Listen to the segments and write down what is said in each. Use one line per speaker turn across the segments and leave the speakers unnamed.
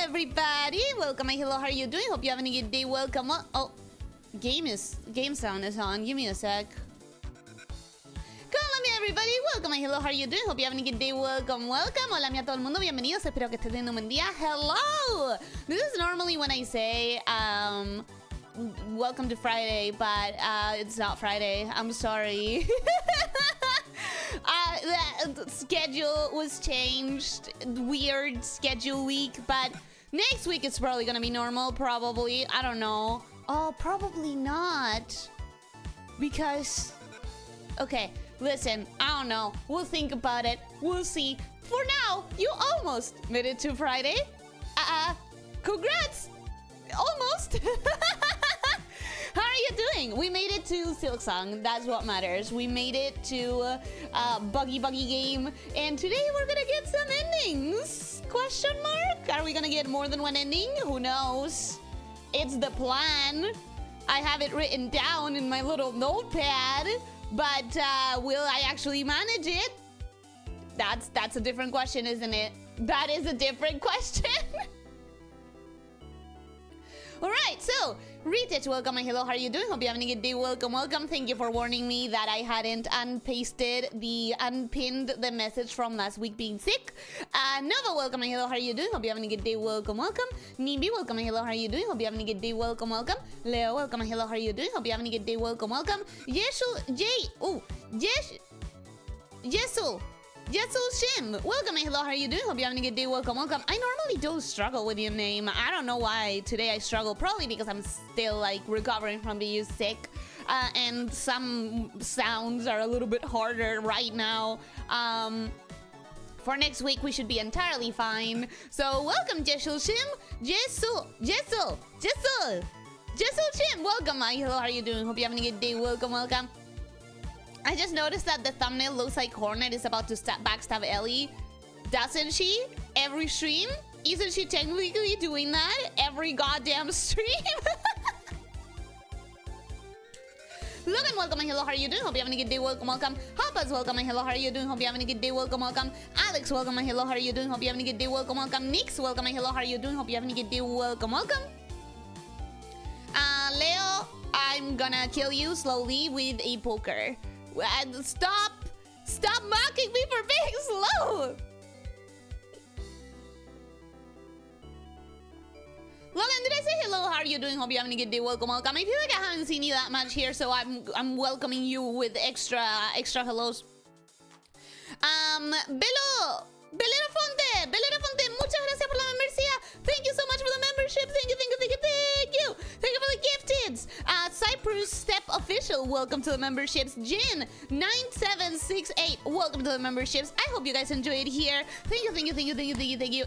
everybody! Welcome and hello, how are you doing? Hope you're having a good day. Welcome. Oh, game sound is on. Give me a sec. Hola, everybody. Welcome and hello, how are you doing? Hope you're having a good day. Welcome, welcome. Hola, a todo el mundo. Bienvenidos. Espero que estés teniendo un buen día. Hello! This is normally when I say, welcome to Friday, but it's not Friday. I'm sorry. The schedule was changed. Weird schedule week, but next week it's probably gonna be normal. Probably. I don't know. Oh, probably not. Because... Okay, listen. I don't know. We'll think about it. We'll see. For now, you almost made it to Friday. Congrats! Almost! How are you doing? We made it to Silksong. That's what matters. We made it to Buggy Game. And today we're gonna get some endings. Question mark? Are we gonna get more than one ending? Who knows? It's the plan. I have it written down in my little notepad. But will I actually manage it? That's a different question, isn't it? That is a different question. Alright, so, Retouch, welcome and hello, how are you doing? Hope you're having a good day. Welcome, welcome. Thank you for warning me that I hadn't unpinned the message from last week being sick. Nova, welcome and hello, how are you doing? Hope you're having a good day. Welcome, welcome. Nimbi, welcome and hello, how are you doing? Hope you're having a good day. Welcome, welcome. Leo, welcome and hello, how are you doing? Hope you're having a good day. Welcome, welcome. Yesul Shim, welcome and hello, how are you doing? Hope you're having a good day. Welcome, welcome. I normally don't struggle with your name. I don't know why today I struggle. Probably because I'm still like recovering from being sick. And some sounds are a little bit harder right now. For next week, we should be entirely fine. So welcome, Yesul Shim. Yesul Shim, welcome. Hello, how are you doing? Hope you're having a good day. Welcome, welcome. I just noticed that the thumbnail looks like Hornet is about to backstab Ellie. Doesn't she? Every stream? Isn't she technically doing that? Every goddamn stream? Logan, welcome and hello, how are you doing? Hope you're having a good day. Welcome, welcome. Hoppers, welcome and hello, how are you doing? Hope you're having a good day. Welcome, welcome. Alex, welcome and hello, how are you doing? Hope you're having a good day. Welcome, welcome. Nix, welcome and hello, how are you doing? Hope you're having a good day. Welcome, welcome. Leo, I'm gonna kill you slowly with a poker. Stop mocking me for being slow. Logan, did I say hello? How are you doing? Hope you're having a good day. Welcome, welcome. I feel like I haven't seen you that much here, so I'm welcoming you with extra hellos. Belero Fonte, muchas gracias por la membresía. Thank you so much for the membership. Thank you. Thank you for the gifteds. Cyprus Step Official, welcome to the memberships. Jin 9768, welcome to the memberships. I hope you guys enjoy it here. Thank you.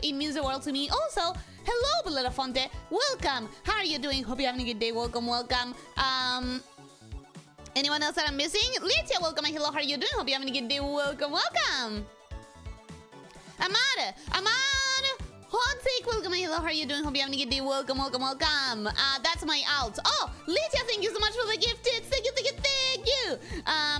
It means the world to me. Also, hello, Belero Fonte. Welcome. How are you doing? Hope you're having a good day. Welcome. Anyone else that I'm missing? Elyssia, welcome and hello. How are you doing? Hope you're having a good day. Welcome. Amada, hot take, welcome and hello, how are you doing? Hope you're having a good day. Welcome. That's my out. Oh, Lydia, thank you so much for the gifted. Thank you.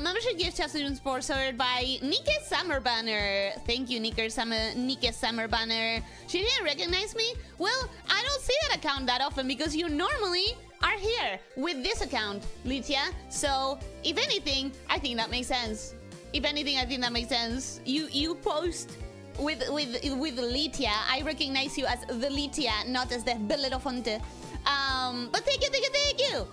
Membership gift has been sponsored by Nike Summer Banner. Thank you, Nike Summer Banner. She didn't recognize me? Well, I don't see that account that often because you normally are here with this account, Lydia. So, if anything, I think that makes sense. You post with Lydia. I recognize you as the Lydia, not as the Belero Fonte. But thank you.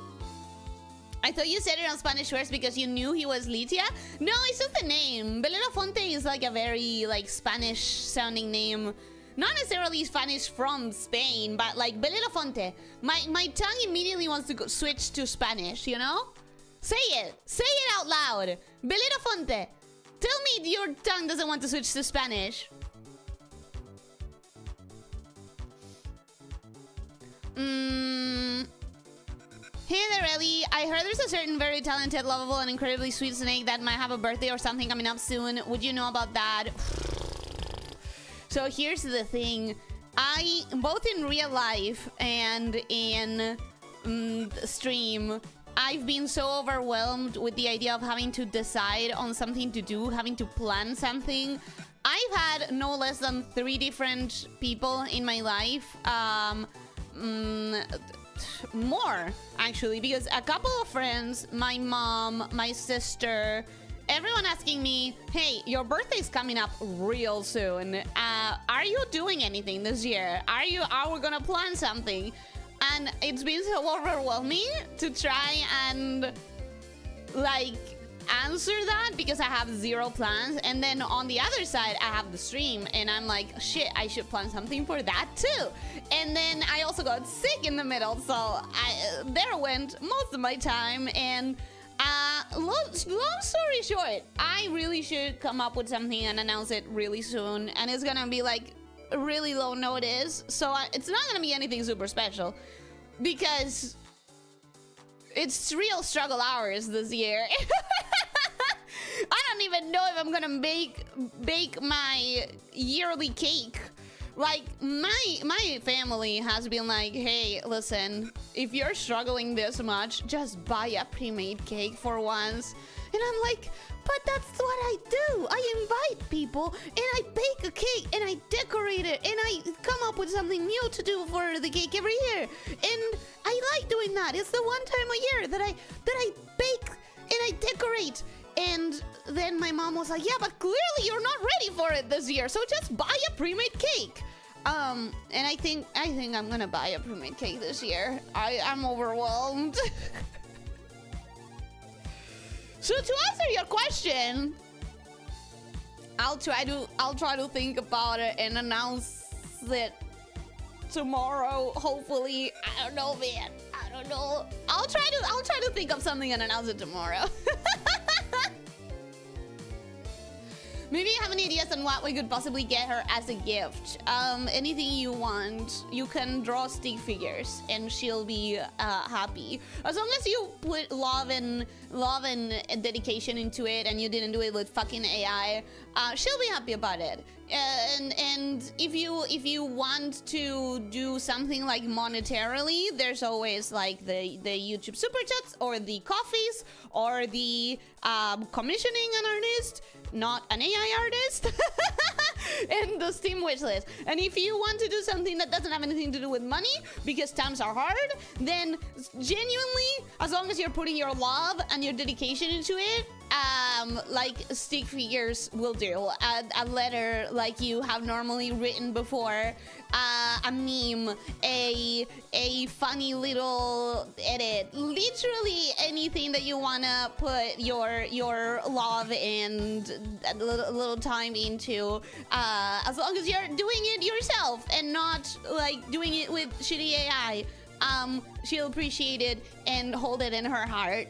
I thought you said it on Spanish first because you knew he was Lydia. No, it's just the name. Belero Fonte is like a very like Spanish sounding name. Not necessarily Spanish from Spain, but like Belero Fonte. My tongue immediately wants to switch to Spanish, you know? Say it out loud. Belero Fonte. Tell me your tongue doesn't want to switch to Spanish. Hey there, Ellie. I heard there's a certain very talented, lovable, and incredibly sweet snake that might have a birthday or something coming up soon. Would you know about that? So here's the thing. I, both in real life and in stream, I've been so overwhelmed with the idea of having to decide on something to do, having to plan something. I've had no less than 3 different people in my life. More, actually, because a couple of friends, my mom, my sister, everyone asking me, hey, your birthday's coming up real soon. Are you doing anything this year? Are we gonna plan something? And it's been so overwhelming to try and like answer that because I have 0 plans, and then on the other side I have the stream and I'm like, shit, I should plan something for that too. And then I also got sick in the middle, so there went most of my time. And long story short, I really should come up with something and announce it really soon, and it's gonna be like really low notice, so it's not gonna be anything super special because it's real struggle hours this year. I don't even know if I'm gonna bake my yearly cake. Like, my family has been like, hey, listen, if you're struggling this much, just buy a pre-made cake for once. And I'm like, but that's what I do. I invite people and I bake a cake and I decorate it and I come up with something new to do for the cake every year. And I like doing that. It's the one time a year that I bake and I decorate. And then my mom was like, yeah, but clearly you're not ready for it this year, so just buy a pre-made cake. And I think I'm gonna buy a pre-made cake this year. I'm overwhelmed. So to answer your question, I'll try to think about it and announce it tomorrow, hopefully. I don't know, man. I don't know. I'll try to think of something and announce it tomorrow. Maybe you have any ideas on what we could possibly get her as a gift. Anything you want. You can draw stick figures and she'll be happy. As long as you put love and dedication into it and you didn't do it with fucking AI, she'll be happy about it. And if you want to do something like monetarily, there's always like the YouTube super chats or the coffees or the commissioning an artist, not an AI artist, and the Steam wishlist. And if you want to do something that doesn't have anything to do with money because times are hard, then genuinely, as long as you're putting your love and your dedication into it, like stick figures will do. A letter like you have normally written before, a meme, a funny little edit, literally anything that you wanna put your love and a little time into, as long as you're doing it yourself and not like doing it with shitty AI, she'll appreciate it and hold it in her heart.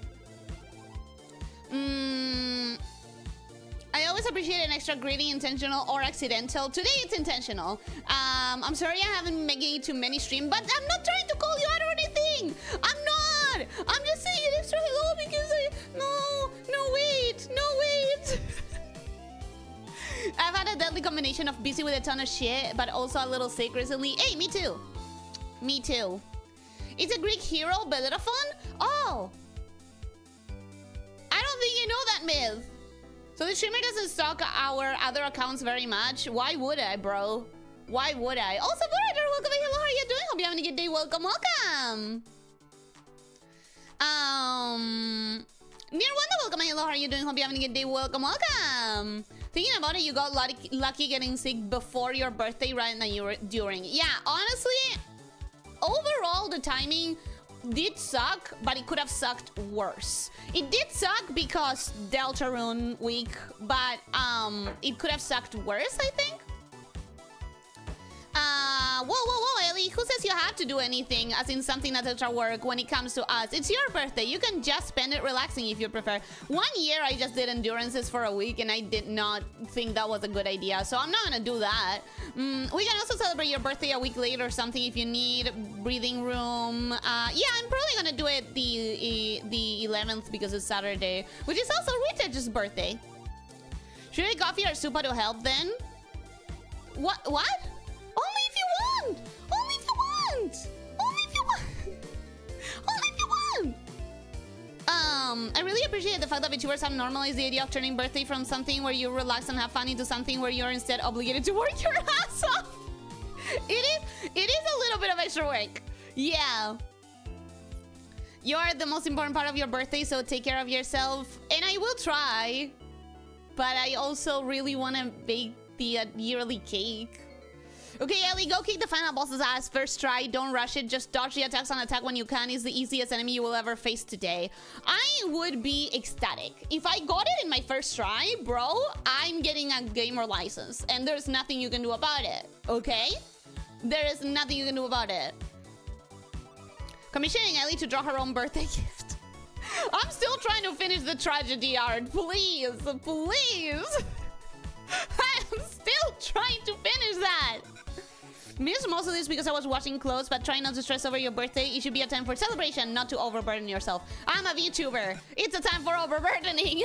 I always appreciate an extra greeting, intentional or accidental. Today it's intentional. I'm sorry I haven't been making it to many streams, but I'm not trying to call you out or anything. I'm not. I'm just saying it extra hello because no wait. I've had a deadly combination of busy with a ton of shit, but also a little sick recently. Hey, me too. Me too. It's a Greek hero, Bellerophon? Oh. I don't think you know that myth. So the streamer doesn't stalk our other accounts very much. Why would I, bro? Why would I? Also, Borator, welcome. Hello, how are you doing? Hope you're having a good day. Welcome. Near Wanda, welcome. Hello, how are you doing? Hope you're having a good day. Welcome. Thinking about it, you got lucky getting sick before your birthday rather than you were during. Yeah, honestly, overall, the timing did suck, but it could have sucked worse. It did suck because Deltarune week, but it could have sucked worse, I think. Whoa, Ellie, who says you have to do anything, as in something that's extra work when it comes to us? It's your birthday. You can just spend it relaxing if you prefer. One year I just did endurances for a week and I did not think that was a good idea, so I'm not gonna do that. We can also celebrate your birthday a week later or something if you need breathing room. Yeah, I'm probably gonna do it the 11th because it's Saturday, which is also Richard's birthday. Should I coffee or super to help then? What? Only if you want! Only if you want! Only if you want! Only if you want! I really appreciate the fact that VTubers have normalized the idea of turning birthday from something where you relax and have fun into something where you're instead obligated to work your ass off. It is a little bit of extra work. Yeah. You're the most important part of your birthday, so take care of yourself. And I will try. But I also really want to bake the yearly cake. Okay, Ellie, go kick the final boss's ass first try. Don't rush it. Just dodge the attacks on attack when you can. It's the easiest enemy you will ever face today. I would be ecstatic. If I got it in my first try, bro, I'm getting a gamer license. And there's nothing you can do about it. Okay? There is nothing you can do about it. Commissioning Ellie to draw her own birthday gift. I'm still trying to finish the tragedy art. Please, please. I'm still trying to finish that. Missed most of this because I was washing clothes, but try not to stress over your birthday. It should be a time for celebration, not to overburden yourself. I'm a VTuber. It's a time for overburdening.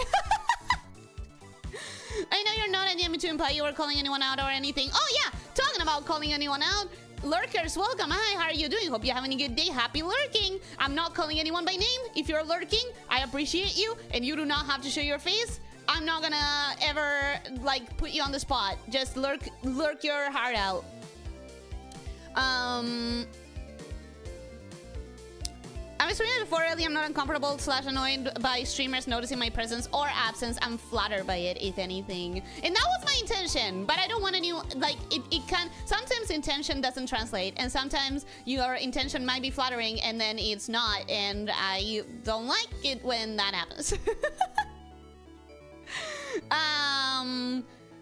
I know you're not any to imply you were calling anyone out or anything. Oh yeah, talking about calling anyone out. Lurkers, welcome. Hi, how are you doing? Hope you're having a good day. Happy lurking. I'm not calling anyone by name. If you're lurking, I appreciate you, and you do not have to show your face. I'm not gonna ever, like, put you on the spot. Just lurk your heart out. I was streaming before early. I'm not uncomfortable / annoyed by streamers noticing my presence or absence. I'm flattered by it, if anything. And that was my intention, but I don't want any, like, it can, sometimes intention doesn't translate, and sometimes your intention might be flattering and then it's not, and I don't like it when that happens.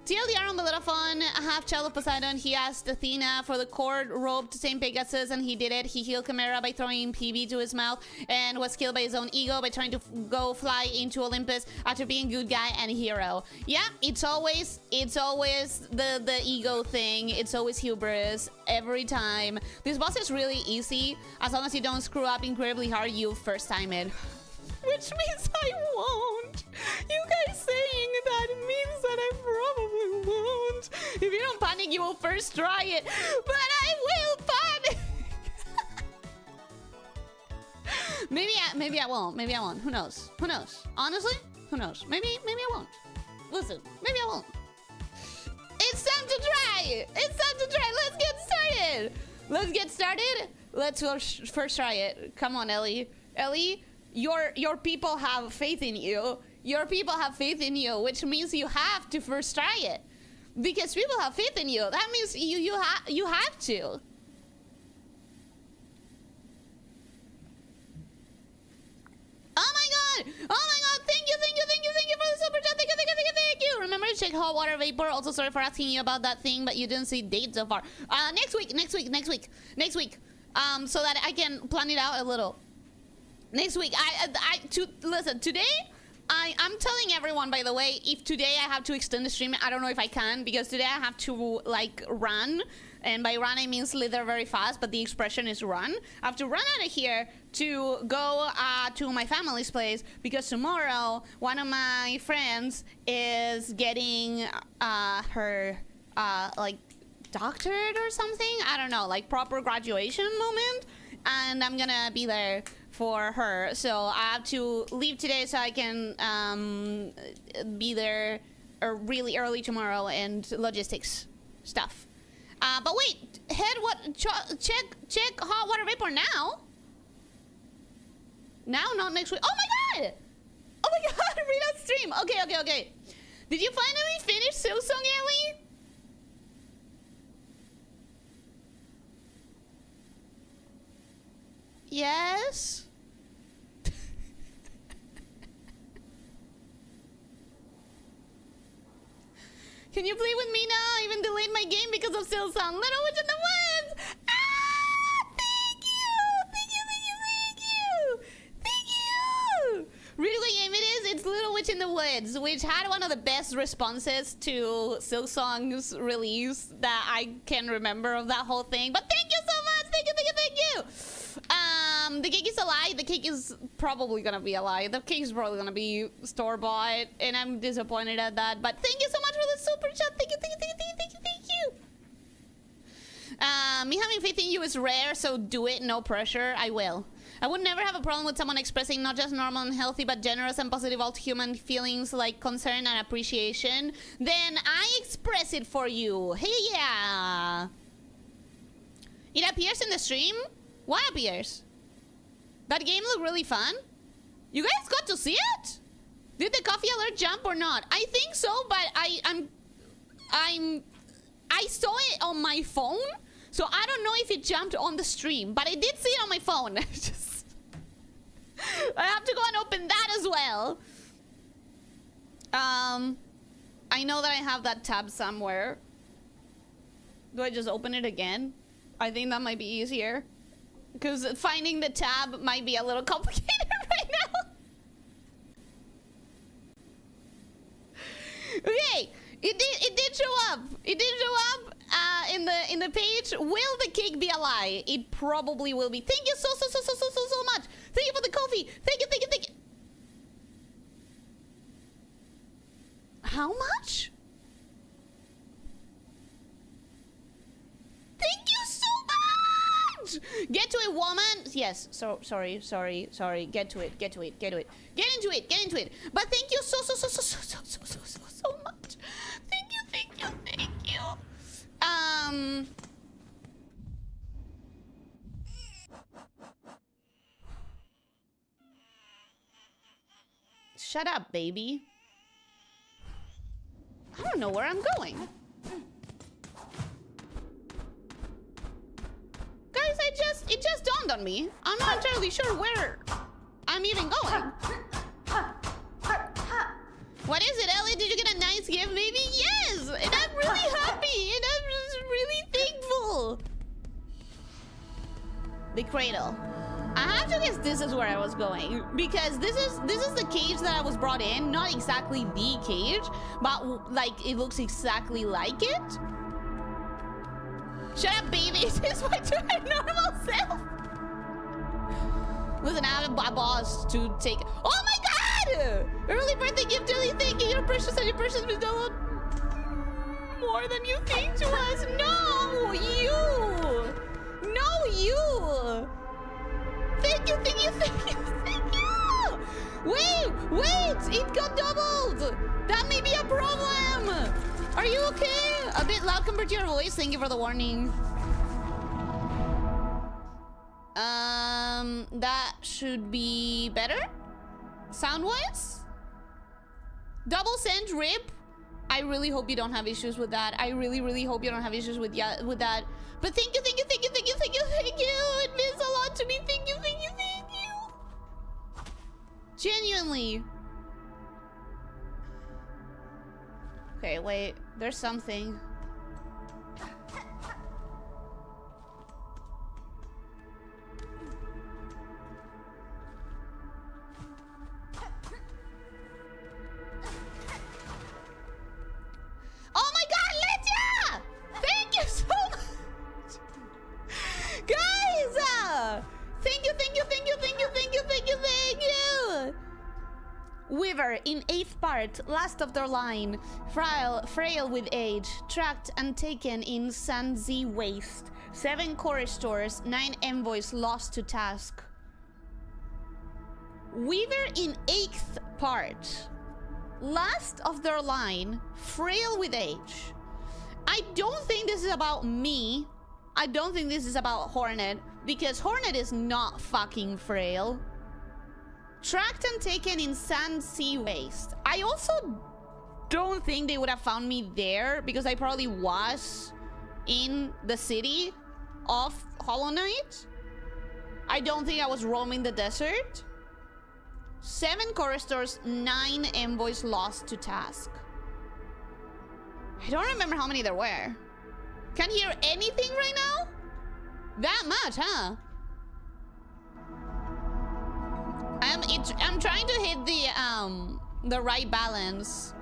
TLDR on Bellerophon, a half-child of Poseidon. He asked Athena for the cord rope to tame Pegasus, and he did it. He healed Chimera by throwing PB to his mouth, and was killed by his own ego by trying to go fly into Olympus after being good guy and hero. Yeah, it's always the ego thing. It's always hubris every time. This boss is really easy. As long as you don't screw up incredibly hard, you'll first time it. Which means I won't. You guys saying that means that I probably won't. If you don't panic, you will first try it. But I will panic. Maybe I won't. Maybe I won't. Who knows? Who knows? Honestly, who knows? Maybe I won't. Listen, maybe I won't. It's time to try. It's time to try. Let's get started. Let's get started. Let's first try it. Come on, Ellie. Ellie. Your people have faith in you. Your people have faith in you, which means you have to first try it. Because people have faith in you. That means you have to. Oh my god! Oh my god! Thank you for the super chat. Thank you. Remember to check hot water vapor. Also, sorry for asking you about that thing, but you didn't see date so far. Next week. So that I can plan it out a little. Next week, listen, today, I'm telling everyone, by the way, if today I have to extend the stream, I don't know if I can, because today I have to, like, run, and by run I mean slither very fast, but the expression is run. I have to run out of here to go to my family's place, because tomorrow, one of my friends is getting her, like, doctorate or something? I don't know, like, proper graduation moment, and I'm gonna be there for her, so I have to leave today so I can be there really early tomorrow and logistics stuff. But wait, check hot water vapor now. Now, not next week. Oh my god! Oh my god! Read out stream. Okay. Did you finally finish Silksong, Ellie? Yes. Can you play with me now? I even delayed my game because of Silksong. Little Witch in the Woods! Ah! Thank you! Really what game it is? It's Little Witch in the Woods, which had one of the best responses to Silksong's release that I can remember of that whole thing. But thank you so much! Thank you! The cake is a lie. The cake is probably gonna be a lie. The cake is probably gonna be store-bought, and I'm disappointed at that. But thank you so much for the super chat. Thank you. Me having faith in you is rare, so do it. No pressure. I will. I would never have a problem with someone expressing not just normal and healthy, but generous and positive all human feelings like concern and appreciation. Then I express it for you. Hey, yeah. It appears in the stream? What appears? That game looked really fun? You guys got to see it? Did the coffee alert jump or not? I think so, but I saw it on my phone, so I don't know if it jumped on the stream, but I did see it on my phone. I have to go and open that as well. I know that I have that tab somewhere. Do I just open it again? I think that might be easier, because finding the tab might be a little complicated right now. Okay, it did show up. It did show up in the page. Will the cake be a lie? It probably will be. Thank you so much. Thank you for the coffee. Thank you. How much? Thank you so much. Get to it, woman. Yes. So sorry. Get to it. Get into it. But thank you so much. Thank you. Shut up, baby. I don't know where I'm going. Guys, it just dawned on me. I'm not entirely sure where I'm even going. What is it, Ellie? Did you get a nice gift, baby? Yes! And I'm really happy, and I'm just really thankful. The cradle. I have to guess this is where I was going, because this is the cage that I was brought in. Not exactly the cage, but like it looks exactly like it. Shut up, baby. This is my normal self. Listen, I have a boss to take. Oh my god! Early birthday gift, Ellie. Thank you. You're precious, and your precious means a lot more than you think to us. No, you. Thank you. Wait! It got doubled. That may be a problem. Are you okay? A bit loud compared to your voice. Thank you for the warning. That should be better. Sound-wise? Double send rip. I really hope you don't have issues with that. I really hope you don't have issues with that. But thank you. It means a lot to me. Thank you. Genuinely. Okay, wait. There's something. Oh my god, Lydia! Thank you so much! Guys! Thank you! Weaver in 8th part, last of their line. Frail with age, tracked and taken in Sanzi waste. 7 choristors, 9 envoys lost to task. Weaver in 8th part, last of their line, frail with age. I don't think this is about me. I don't think this is about Hornet, because Hornet is not fucking frail. Tracked and taken in sand sea waste. I also don't think they would have found me there, because I probably was in the city of Hollow Knight. I don't think I was roaming the desert. 7 choristors, 9 envoys lost to task. I don't remember how many there were. Can't hear anything right now? That much, huh? I'm trying to hit the right balance.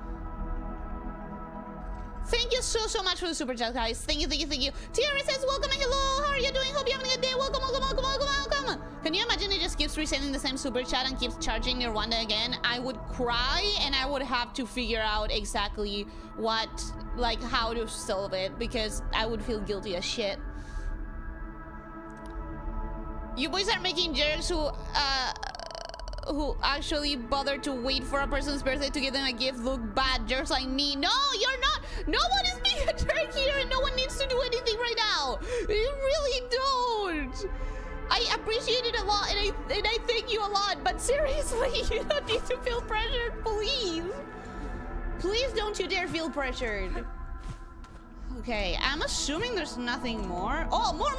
Thank you so much for the super chat, guys. Thank you. Tiara says, welcome and hello. How are you doing? Hope you're having a good day. Welcome. Can you imagine it just keeps resending the same super chat and keeps charging your Rwanda again? I would cry, and I would have to figure out exactly how to solve it, because I would feel guilty as shit. You boys are making jerks who actually bother to wait for a person's birthday to give them a gift look bad. Jerks like me. No, you're not. No one is being a jerk here, and no one needs to do anything right now. You really don't. I appreciate it a lot, and I thank you a lot, but seriously, you don't need to feel pressured, please. Please don't you dare feel pressured. Okay, I'm assuming there's nothing more. Oh, more.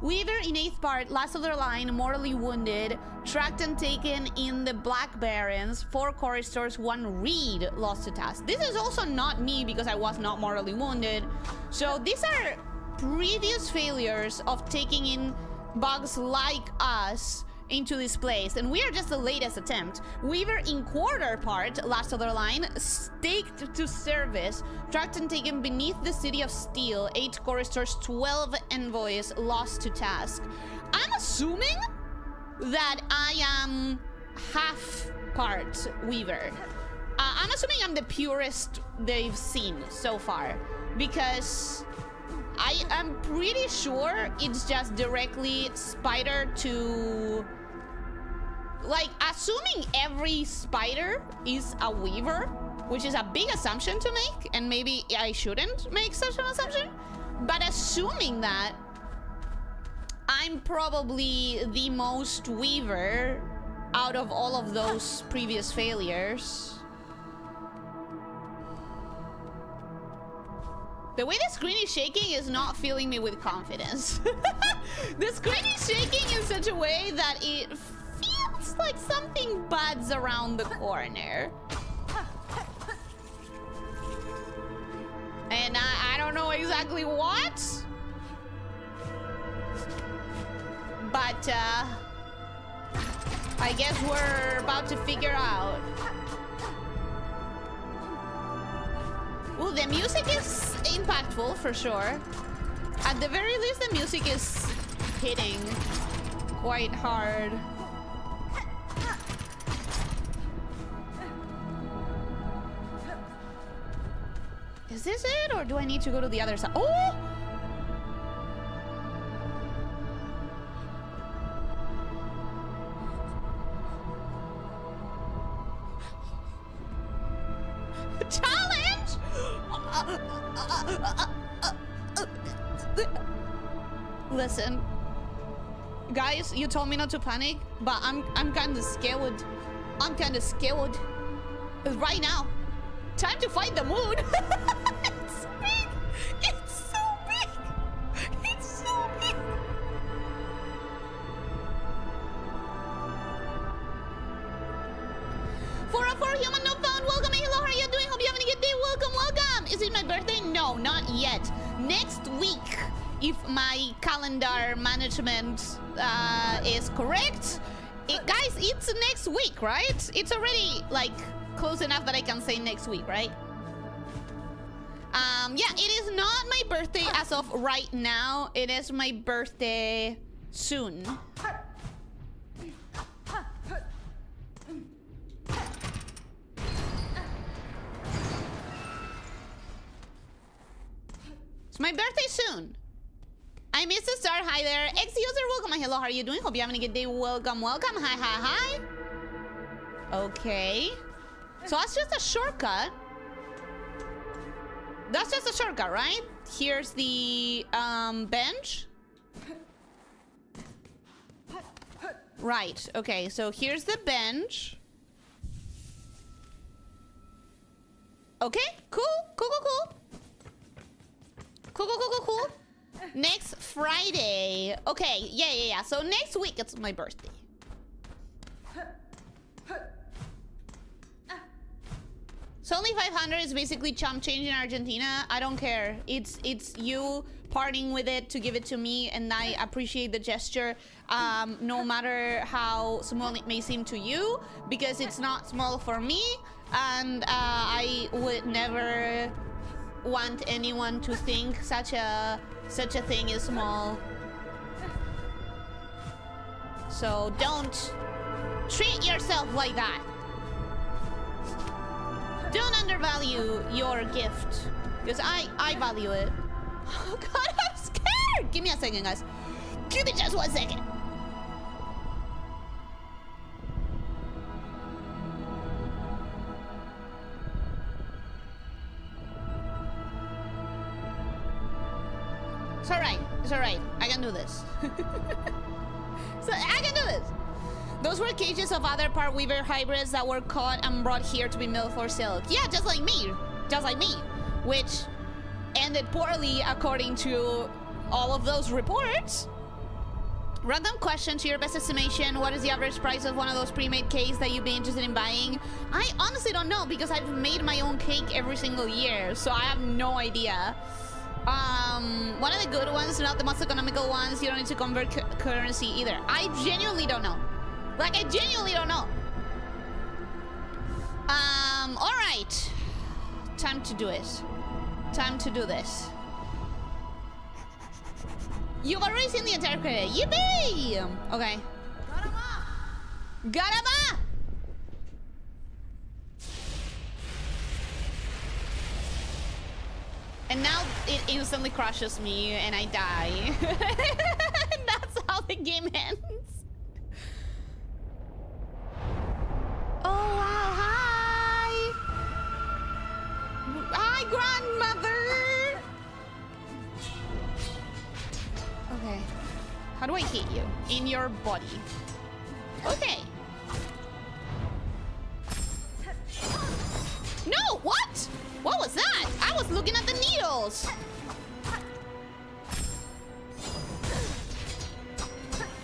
Weaver in 8th part, last of their line, mortally wounded, tracked and taken in the Black Barrens, 4 choristers, 1 reed lost to task. This is also not me because I was not mortally wounded. So these are previous failures of taking in bugs like us into this place, and we are just the latest attempt. Weaver in quarter part, last of their line, staked to service, tracked and taken beneath the city of steel, 8 choristers, 12 envoys lost to task. I'm assuming that I am half part Weaver. I'm assuming I'm the purest they've seen so far, because I am pretty sure it's just directly spider to... Like, assuming every spider is a weaver, which is a big assumption to make, and maybe I shouldn't make such an assumption, but assuming that, I'm probably the most weaver out of all of those previous failures. The way the screen is shaking is not filling me with confidence. The screen is shaking in such a way that it feels like something bad's around the corner. And I don't know exactly what. But I guess we're about to figure out. Well, the music is impactful for sure. At the very least, the music is hitting quite hard. Is this it, or do I need to go to the other side? Oh! Challenge! Listen, guys, you told me not to panic, but I'm kind of scared. I'm kind of scared right now. Time to fight the moon. It's big. It's so big. It's so big. For human not found. Welcome. Hello. How are you doing? Hope you're having a good day. Welcome. Welcome. Is it my birthday? No, not yet. Next week, if my calendar management is correct. Guys, it's next week, right? It's already like close enough that I can say next week, right? Yeah, it is not my birthday as of right now. It is my birthday soon. It's my birthday soon. I missed the start. Hi there. Ex-user, welcome. Hello, how are you doing? Hope you're having a good day. Welcome, welcome. Hi, hi, hi. Okay. So that's just a shortcut. That's just a shortcut, right? Here's the bench. Right, okay, so here's the bench. Okay, cool, cool, cool, cool. Cool, cool, cool, cool, cool. Next Friday. Okay, yeah. So next week, it's my birthday. So only 500 is basically chump change in Argentina. I don't care. It's you parting with it to give it to me, and I appreciate the gesture, no matter how small it may seem to you, because it's not small for me, and I would never want anyone to think such a thing is small. So don't treat yourself like that. Don't undervalue your gift, because I value it. Oh God, I'm scared. Give me a second, guys. Give me just 1 second. It's alright. I can do this. So I can do this. Those were cages of other part weaver hybrids that were caught and brought here to be milled for silk. Yeah, just like me. Just like me. Which ended poorly according to all of those reports. Random question, to your best estimation, what is the average price of one of those pre-made cakes that you'd be interested in buying? I honestly don't know because I've made my own cake every single year, so I have no idea. One of the good ones, not the most economical ones, you don't need to convert currency either. I genuinely don't know. Like, I genuinely don't know. All right. Time to do it. Time to do this. You've already seen the entire credit. Yippee! Okay. Garama! And now it instantly crushes me and I die. And that's how the game ends. Oh, wow. Hi! Hi, grandmother! Okay. How do I hit you? In your body. Okay. No! What? What was that? I was looking at the needles.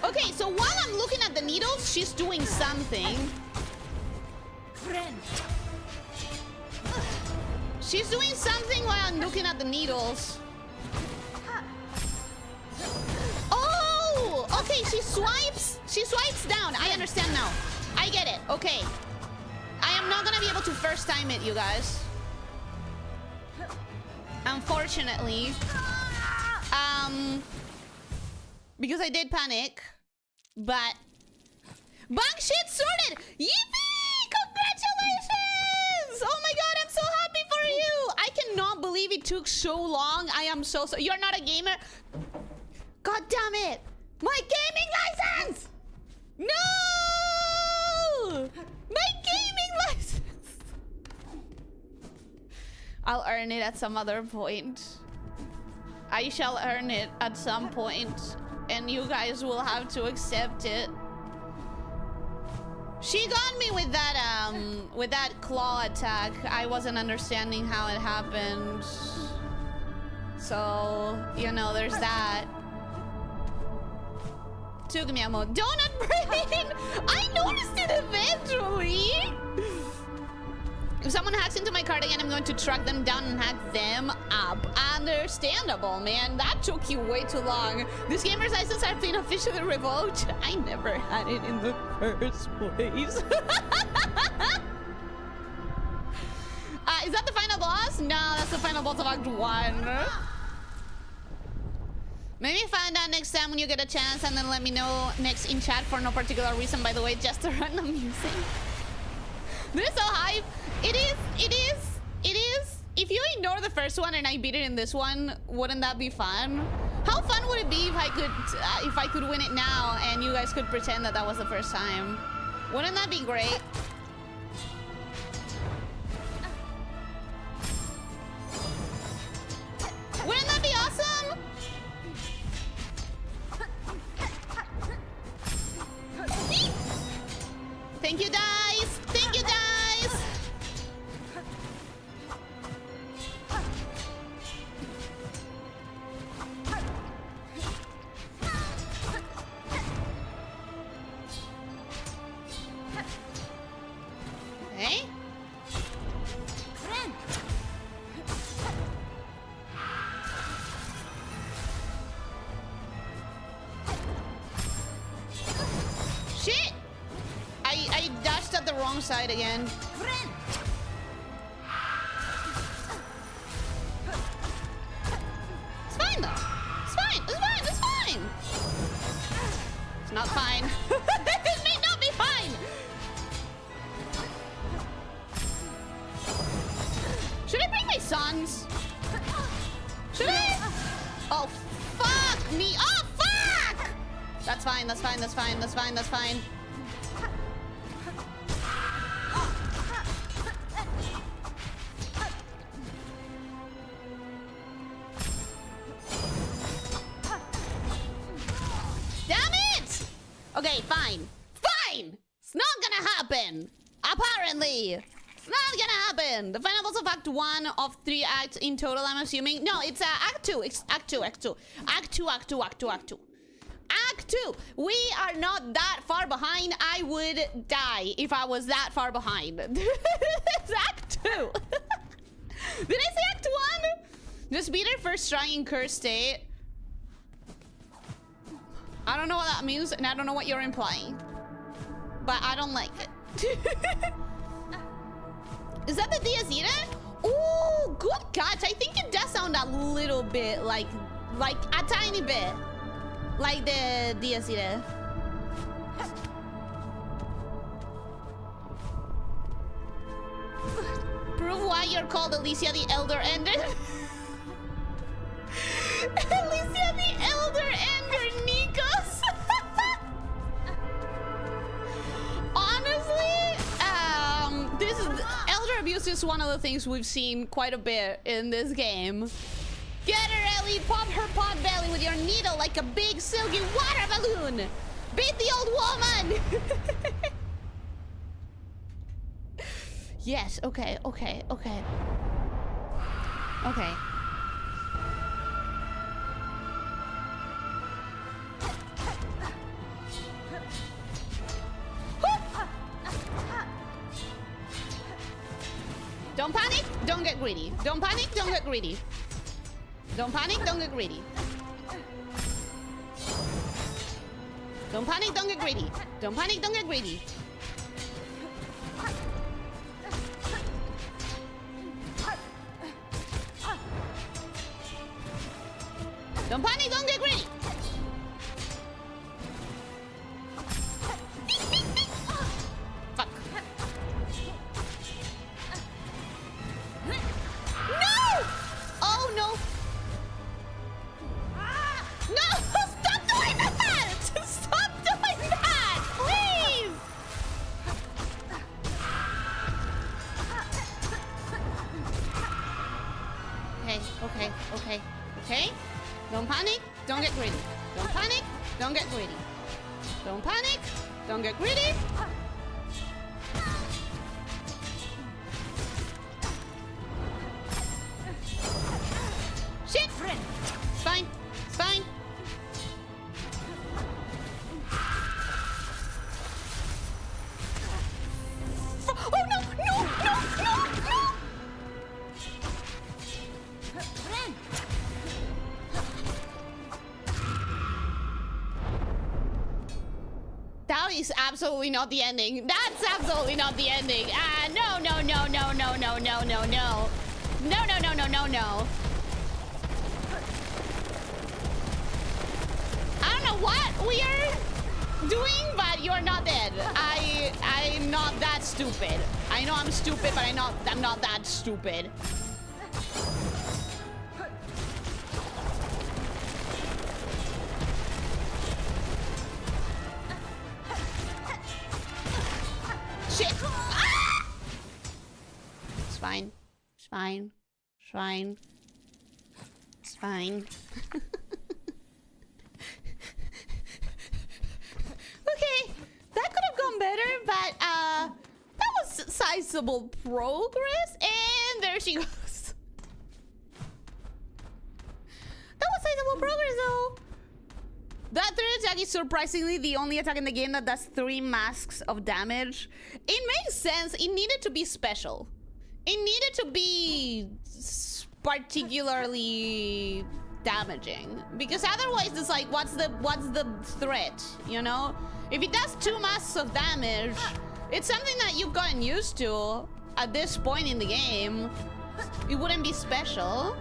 Okay, so while I'm looking at the needles, she's doing something. She's doing something while I'm looking at the needles. Oh! Okay, she swipes. She swipes down. I understand now. I get it. Okay. I am not gonna be able to first time it, you guys. Unfortunately. Because I did panic. But... Bang shit sorted! Yippee! Congratulations! Oh my god, I'm so happy for you! I cannot believe it took so long. I am so... You're not a gamer? God damn it! My gaming license! No! My gaming license! I'll earn it at some other point. I shall earn it at some point, and you guys will have to accept it. She got me with that claw attack. I wasn't understanding how it happened. So, you know, there's that. Took me a moment. Donut brain! I noticed it eventually! If someone hacks into my card again, I'm going to track them down and hack them up. Understandable, man. That took you way too long. This gamer's license has been officially revoked. I never had it in the first place. Is that the final boss? No, that's the final boss of Act 1. Maybe find out next time when you get a chance, and then let me know next in chat for no particular reason, by the way, just a random music. They're so hype. It is. If you ignore the first one and I beat it in this one, wouldn't that be fun? How fun would it be if I could win it now and you guys could pretend that that was the first time? Wouldn't that be great? Wouldn't that be awesome? Thank you, guys. Thank you, guys. Okay. Shit! I dashed at the wrong side again. It's fine though. It's fine. It's fine. It's fine. It's not fine. It may not be fine. Should I bring my sons? Should I? Oh, fuck me. Oh, fuck! That's fine. That's fine. That's fine. That's fine. That's fine. Okay, fine. Fine! It's not gonna happen! Apparently! It's not gonna happen! The final boss of Act 1 of 3 acts in total, I'm assuming. No, it's Act 2. It's Act 2, Act 2. Act 2, Act 2, Act 2, Act 2. Act 2! We are not that far behind. I would die if I was that far behind. It's Act 2! Did I say Act 1? Just beat her first try in Curse State. I don't know what that means, and I don't know what you're implying. But I don't like it. Is that the Diazita? Ooh, good catch. I think it does sound a little bit like a tiny bit like the Diazita. Prove why you're called Elyssia the Elder Ender. Elyssia the Elder Ender, Nikos. Honestly, this is elder abuse is one of the things we've seen quite a bit in this game. Get her, Ellie! Pop her pot belly with your needle like a big silky water balloon! Beat the old woman! Yes, okay. Okay. Don't panic, don't get greedy. Don't panic, don't get greedy. Don't panic, don't get greedy. Don't panic, don't get greedy. Don't panic, don't get greedy. Don't panic, don't get greedy. Fuck. No! Oh no! No! Stop doing that! Stop doing that! Please! Okay. Don't panic, don't get greedy. Don't panic, don't get greedy. Don't panic, don't get greedy. Shit! It's fine. It's fine. Oh no! No! That is absolutely not the ending. That's absolutely not the ending. No. No. I don't know what we are doing, but you're not dead. I'm not that stupid. I know I'm stupid, but I'm not that stupid. Shit! Ah! It's fine. It's fine. It's fine. It's fine. Okay, that could have gone better, but that was sizable progress, and there she goes. That was sizable progress, though. That third attack is surprisingly the only attack in the game that does 3 masks of damage. It makes sense. It needed to be special. It needed to be particularly damaging, because otherwise it's like, what's the threat, you know? If it does 2 masks of damage, it's something that you've gotten used to at this point in the game. It wouldn't be special.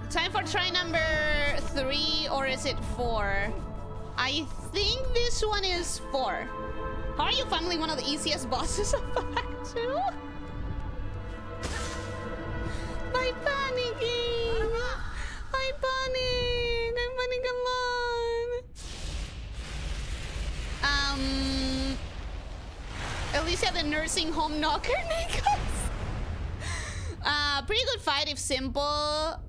Time for try number 3, or is it 4? I think this one is 4. How are you funneling one of the easiest bosses of Act 2? By panicking! I panic! I panic a lot! Elyssia the nursing home knocker, Nikos? Pretty good fight if simple.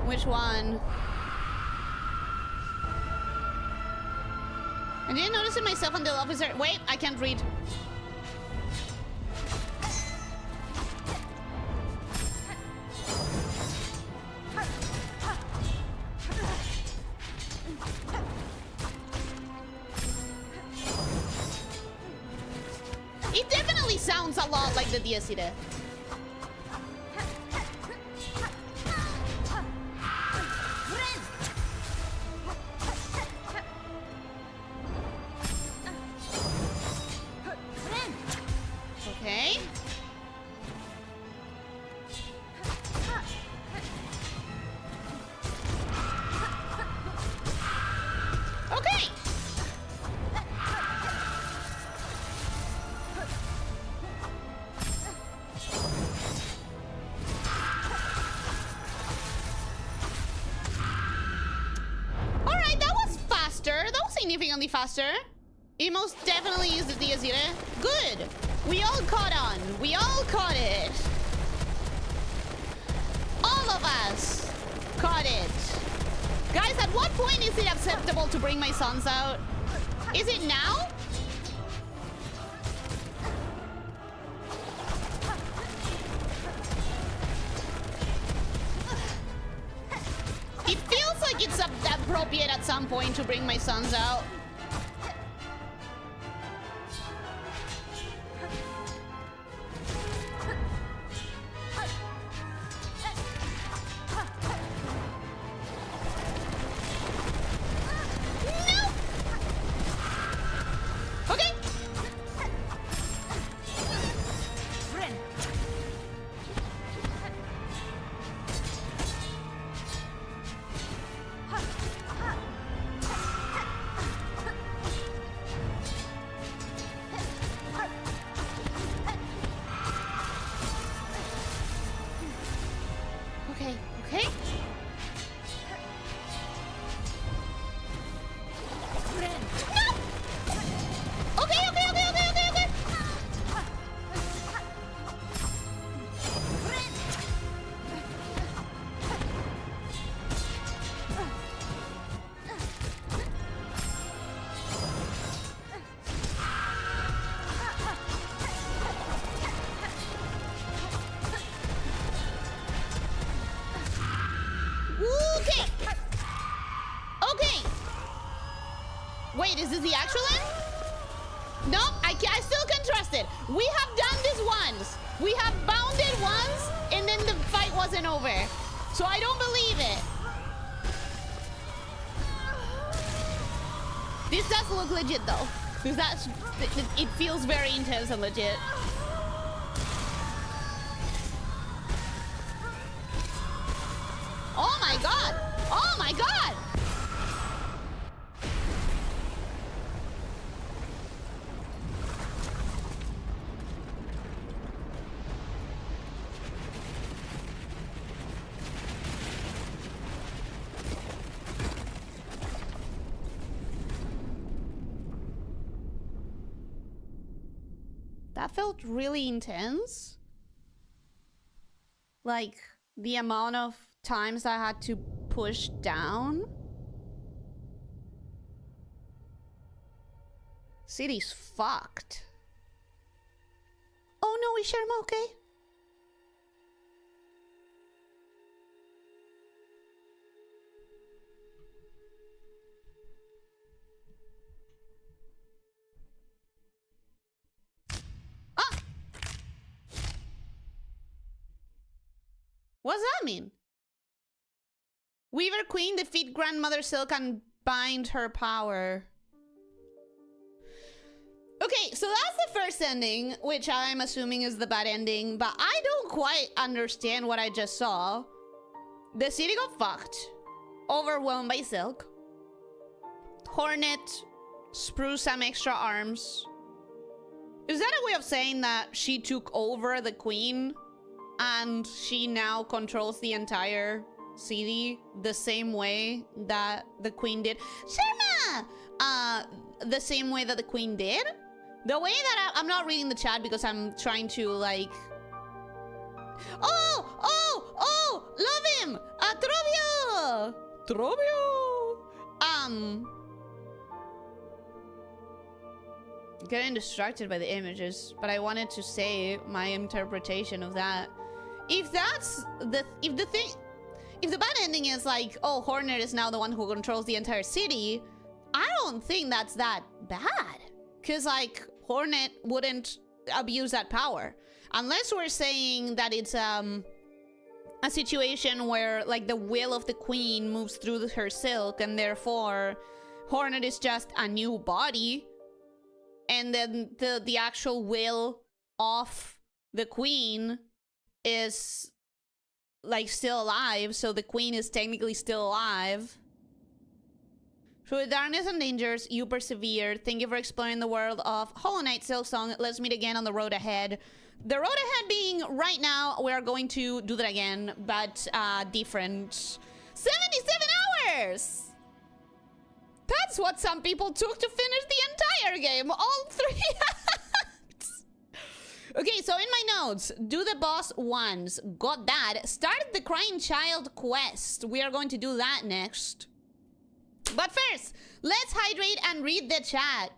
Which one? I didn't notice it myself until officer. Wait, I can't read. It definitely sounds a lot like the Diacide. Okay. Okay. All right, that was faster. That was significantly faster. It most definitely is the Diazire. Good. We all caught on. We all caught it. All of us caught it. Guys, at what point is it acceptable to bring my sons out? Is it now? It feels like it's appropriate at some point to bring my sons out. Wait, is this the actual end? No, I still can trust it. We have done this once. We have bounded once, and then the fight wasn't over. So I don't believe it. This does look legit, though. Because it feels very intense and legit. Oh my god! Oh my god! That felt really intense. Like, the amount of times I had to push down. City's fucked. Oh no, is Sherma okay? What's that mean? Weaver Queen, defeat Grandmother Silk and bind her power. Okay, so that's the first ending, which I'm assuming is the bad ending, but I don't quite understand what I just saw. The city got fucked. Overwhelmed by Silk. Hornet spruce some extra arms. Is that a way of saying that she took over the queen? And she now controls the entire city the same way that the queen did. Sherma! The same way that the queen did? The way that I'm not reading the chat because I'm trying to, like... Oh! Love him! Trovio! Getting distracted by the images, but I wanted to say my interpretation of that. If that's the if the bad ending is like, oh, Hornet is now the one who controls the entire city, I don't think that's that bad. Cause like Hornet wouldn't abuse that power. Unless we're saying that it's a situation where like the will of the queen moves through her silk and therefore Hornet is just a new body. And then the actual will of the queen is like still alive, so the queen is technically still alive. Through the darkness and dangers, you persevered. Thank you for exploring the world of Hollow Knight Silksong. Let's meet again on the road ahead. The road ahead being right now, we are going to do that again, but different. 77 hours! That's what some people took to finish the entire game. All 3 acts. Okay, so in my notes, do the boss once. Got that. Start the Crying Child quest. We are going to do that next. But first, let's hydrate and read the chat.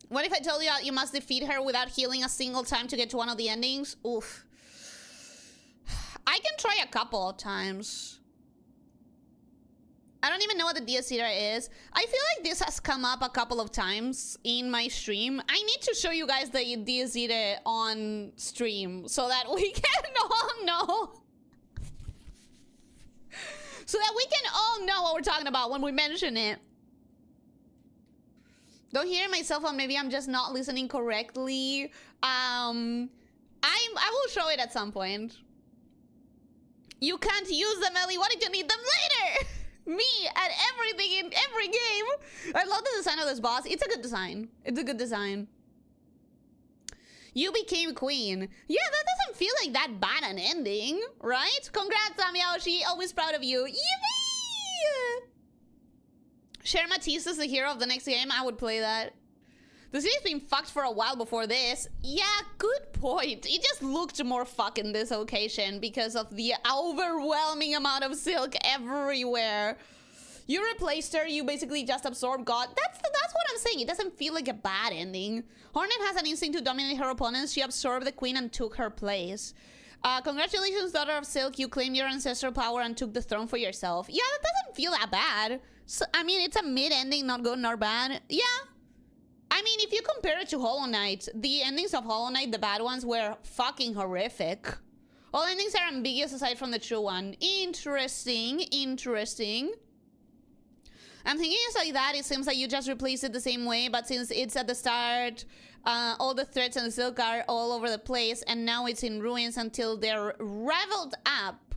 What if I told you you must defeat her without healing a single time to get to one of the endings? Oof. I can try a couple of times. I don't even know what the Diacera is. I feel like this has come up a couple of times in my stream. I need to show you guys the Diacera on stream so that we can all know. So that we can all know what we're talking about when we mention it. Don't hear myself, or maybe I'm just not listening correctly. I will show it at some point. You can't use them, Ellie. What did you need them later? Me at everything in every game. I love the design of this boss. It's a good design. It's a good design. You became queen. Yeah, that doesn't feel like that bad an ending, right? Congrats, Amiaoshi. Always proud of you. Yippee! Cher Matisse is the hero of the next game. I would play that. The city's been fucked for a while before this. Yeah, good point. It just looked more fucked in this occasion because of the overwhelming amount of silk everywhere. You replaced her, you basically just absorbed God. That's what I'm saying. It doesn't feel like a bad ending. Hornet has an instinct to dominate her opponents. She absorbed the queen and took her place. Congratulations, daughter of silk. You claimed your ancestral power and took the throne for yourself. Yeah, that doesn't feel that bad. So, I mean, it's a mid-ending, not good nor bad. Yeah. I mean, if you compare it to Hollow Knight, the endings of Hollow Knight, the bad ones, were fucking horrific. All endings are ambiguous aside from the true one. Interesting, interesting. I'm thinking it's like that. It seems like you just replaced it the same way, but since it's at the start, all the threads and the silk are all over the place, and now it's in ruins until they're raveled up.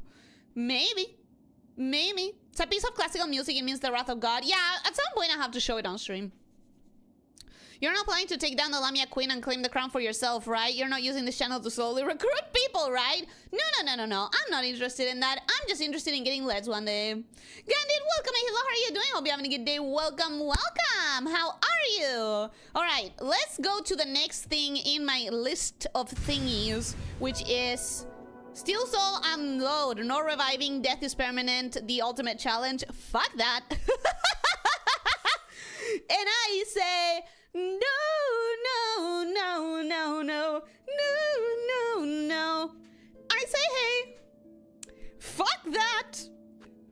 Maybe. Maybe. It's a piece of classical music. It means the wrath of God. Yeah, at some point I have to show it on stream. You're not planning to take down the Lamia Queen and claim the crown for yourself, right? You're not using this channel to slowly recruit people, right? No. I'm not interested in that. I'm just interested in getting leads one day. Gandit, welcome. Hello, how are you doing? Hope you're having a good day. Welcome, welcome. How are you? All right, let's go to the next thing in my list of thingies, which is Steel Soul Unload. No reviving. Death is permanent. The ultimate challenge. Fuck that. And I say... No. I say, hey, fuck that.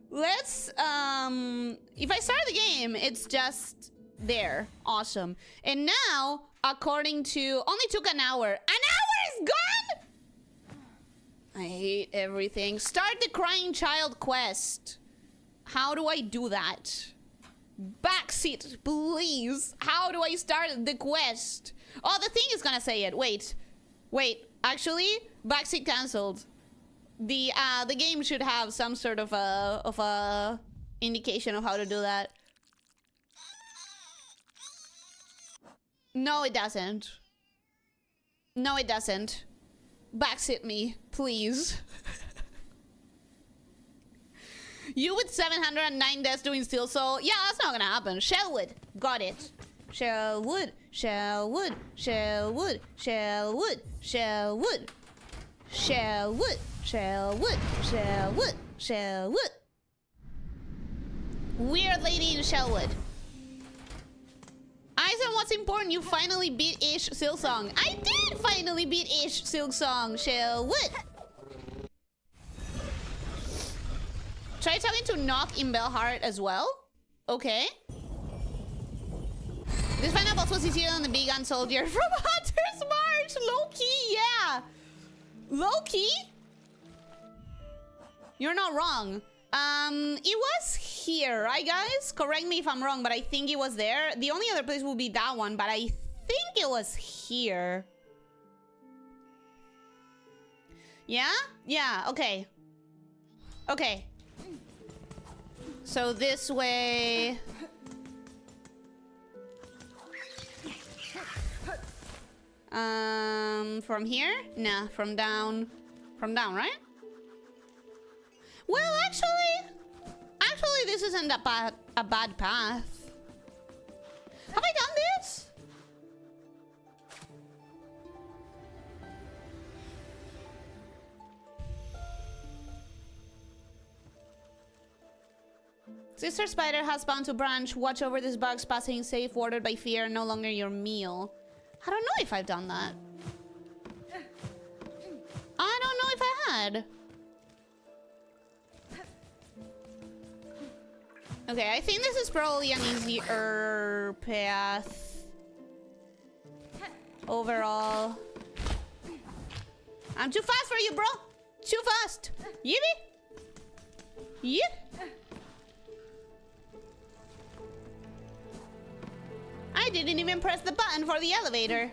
Let's, if I start the game, it's just there. Awesome. And now, according to, only took an hour. An hour is gone? I hate everything. Start the Crying Child quest. How do I do that? Backseat, please. How do I start the quest? Oh, the thing is gonna say it. Wait. Actually, Backseat cancelled. The game should have some sort of a indication of how to do that. No, it doesn't. No, it doesn't. Backseat me, please. You with 709 deaths doing Steel Soul? Yeah, that's not gonna happen. Shellwood. Got it. Shellwood. Shellwood. Shellwood. Shellwood. Shellwood. Shellwood. Shellwood. Shellwood. Shellwood. Weird lady in Shellwood. Aizen, what's important? You finally beat Ish Silksong. I did finally beat Ish Silksong. Shellwood. Try talking to Knock in Bellheart as well. Okay. This final boss was easier than the big gun soldier from Hunter's March. Low-key, yeah. Low-key? You're not wrong. It was here, right, guys? Correct me if I'm wrong, but I think it was there. The only other place would be that one, but I think it was here. Yeah? Yeah, okay. Okay. So this way... From here? Nah, from down. From down, right? Well, actually, this isn't a bad path. Have I done this? Sister Spider has bound to branch. Watch over these bugs passing safe, watered by fear, no longer your meal. I don't know if I've done that. I don't know if I had. Okay, I think this is probably an easier path. Overall. I'm too fast for you, bro. Too fast. Yippee. Yip. I didn't even press the button for the elevator.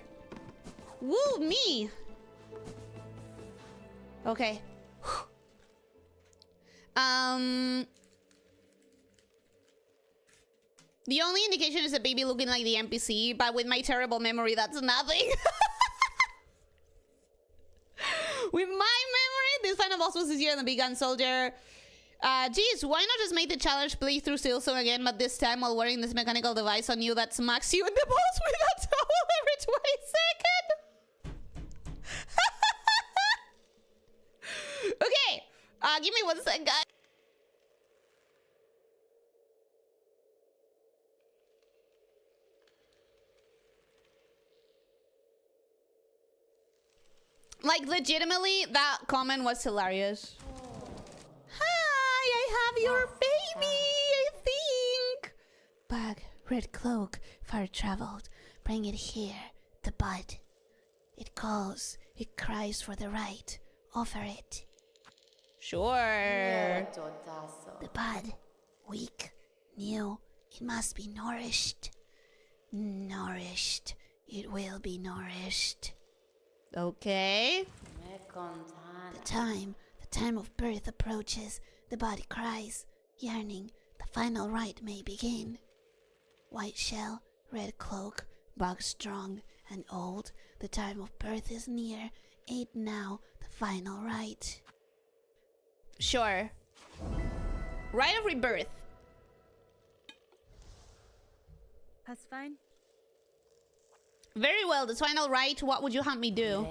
Woo me. Okay. The only indication is a baby looking like the NPC, but with my terrible memory, that's nothing. With my memory, this final boss was easier than the big gun soldier. Geez, why not just make the challenge playthrough Silksong again, but this time while wearing this mechanical device on you that smacks you in the balls with a towel every 20 seconds? Okay, give me 1 second, guys. Like, legitimately, that comment was hilarious. Hi, I have your baby, I think. Bag, red cloak, far traveled. Bring it here, the bud. It calls, it cries for the right. Offer it. Sure. The bud, weak, new, it must be nourished. Nourished, it will be nourished. Okay. The time of birth approaches. The body cries, yearning. The final rite may begin. White shell, red cloak, bug strong and old. The time of birth is near. Aid now the final rite. Sure. Rite of rebirth.
That's fine.
Very well, the final rite. What would you have me do?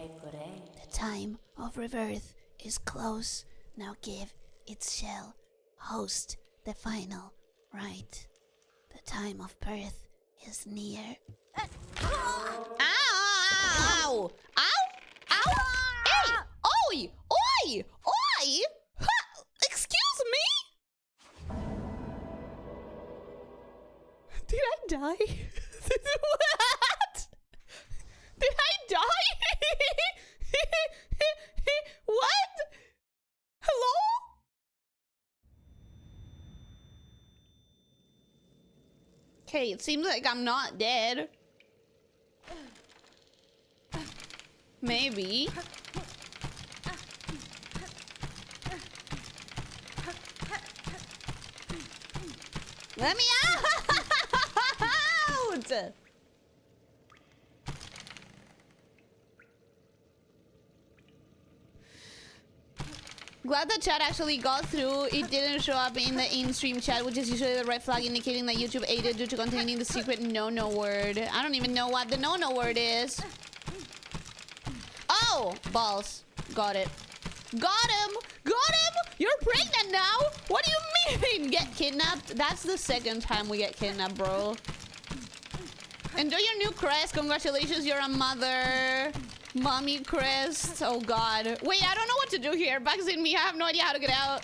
The time of rebirth is close. Now give its shell. Host the final rite. The time of birth is near. Ow! Ow! Ow! Hey! Oi! Oi! Oi! Ha! Excuse me? Did I die? What? Did I die? What? Hello? Okay, it seems like I'm not dead. Maybe. Let me out! Glad the chat actually got through. It didn't show up in the in-stream chat, which is usually the red flag indicating that YouTube aided due to containing the secret no-no word. I don't even know what the no-no word is. Oh! Balls. Got it. Got him! Got him! You're pregnant now! What do you mean? Get kidnapped? That's the second time we get kidnapped, bro. Enjoy your new crest. Congratulations, you're a mother. Mommy crest. Oh, God. Wait, I don't know what to do here. Backseat me. I have no idea how to get out.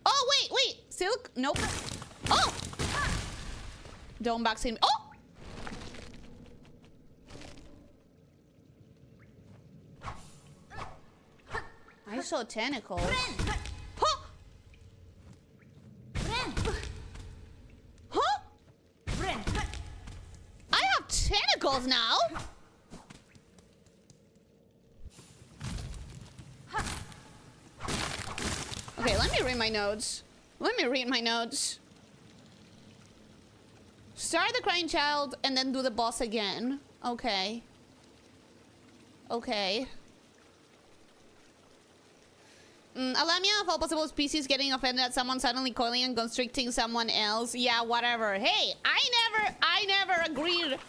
Oh, wait. Silk? Nope. Oh! Don't backseat me. Oh! I saw tentacles. Huh? Huh? I have tentacles now? Okay, let me read my notes. Start the crying child and then do the boss again. Okay. A lamia of all possible species getting offended at someone suddenly coiling and constricting someone else. Yeah, whatever. Hey, I never agreed.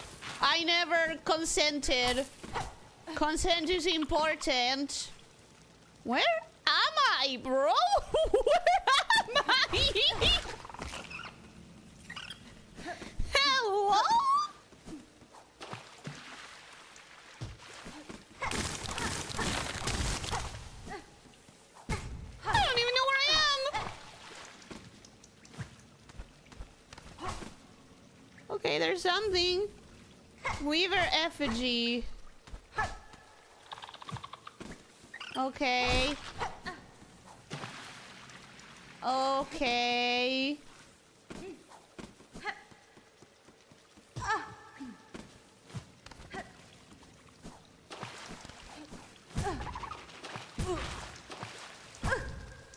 I never consented. Consent is important. Where am I, bro? Where am I? Hello? I don't even know where I am. Okay, there's something. Weaver effigy. Okay. Okay.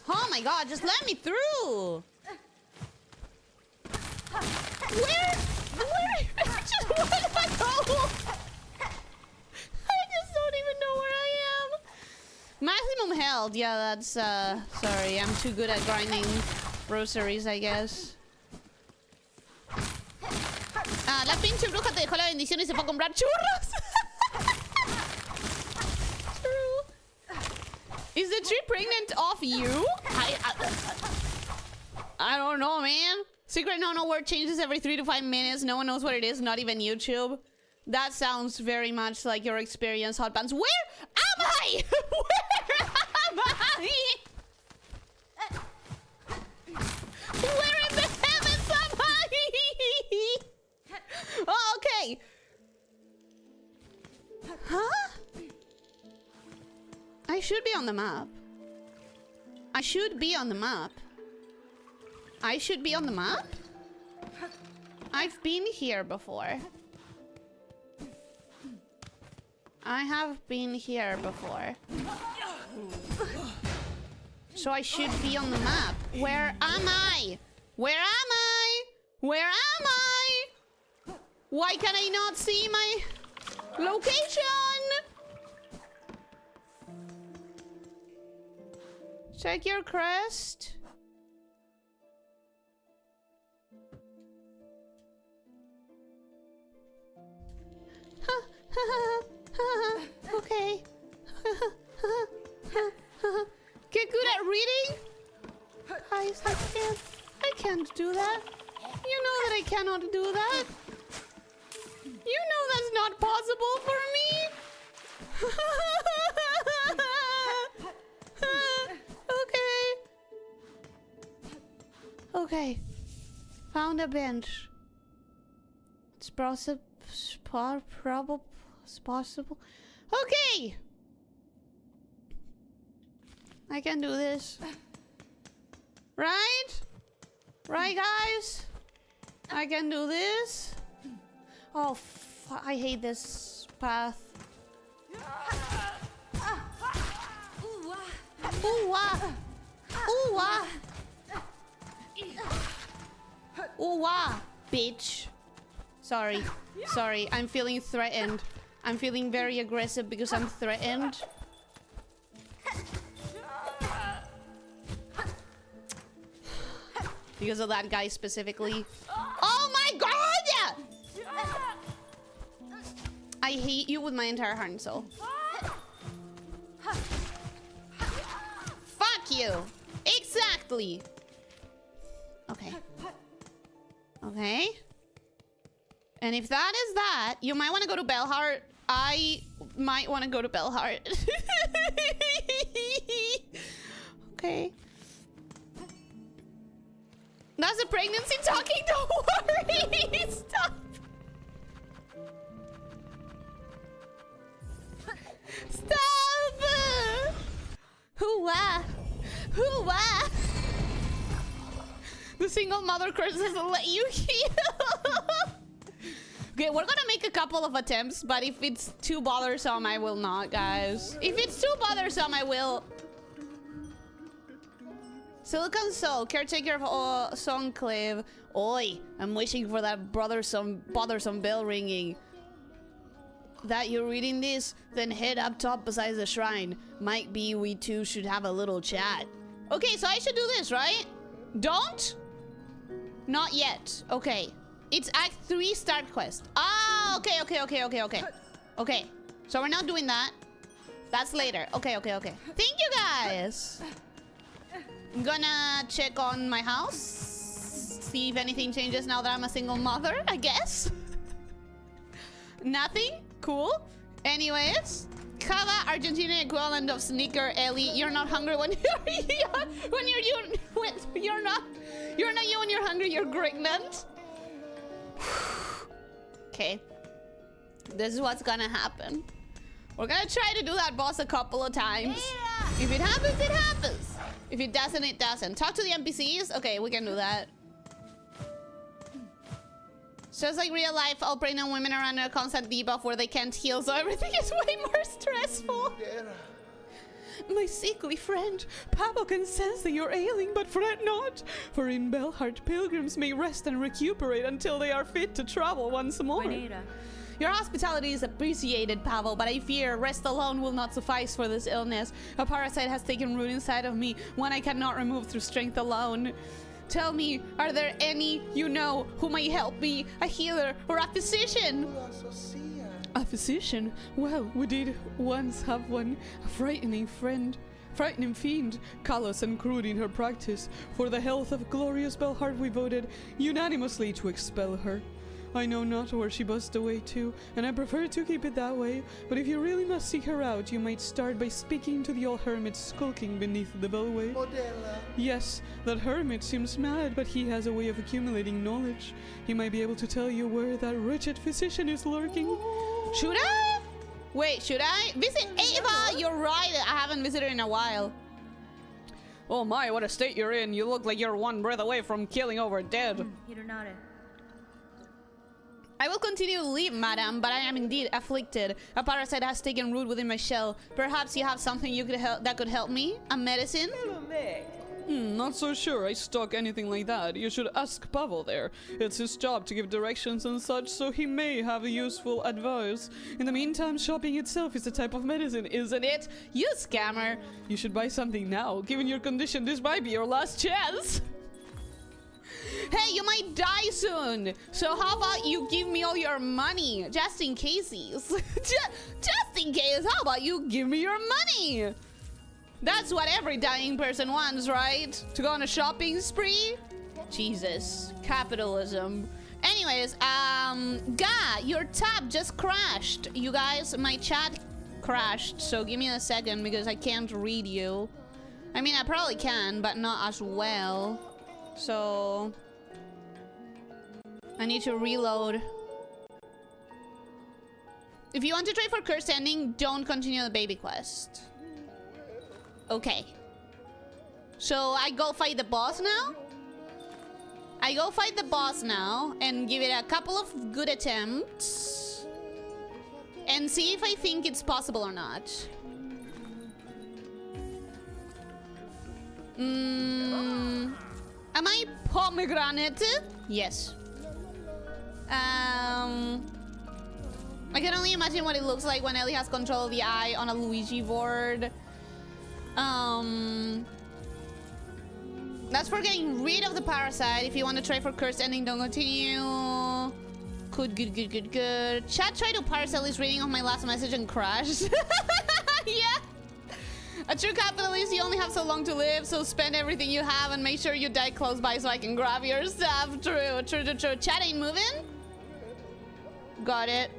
Oh my God, just let me through. Where? Just where do I go? I just don't even know where I am. Maximum health. Yeah, that's, sorry. I'm too good at grinding groceries, I guess. Ah, la pinche bruja te dejó la bendición y se fue a comprar churros. True. Is the tree pregnant off you? I don't know, man. Secret no word changes every 3 to 5 minutes. No one knows what it is, not even YouTube. That sounds very much like your experience, Hot Pants. Where am I? Where am I? Where in the heavens am I? Oh, okay. Huh? I should be on the map. I should be on the map. I should be on the map? I've been here before. I have been here before. So I should be on the map. Where am I? Where am I? Where am I? Why can I not see my location? Check your crest. Okay. Get good at reading? Guys, I can't do that. You know that I cannot do that. You know that's not possible for me. Okay. Found a bench. It's possible. Okay. I can do this. Right? Right, guys? I can do this. Oh, I hate this path. Ooh, ah. Ooh, ah. Ooh, ah, bitch. Sorry. I'm feeling threatened. I'm feeling very aggressive because I'm threatened. Because of that guy specifically. Oh my God! I hate you with my entire heart and soul. you. Exactly. Okay. Okay. And if that is that, you might want to go to Bellheart. I might want to go to Bellheart. Okay. That's a pregnancy talking. Don't worry. Stop. Stop. Hoo-wah. Hoo-wah. The single mother curse doesn't let you heal. Okay, we're gonna make a couple of attempts, but if it's too bothersome, I will not, guys. If it's too bothersome, I will. Silicon Soul, caretaker of Songclave. Oi, I'm wishing for that bothersome bell ringing. That you're reading this? Then head up top beside the shrine. Might be we two should have a little chat. Okay, so I should do this, right? Don't? Not yet. Okay. It's Act 3 start quest. Ah, okay. Okay, so we're not doing that. That's later. Okay. Thank you, guys. I'm gonna check on my house. See if anything changes now that I'm a single mother, I guess. Nothing? Cool. Anyways. Cava, Argentinian equivalent of sneaker. Ellie, you're not hungry when you're not you when you're hungry, you're pregnant. Okay. This is what's gonna happen. We're gonna try to do that boss a couple of times. If it happens, it happens. If it doesn't, it doesn't. Talk to the NPCs? Okay, we can do that. So it's like real life, all pregnant women are under a constant debuff where they can't heal, so everything is way more stressful. My sickly friend, Pablo can sense that you're ailing, but fret not. For in Bellheart, pilgrims may rest and recuperate until they are fit to travel once more.
Juanita.
Your hospitality is appreciated, Pavel, but I fear rest alone will not suffice for this illness. A parasite has taken root inside of me, one I cannot remove through strength alone. Tell me, are there any you know who may help me? A healer or a physician? A physician? Well, we did once have one. A frightening fiend, callous and crude in her practice. For the health of glorious Bellheart we voted unanimously to expel her. I know not where she buzzed away to, and I prefer to keep it that way, but if you really must seek her out, you might start by speaking to the old hermit skulking beneath the bellway. Modella. Yes, that hermit seems mad, but he has a way of accumulating knowledge. He might be able to tell you where that wretched physician is lurking. Should I? Wait, should I? Visit Ava! You're right, I haven't visited her in a while. Oh my, what a state you're in. You look like you're one breath away from killing over dead. I will continue to live, madam, but I am indeed afflicted. A parasite has taken root within my shell. Perhaps you have something you could that could help me? A medicine? Not so sure I stock anything like that. You should ask Pavel there. It's his job to give directions and such, so he may have useful advice. In the meantime, shopping itself is a type of medicine, isn't it? You scammer! You should buy something now. Given your condition, this might be your last chance. Hey, you might die soon. So how about you give me all your money? Just in cases. Just in case, how about you give me your money? That's what every dying person wants, right? To go on a shopping spree? Jesus, capitalism. Anyways, your tab just crashed. You guys, my chat crashed, so give me a second because I can't read you. I mean, I probably can, but not as well. So I need to reload. If you want to try for cursed ending, don't continue the baby quest. Okay. So I go fight the boss now? I go fight the boss now and give it a couple of good attempts and see if I think it's possible or not. Am I pomegranate? Yes. I can only imagine what it looks like when Ellie has control of the eye on a Luigi board. That's for getting rid of the parasite. If you want to try for cursed ending, don't continue. Good. Chat tried to parse Ellie's reading of my last message and crashed. Yeah. A true capitalist, you only have so long to live, so spend everything you have and make sure you die close by so I can grab your stuff. True, true, true, true. Chat ain't moving. Got it.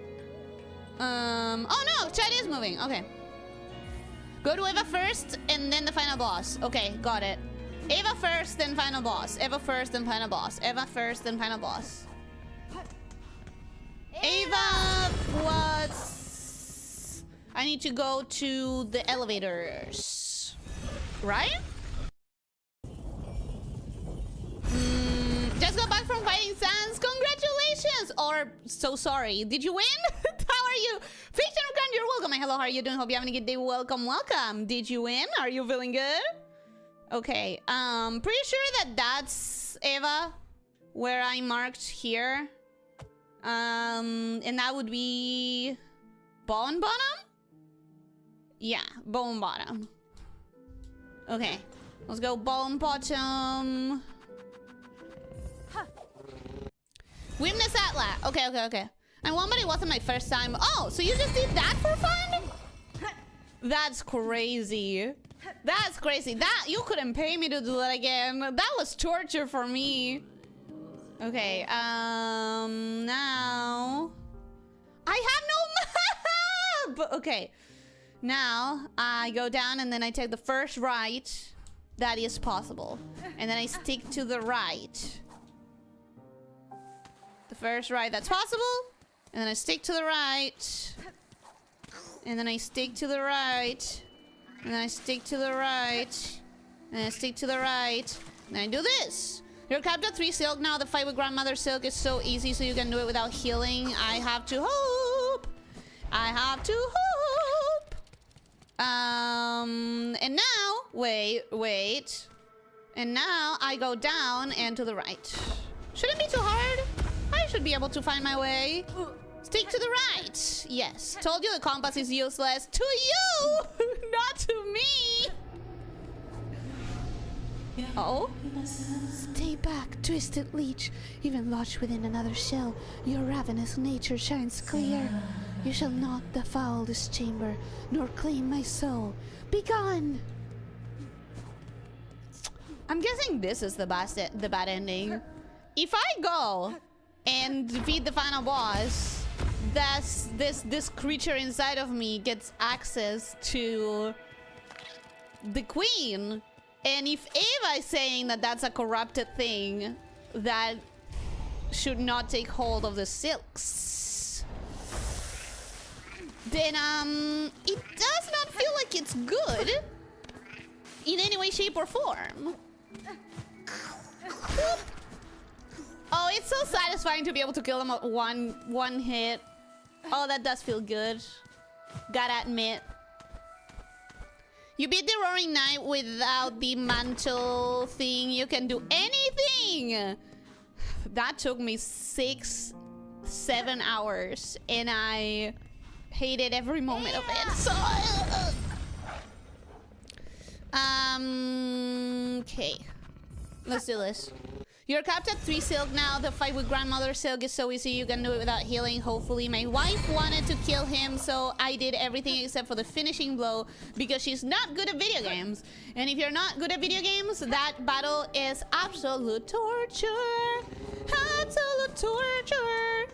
Oh no, chat is moving. Okay. Go to Eva first and then the final boss. Okay, got it. Eva first, then final boss. Eva first, then final boss. Eva first, then final boss. Eva, what's... I need to go to the elevators. Right? Just got back from fighting Sans. Congratulations! Or, so sorry. Did you win? How are you? Fiction Grand, you're welcome. Hello, how are you doing? Hope you're having a good day. Welcome, welcome. Did you win? Are you feeling good? Okay, pretty sure that that's Eva, where I marked here. And that would be bone bottom? Yeah, bone bottom. Okay, let's go bone bottom. Wimness Atla. Okay, okay, okay. And one, but it wasn't my first time. Oh, so you just did that for fun? That's crazy. That's crazy. That you couldn't pay me to do that again. That was torture for me. Okay, now I have no map. Okay, now I go down and then I take the first right that is possible, and then I stick to the right. The first right that's possible, and then I stick to the right, and then I stick to the right, and then I stick to the right, and then I stick to the right, and then I do this. You're capped at 3 silk now. The fight with Grandmother Silk is so easy, so you can do it without healing. I have to hope. I have to hope. And now, wait. And now I go down and to the right. Shouldn't be too hard. I should be able to find my way. Stick to the right. Yes. Told you the compass is useless. To you, not to me. Oh? Stay back, twisted leech. Even lodged within another shell, your ravenous nature shines clear. You shall not defile this chamber, nor claim my soul. Begone! I'm guessing this is the bad ending. If I go and defeat the final boss, this creature inside of me gets access to the queen. And if Eva is saying that that's a corrupted thing that should not take hold of the silks, then it does not feel like it's good in any way, shape, or form. Oh, it's so satisfying to be able to kill them at one hit. Oh, that does feel good. Gotta admit. You beat the Roaring Knight without the mantle thing. You can do anything. That took me 6-7 hours, and I hated every moment of it. So, okay, let's do this. You're capped at 3 silk now. The fight with Grandmother Silk is so easy. You can do it without healing, hopefully. My wife wanted to kill him, so I did everything except for the finishing blow because she's not good at video games. And if you're not good at video games, that battle is absolute torture. Absolute torture.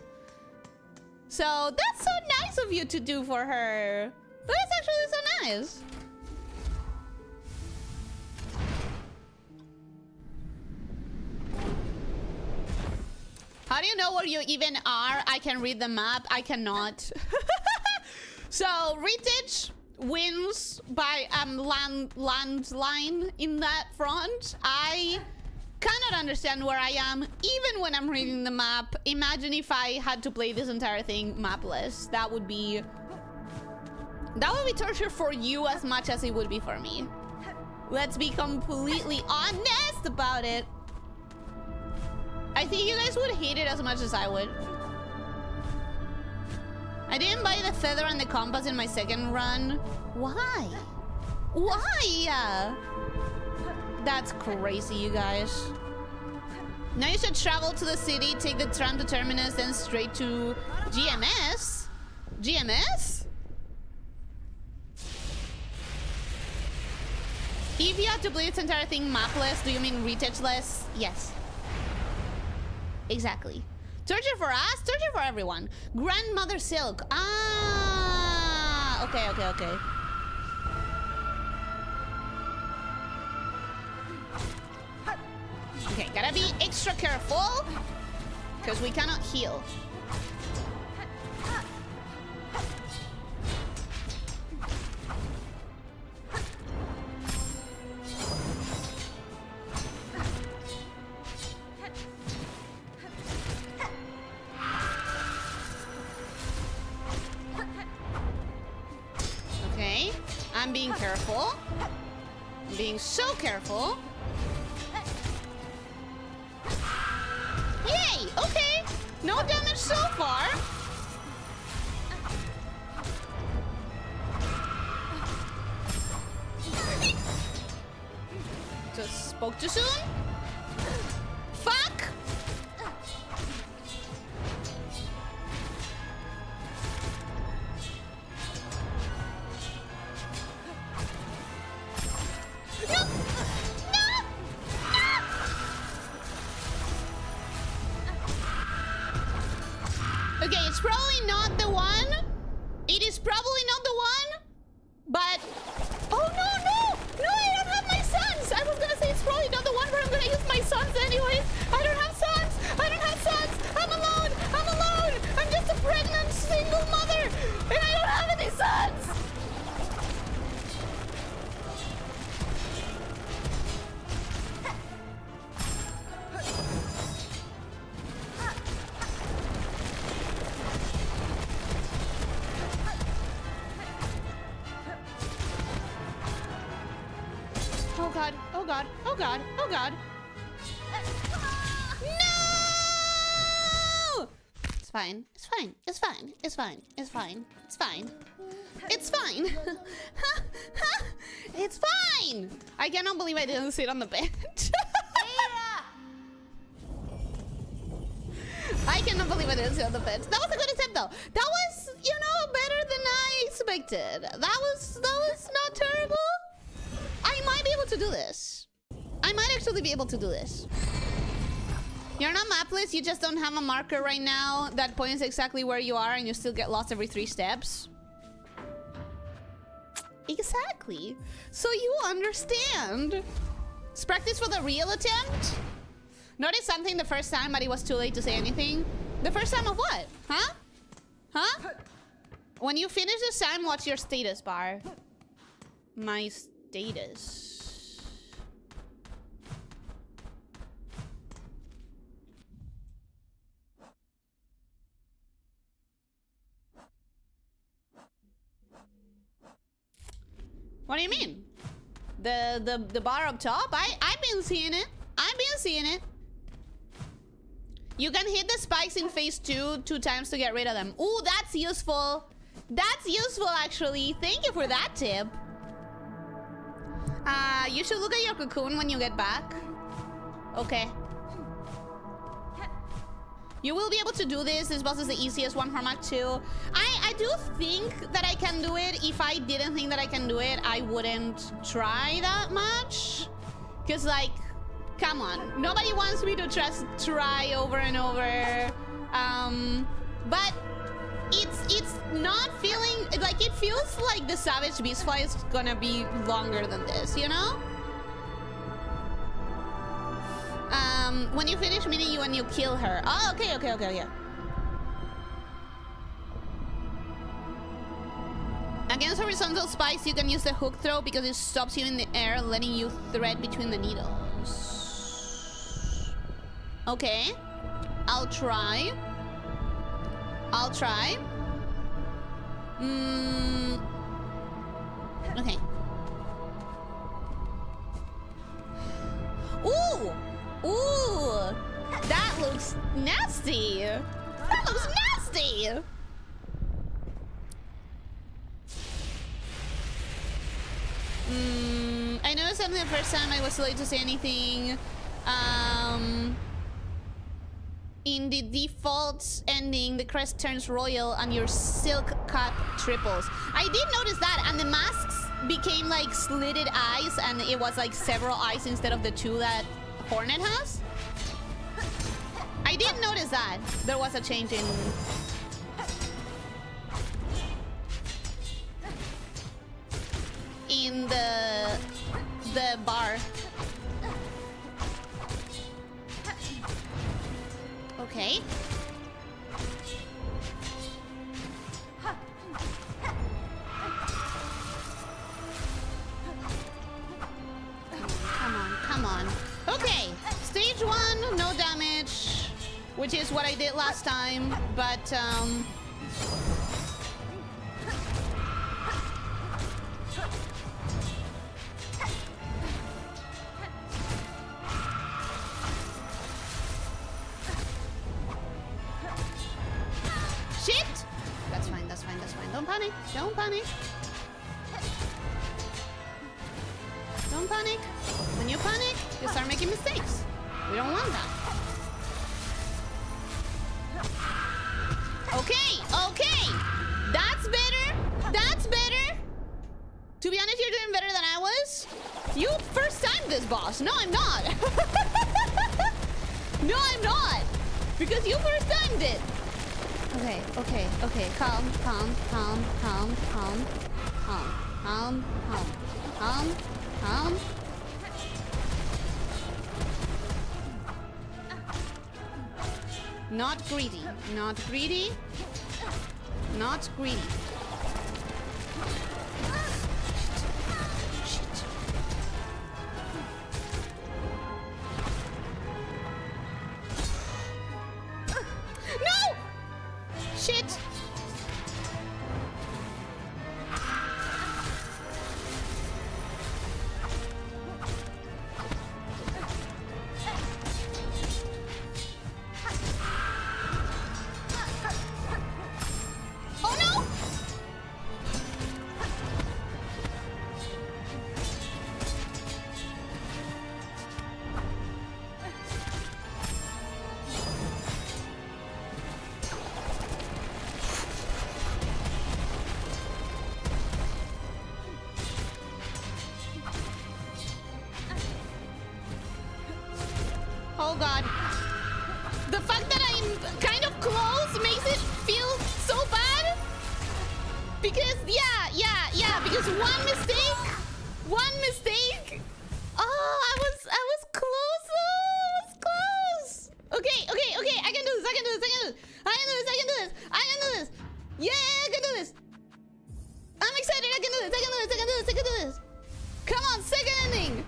So that's so nice of you to do for her. That's actually so nice. How do you know where you even are? I can read the map. I cannot. So, Rittich wins by landline in that front. I cannot understand where I am, even when I'm reading the map. Imagine if I had to play this entire thing mapless. That would be torture for you as much as it would be for me. Let's be completely honest about it. I think you guys would hate it as much as I would. I didn't buy the feather and the compass in my second run. Why? Why? That's crazy, you guys. Now you should travel to the city, take the tram to Terminus, then straight to GMS? GMS? If you had to play this entire thing mapless, do you mean retouchless? Yes. Exactly. Torture for us, torture for everyone. Grandmother Silk. Ah, okay, okay, okay. Okay, gotta be extra careful because we cannot heal. Okay, I'm being careful. I'm being so careful. Yay! Okay! No damage so far. Just spoke too soon? Fuck! No! No! No! Okay, it's probably not the one. It is probably not the one. But... Oh, no, no! No, I don't have my sons! I was gonna say it's probably not the one, but I'm gonna use my sons anyways. I don't have sons! I don't have sons! I'm alone! I'm alone! I'm just a pregnant single mother! And I don't have any sons! Oh god, oh god, oh god, oh god. No! It's fine, it's fine, it's fine, it's fine, it's fine, it's fine. It's fine. It's fine! I cannot believe I didn't sit on the bench. I cannot believe I didn't sit on the bench. That was a good attempt though. That was, you know, better than I expected. That was not terrible. I might be able to do this. I might actually be able to do this. You're not mapless, you just don't have a marker right now that points exactly where you are and you still get lost every 3 steps. Exactly. So you understand. Let's practice for the real attempt. Notice something the first time, but it was too late to say anything. The first time of what? Huh? Huh? When you finish this time, what's your status bar? My status. What do you mean? The bar up top? I've been seeing it. I've been seeing it. You can hit the spikes in phase 2 times to get rid of them. Ooh, that's useful. That's useful actually. Thank you for that tip. You should look at your cocoon when you get back. Okay. You will be able to do this. This boss is the easiest one for Mach 2. I do think that I can do it. If I didn't think that I can do it, I wouldn't try that much. Because, like, come on. Nobody wants me to just try over and over. But it's not feeling... Like, it feels like the Savage Beast fight is gonna be longer than this, you know? When you finish meeting you and you kill her. Oh, okay. Against horizontal spikes, you can use the hook throw because it stops you in the air, letting you thread between the needles. Okay. I'll try. Okay. Ooh! Ooh! That looks nasty! That looks nasty! I noticed something the first time I was too late to say anything. In the default ending, the crest turns royal and your silk cut triples. I did notice that, and the masks became like slitted eyes and it was like several eyes instead of the 2 that Hornet has. I didn't notice that there was a change in the bar. Okay. Come on. Okay, stage 1, no damage, which is what I did last time, but shit! That's fine. Don't panic. Don't panic. When you panic, you start making mistakes. We don't want that. Okay. That's better. To be honest, you're doing better than I was. You first time this boss. No, I'm not. No, I'm not. Because you first timed it. Okay. Calm. Not greedy. Shit. No! Shit. Oh no! Oh god. The fact that I'm kind of close makes it feel so bad. Because, yeah. Because one mistake. Oh, I was close. Okay. I can do this. Yeah, I can do this. I'm excited. I can do this. Come on, second ending.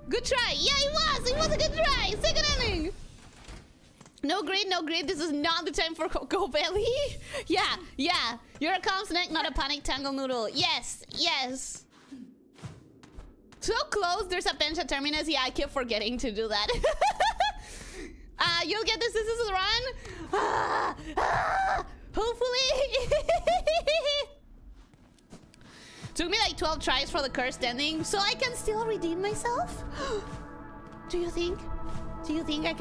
Good try. Yeah, it was a good try. Second ending. No grade. This is not the time for Go Belly. Yeah. You're a calm snack, not a panic tangle noodle. Yes. So close. There's a bench at Terminus. Yeah, I keep forgetting to do that. You'll get this. This is a run. Hopefully. Took me like 12 tries for the cursed ending, so I can still redeem myself. Do you think I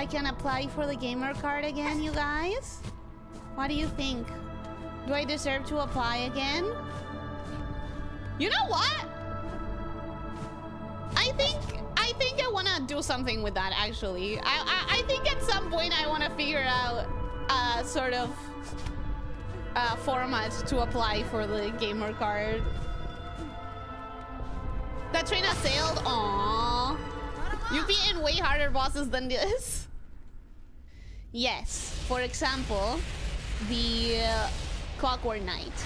can apply for the gamer card again, you guys? What do you think? Do I deserve to apply again? You know what? I think I want to do something with that, actually. I think at some point I want to figure out a sort of format to apply for the gamer card. That train has sailed. Aww. You've beaten way harder bosses than this. Yes. For example, the Clockwork Knight.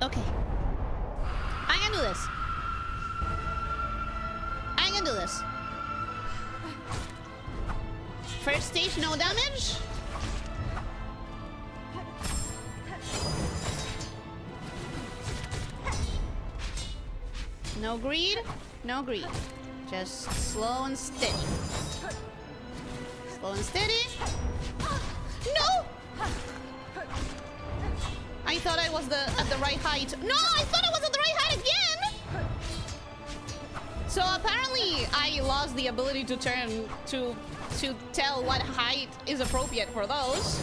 Okay. I can do this. First stage, no damage. No greed. Just slow and steady. No! I thought I was at the right height. No, I thought I was at the right height again! So apparently I lost the ability to turn to to tell what height is appropriate for those.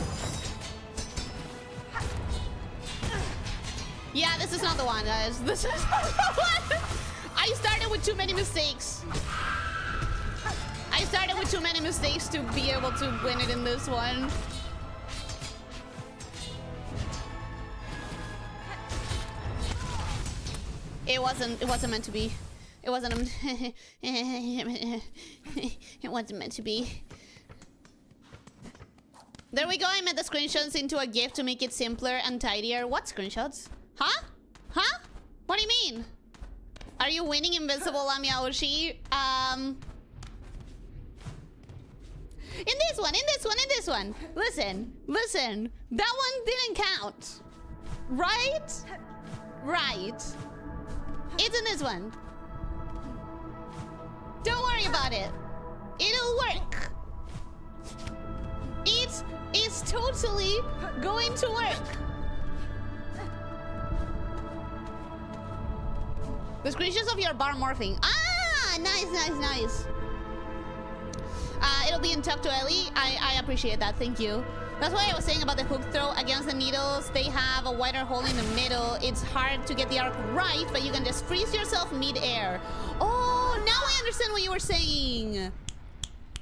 Yeah, this is not the one, guys. This is not the one. I started with too many mistakes. I started with too many mistakes to be able to win it in this one. It wasn't meant to be. It wasn't it wasn't meant to be. There we go. I made the screenshots into a GIF to make it simpler and tidier. What screenshots? Huh? Huh? What do you mean? Are you winning Invincible Lamia Oshi? In this one, in this one, in this one. Listen, listen. That one didn't count. Right? Right. It's in this one. Don't worry about it. It'll work. It is totally going to work. The screenshots of your bar morphing. Ah, nice, nice, nice. It'll be in talk to Ellie. I appreciate that. Thank you. That's why I was saying about the hook throw against the needles. They have a wider hole in the middle. It's hard to get the arc right, but you can just freeze yourself mid-air. Oh, now I understand what you were saying.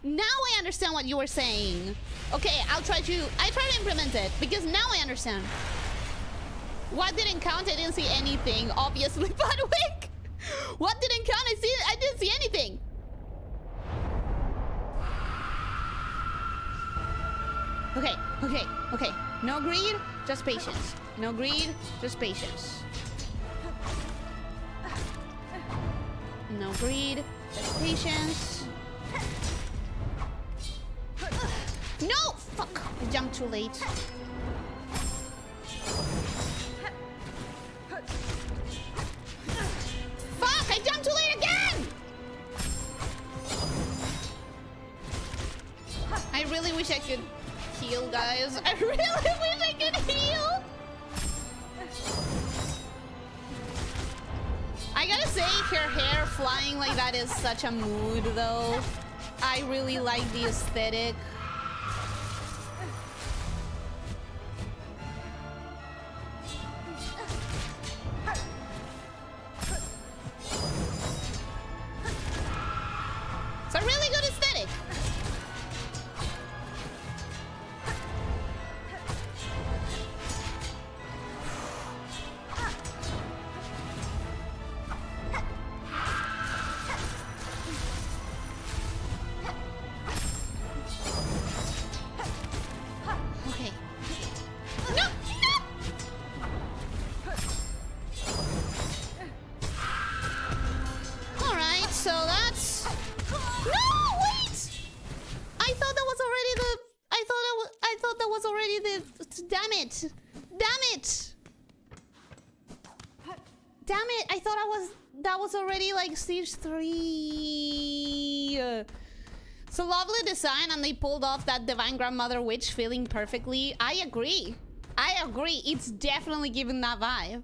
Now I understand what you were saying. Okay, I try to implement it because now I understand. What didn't count? I didn't see anything, obviously. Budwick. What didn't count? I didn't see anything. Okay, okay, okay. No greed, just patience. No greed, just patience. No greed, just patience. No! Fuck! I jumped too late. Fuck! I jumped too late again! I really wish I could heal, guys. I really wish I could heal. I gotta say, her hair flying like that is such a mood, though. I really like the aesthetic. It's a really good aesthetic. Okay. No! No! Alright, so that's... No! Wait! I thought that was already the... I thought that was already the... Damn it! Damn it! Damn it! I thought that was already like stage 3. So lovely design, and they pulled off that Divine Grandmother Witch feeling perfectly. I agree. I agree. It's definitely giving that vibe.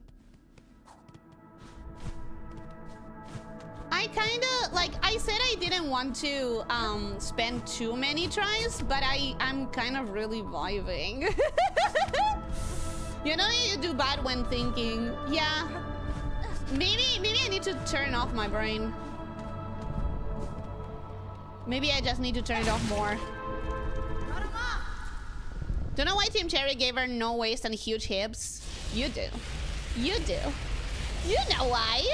I kind of, like, I said I didn't want to spend too many tries, but I'm kind of really vibing. You know, you do bad when thinking. Yeah. Maybe I need to turn off my brain. Maybe I just need to turn it off more. Don't know why Team Cherry gave her no waist and huge hips. You do. You do. You know why.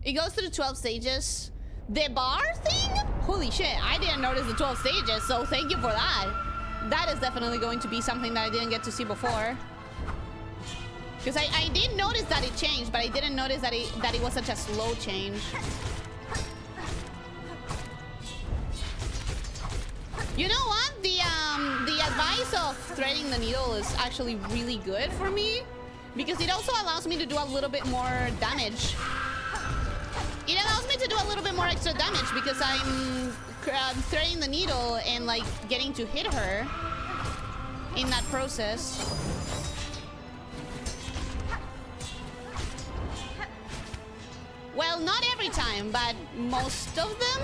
It goes through 12 stages. The bar thing? Holy shit, I didn't notice the 12 stages, so thank you for that. That is definitely going to be something that I didn't get to see before. Because I did notice that it changed, but I didn't notice that it was such a slow change. You know what? The advice of threading the needle is actually really good for me, because it also allows me to do a little bit more damage. It allows me to do a little bit more extra damage because I'm threading the needle and like getting to hit her in that process. Well, not every time, but most of them.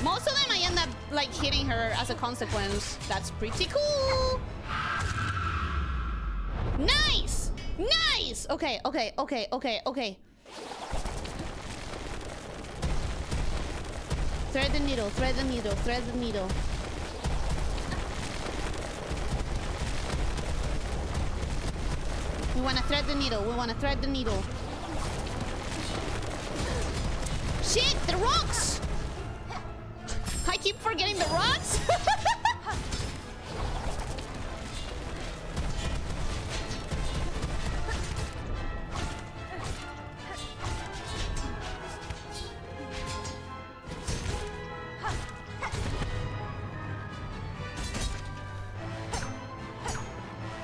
Most of them I end up like hitting her as a consequence. That's pretty cool. Nice! Nice! Okay, okay, okay, okay, okay. Thread the needle, thread the needle, thread the needle. We wanna thread the needle, we wanna thread the needle. Shit, the rocks! I keep forgetting the rocks.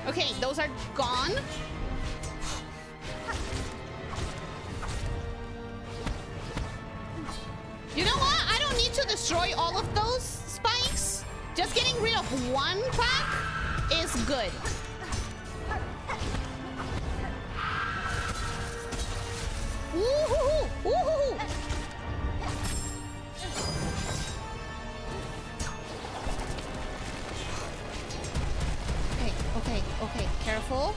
Okay, those are gone. You know what? I don't need to destroy all of those spikes. Just getting rid of one pack is good. Woohoo! Woohoo! Okay, okay, okay. Careful.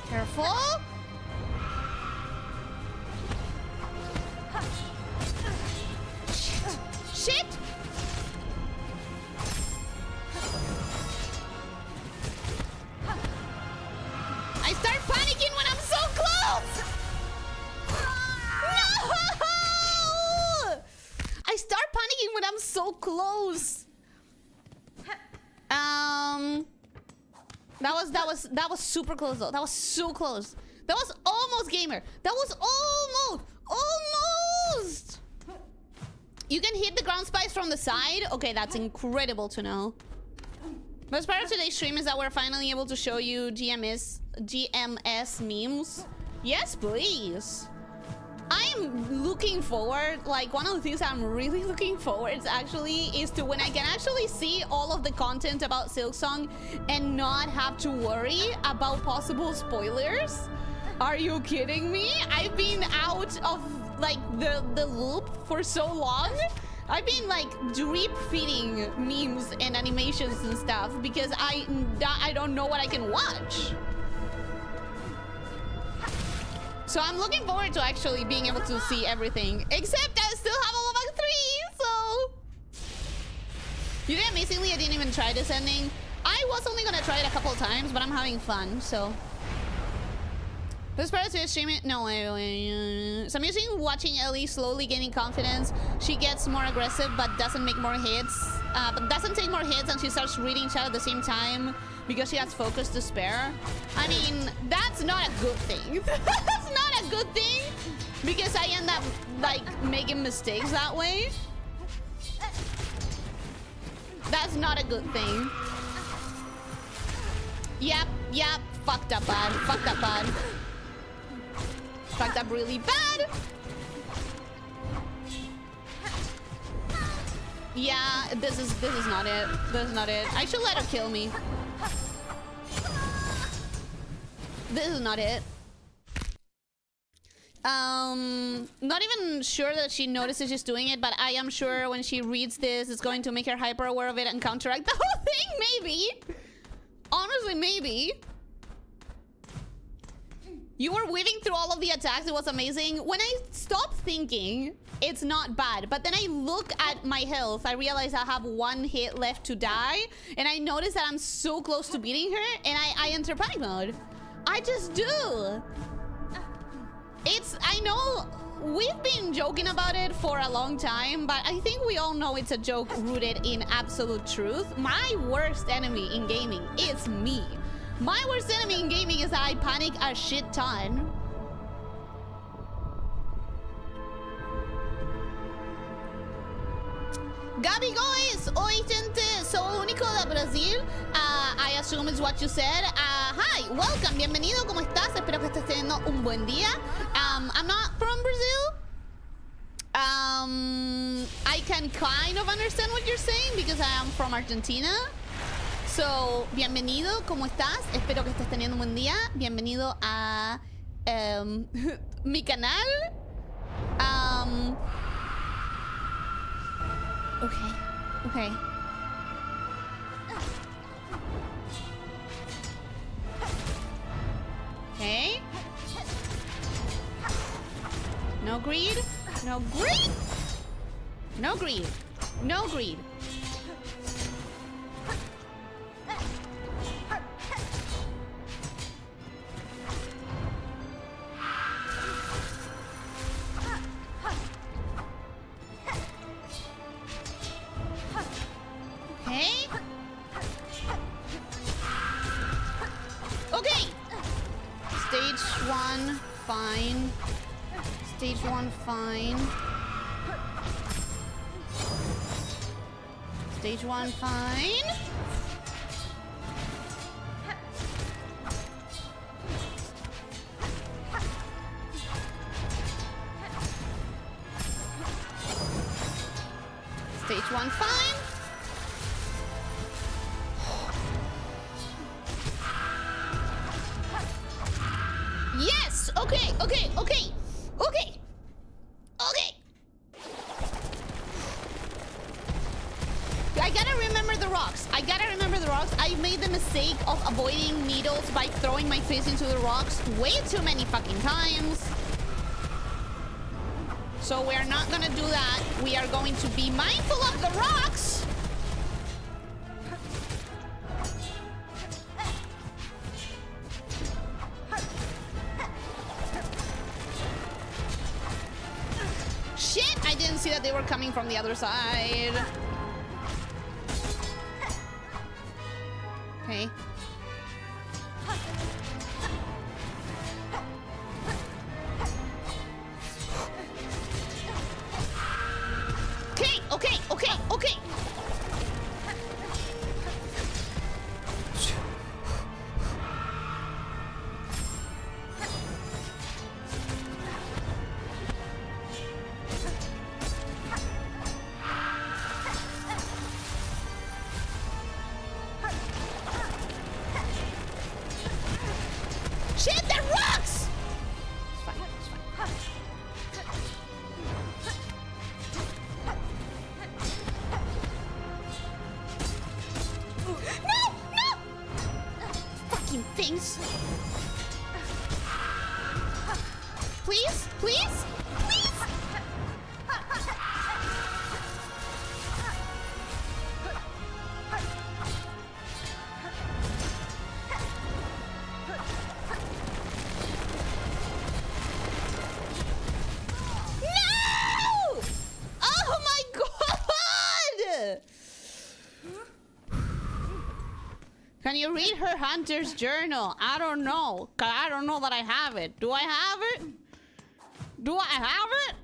Careful. Shit! I start panicking when I'm so close! No! I start panicking when I'm so close. That was super close though. That was so close. That was almost gamer. That was almost. You can hit the ground spikes from the side. Okay, that's incredible to know. Best part of today's stream is that we're finally able to show you GMS memes. Yes, please. I'm looking forward, like one of the things I'm really looking forward to actually is to when I can actually see all of the content about Silksong and not have to worry about possible spoilers. Are you kidding me? I've been out of like the loop for so long. I've been like drip feeding memes and animations and stuff because I don't know what I can watch. So I'm looking forward to actually being able to see everything. Except I still have a level 3, so... You did amazingly, I didn't even try this ending. I was only gonna try it a couple of times, but I'm having fun, so... This part is streaming... No, so I'm using watching Ellie slowly gaining confidence. She gets more aggressive, but doesn't make more hits. But doesn't take more hits, and she starts reading chat at the same time because she has focus to spare. I mean, that's not a good thing. That's not a good thing because I end up like making mistakes that way. That's not a good thing. Yep. Fucked up bad. Fucked up bad. Fucked up really bad. Yeah, this is not it. This is not it. I should let her kill me. This is not it. Not even sure that she notices she's doing it, but I am sure when she reads this, it's going to make her hyper aware of it and counteract the whole thing, maybe. Honestly, maybe. You were weaving through all of the attacks. It was amazing. When I stopped thinking, it's not bad. But then I look at my health. I realize I have 1 hit left to die. And I notice that I'm so close to beating her. And I enter panic mode. I just do. I know we've been joking about it for a long time, but I think we all know it's a joke rooted in absolute truth. My worst enemy in gaming is me. My worst enemy in gaming is that I panic a shit ton. Gabi Goes, oi gente, soy único de Brasil. I assume is what you said. Hi, welcome, bienvenido, ¿cómo estás? Espero que estés teniendo un buen día. I'm not from Brazil. I can kind of understand what you're saying because I am from Argentina. So, bienvenido, ¿cómo estás? Espero que estés teniendo un buen día. Bienvenido a mi canal. Okay. Okay. Okay. No greed. No greed. No greed. No greed. Okay. Okay. Stage 1, fine. Stage 1, fine. Stage 1, fine. Stage 1, fine. Yes! Okay, okay, okay. Okay. Okay. I gotta remember the rocks. I gotta remember the rocks. I made the mistake of avoiding needles by throwing my face into the rocks way too many fucking times. So we're not gonna do that. We are going to be mindful of the rocks. Shit, I didn't see that they were coming from the other side. Okay. Okay, okay, okay, okay. Shit, that rocks! It's fine, it's fine. No! No! Fucking things. Please? Please? Please? No! Oh my god! Can you read her hunter's journal? I don't know. 'Cause I don't know that I have it. Do I have it? Do I have it?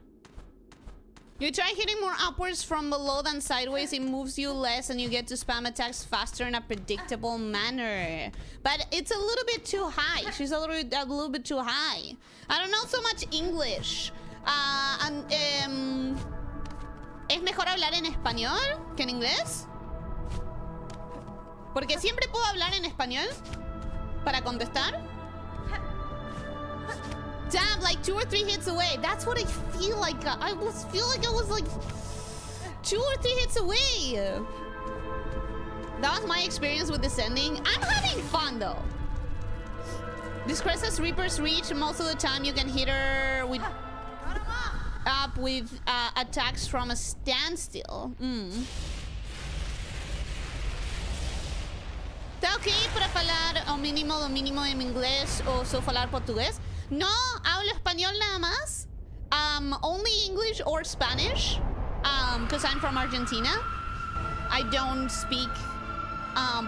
You try hitting more upwards from below than sideways. It moves you less and you get to spam attacks faster in a predictable manner. But it's a little bit too high. She's a little bit too high. I don't know so much English. ¿Es mejor hablar en español que en inglés? Porque siempre puedo hablar en español para contestar. Damn, like 2 or 3 hits away. That's what I feel like. I feel like I was like 2 or 3 hits away. That was my experience with descending. I'm having fun though. This Cressa's Reaper's Reach. Most of the time you can hit her with up with attacks from a standstill. Tá ok para falar ao mínimo do mínimo em inglês ou só falar português? No, hablo español nada más. Only English or Spanish. Because I'm from Argentina. I don't speak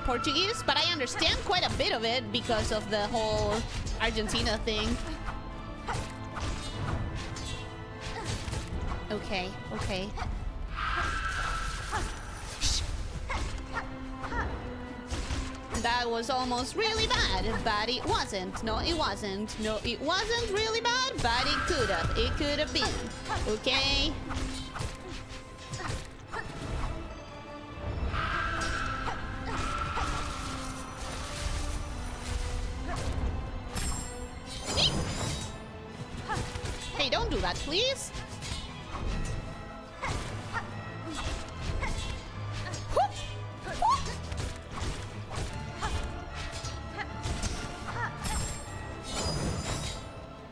Portuguese, but I understand quite a bit of it because of the whole Argentina thing. Okay, okay. That was almost really bad, but it wasn't. No, it wasn't. No, it wasn't really bad, but it could have. It could have been. Okay? Okay, don't do that, please.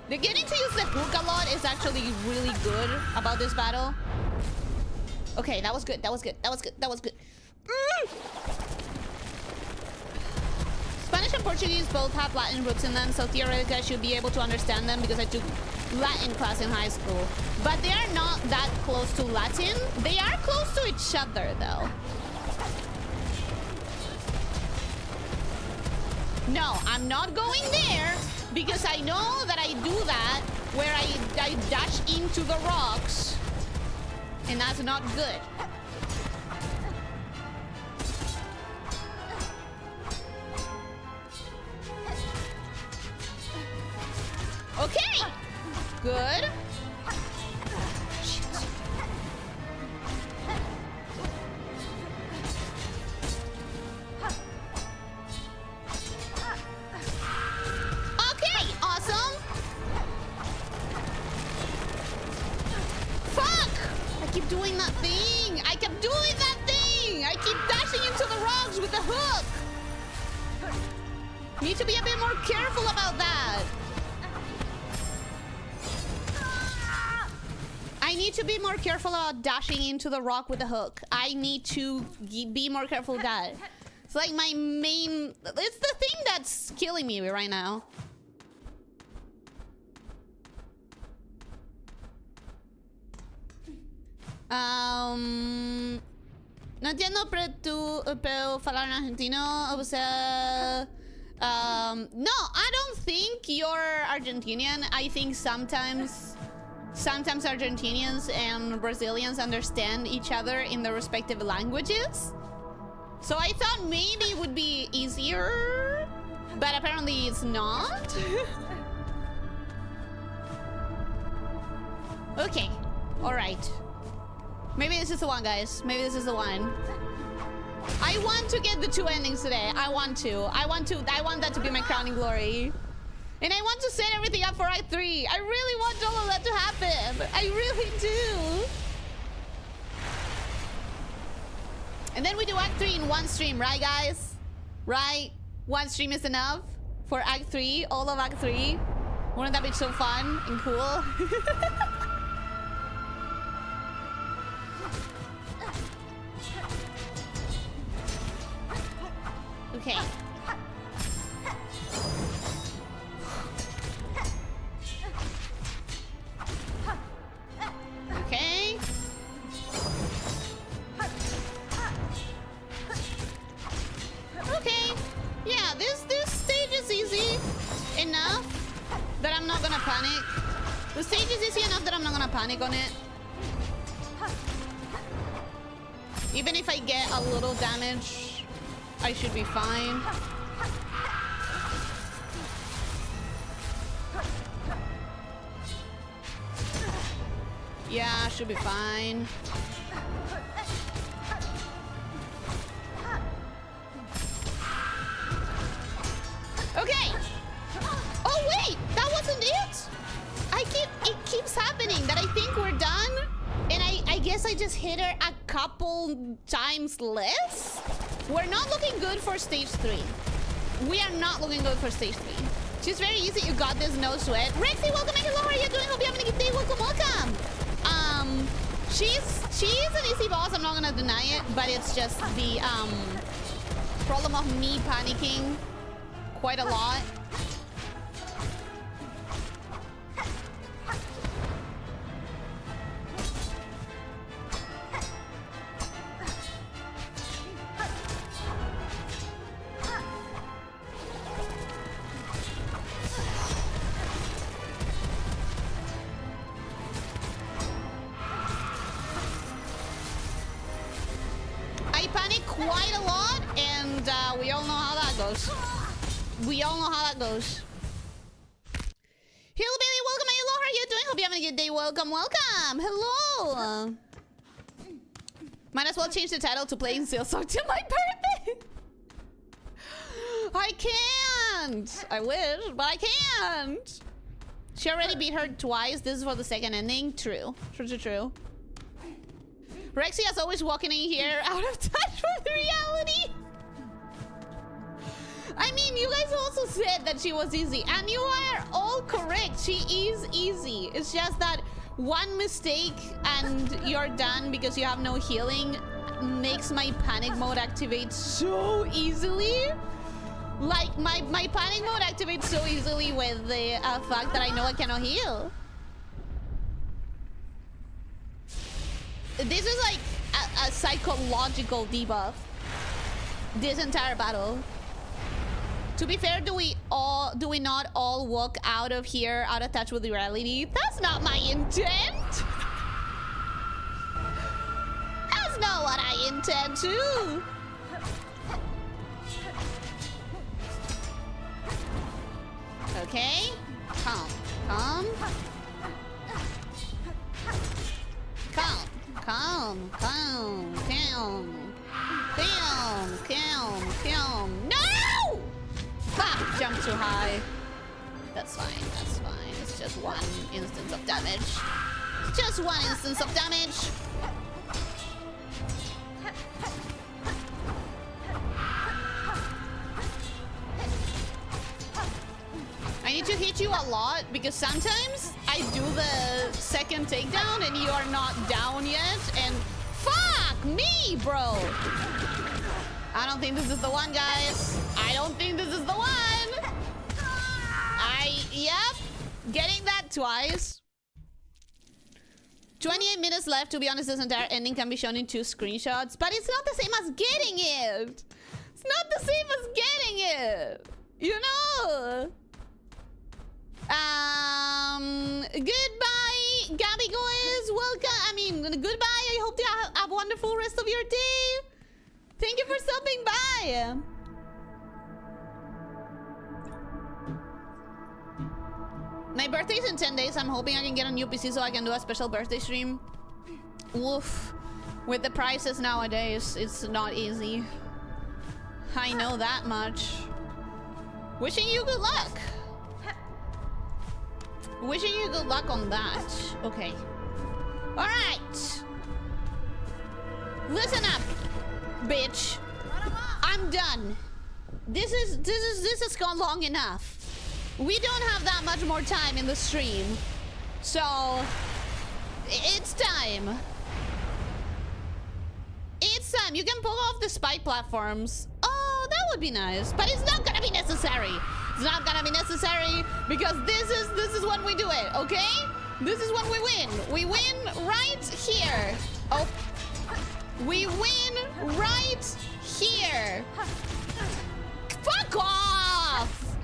The getting to use the hook a lot is actually really good about this battle. Okay, that was good. That was good. That was good. That was good. Spanish and Portuguese both have Latin roots in them, so theoretically I should be able to understand them because I took Latin class in high school. But they are not that close to Latin. They are close to each other, though. No, I'm not going there because I know that I do that where I dash into the rocks, and that's not good. Okay, good. Okay, awesome. Fuck! I keep doing that thing. I kept doing that thing. I keep dashing into the rocks with the hook. Need to be a bit more careful about that. I need to be more careful about dashing into the rock with the hook. I need to be more careful with that. It's like my main... It's the thing that's killing me right now. No entiendo, pero falar en argentino, o sea... no, I don't think you're Argentinian. I think sometimes Argentinians and Brazilians understand each other in their respective languages. So I thought maybe it would be easier, but apparently it's not. Okay, all right. Maybe this is the one, guys. Maybe this is the one. I want to get the 2 endings today. I want that to be my crowning glory. And I want to set everything up for Act 3. I really want all of that to happen. I really do. And then we do Act 3 in one stream, right, guys? Right? One stream is enough for Act 3, all of Act 3. Wouldn't that be so fun and cool? Okay. Okay. Okay. Yeah, this stage is easy enough that I'm not gonna panic. The stage is easy enough that I'm not gonna panic on it. Even if I get a little damage, I should be fine. Yeah, should be fine. Okay. Oh wait, that wasn't it. It keeps happening that I think we're done, and I guess I just hit her a couple times less. We're not looking good for stage 3. We are not looking good for stage 3. She's very easy. You got this, no sweat. Rexy, welcome and hello. How are you doing? Hope you're having a good day. Welcome, welcome. She's an easy boss. I'm not gonna deny it, but it's just the problem of me panicking quite a lot. I panic quite a lot, and we all know how that goes. We all know how that goes. Hillbilly, welcome. Hello, how are you doing? Hope you're having a good day. Welcome, welcome. Hello. Might as well change the title to Playing Silksong till my birthday. I can't. I wish, but I can't. She already beat her twice. This is for the second ending. True. True. Rexy is always walking in here out of touch with reality. I mean, you guys also said that she was easy, and you are all correct. She is easy. It's just that one mistake and you're done because you have no healing makes my panic mode activate so easily. Like, my panic mode activates so easily with the fact that I know I cannot heal. This is like a psychological debuff. This entire battle. To be fair, do we not all walk out of here out of touch with reality? That's not my intent. That's not what I intend to. Okay. Calm. No! Fuck! Jump too high. That's fine. It's just one instance of damage. I need to hit you a lot because sometimes I do the second takedown and you are not down yet, and fuck me, bro. I don't think this is the one, guys. Yep, getting that twice. 28 minutes left. To be honest, this entire ending can be shown in 2 screenshots, but it's not the same as getting it. You know? Goodbye, Gabby Goes. Welcome. Goodbye. I hope you have a wonderful rest of your day. Thank you for stopping by. My birthday is in 10 days. I'm hoping I can get a new PC so I can do a special birthday stream. Woof. With the prices nowadays, it's not easy. I know that much. Wishing you good luck. On that. Okay. Alright. Listen up, bitch. I'm done. This has gone long enough. We don't have that much more time in the stream. So it's time. You can pull off the spike platforms. Oh, that would be nice. But it's not gonna be necessary. Because this is when we do it, okay? This is when we win. We win right here. Oh. We win right here. Fuck off!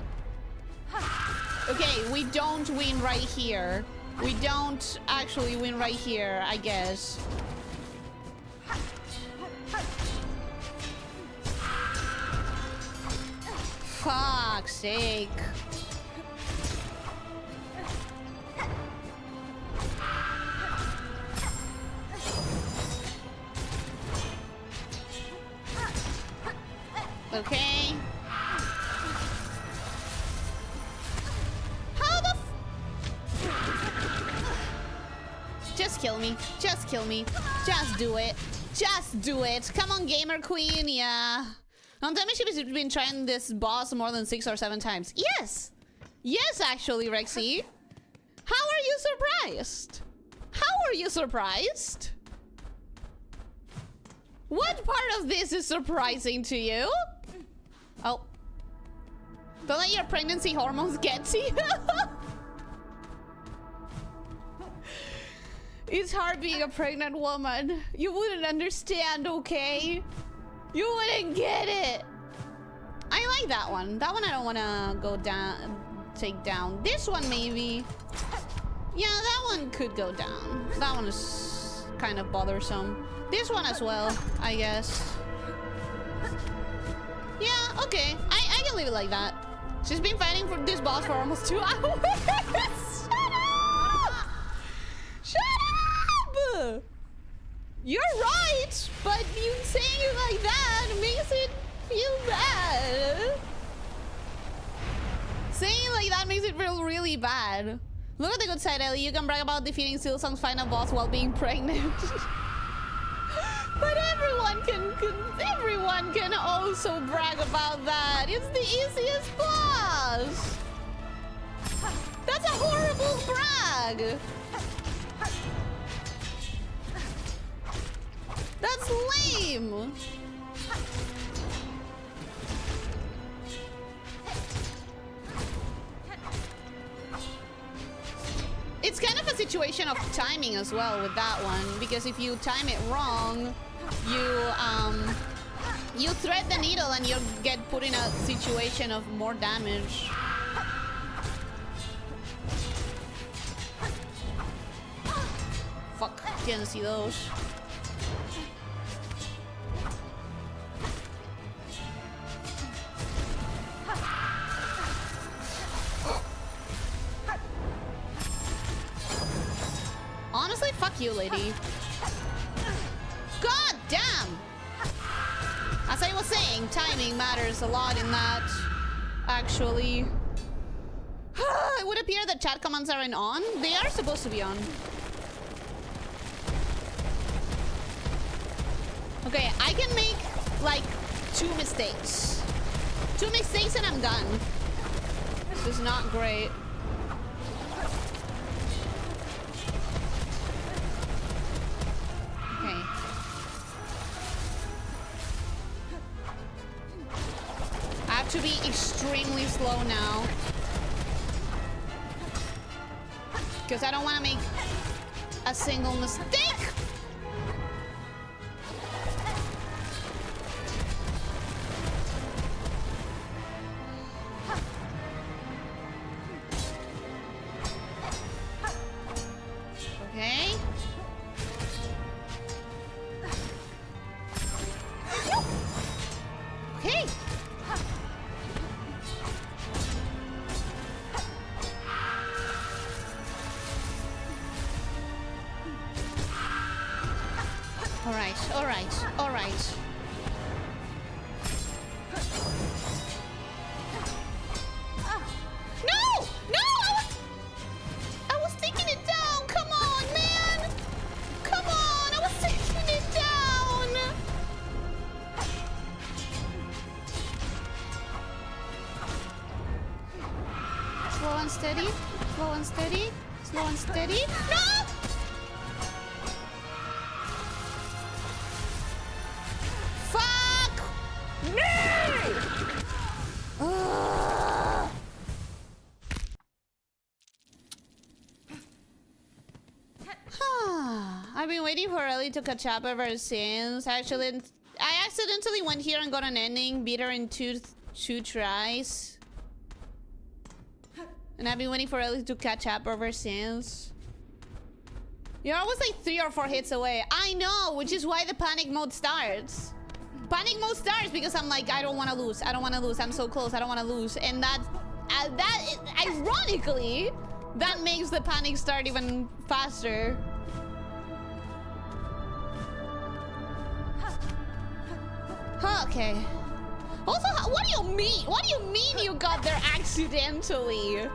Okay, we don't win right here. We don't actually win right here, I guess. Fuck's sake. Okay. How the Just kill me. Just do it. Come on, Gamer Queen. Yeah. Don't tell me she's been trying this boss more than 6 or 7 times. Yes, actually, Rexy. How are you surprised? What part of this is surprising to you? Oh. Don't let your pregnancy hormones get to you. It's hard being a pregnant woman. You wouldn't understand, okay? You wouldn't get it. I like that one. That one I don't want to go down, take down. This one maybe. Yeah, that one could go down. That one is kind of bothersome. This one as well, I guess. Yeah, okay. I can leave it like that. She's been fighting for this boss for almost 2 hours. Shut up! You're right, but you saying it like that makes it feel bad. Saying it like that makes it feel really bad. Look at the good side, Ellie. You can brag about defeating Silksong's final boss while being pregnant. But everyone can also brag about that. It's the easiest boss. That's a horrible brag. That's lame. It's kind of a situation of timing as well with that one, because if you time it wrong, you thread the needle and you get put in a situation of more damage. Fuck, didn't see those. Honestly, fuck you, lady. God damn! As I was saying, timing matters a lot in that, actually. It would appear that chat commands aren't on. They are supposed to be on. Okay, I can make, like, 2 mistakes. 2 mistakes and I'm done. This is not great. Okay. I have to be extremely slow now. Because I don't want to make a single mistake. Okay. Okay. All right, all right, all right. No! No! I was taking it down! Come on, man! Come on! I was taking it down! Slow and steady. Slow and steady. Slow and steady. No! Fuck me! Ugh. I've been waiting for Ellie to catch up ever since. I accidentally went here and got an ending, beat her in two tries. And I've been waiting for Ellie to catch up ever since. You're always like 3 or 4 hits away. I know, which is why the panic mode starts. Panic mode starts because I'm like, I don't want to lose. I don't want to lose. I'm so close. I don't want to lose. And that ironically, that makes the panic start even faster. Okay. Also, what do you mean? What do you mean you got there accidentally?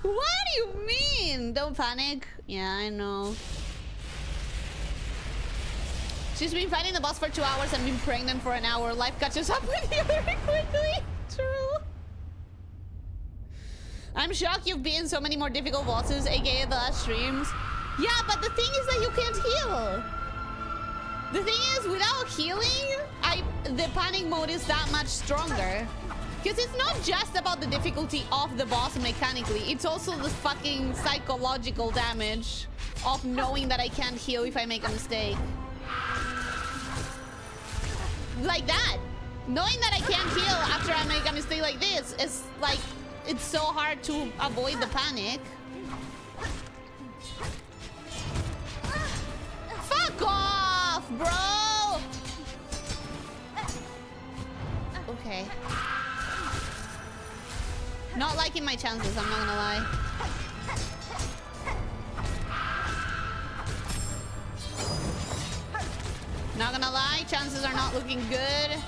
What do you mean? Don't panic. Yeah, I know. She's been fighting the boss for 2 hours and been pregnant for an hour. Life catches up with you very quickly. True. I'm shocked you've beaten so many more difficult bosses, aka the last streams. Yeah, but the thing is that you can't heal. The thing is, without healing, the panic mode is that much stronger. Because it's not just about the difficulty of the boss mechanically, it's also the fucking psychological damage of knowing that I can't heal if I make a mistake. Like that. Knowing that I can't heal after I make a mistake like this is like, it's so hard to avoid the panic. Fuck off, bro! Okay. Not liking my chances, I'm not gonna lie. Not gonna lie, chances are not looking good.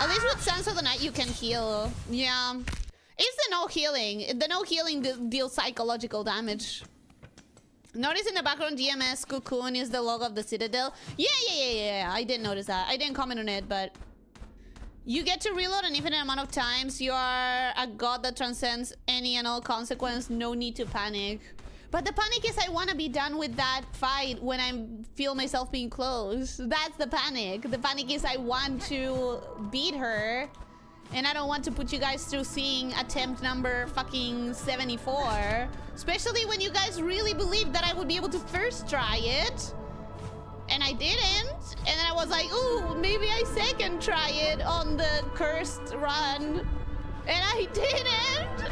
At least with Sense of the Night, you can heal. Yeah. It's the no healing. The no healing deals psychological damage. Notice in the background, GMS Cocoon is the logo of the Citadel. Yeah. I didn't notice that. I didn't comment on it, but... You get to reload an infinite amount of times. You are a god that transcends any and all consequence. No need to panic. But the panic is I want to be done with that fight when I feel myself being close. That's the panic. The panic is I want to beat her. And I don't want to put you guys through seeing attempt number fucking 74. Especially when you guys really believed that I would be able to first try it. And I didn't. And then I was like, ooh, maybe I second try it on the cursed run. And I didn't.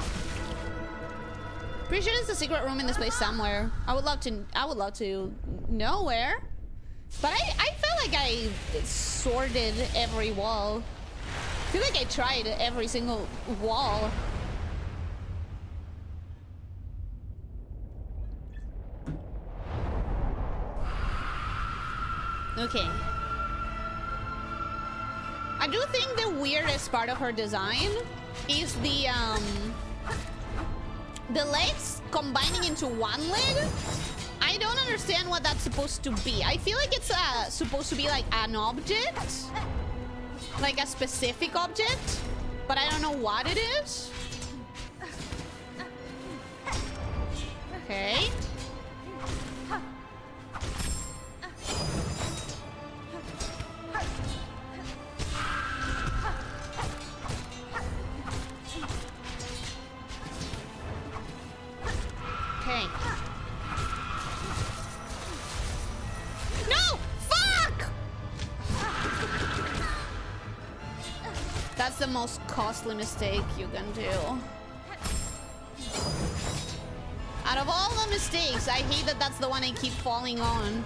Pretty sure there's a secret room in this place somewhere. I would love to know where. But I felt like I sorted every wall. I feel like I tried every single wall. Okay. I do think the weirdest part of her design is the legs combining into one leg. I don't understand what that's supposed to be. I feel like it's supposed to be like an object. Like a specific object. But I don't know what it is. Okay. Okay. No! Fuck! That's the most costly mistake you can do. Out of all the mistakes, I hate that that's the one I keep falling on.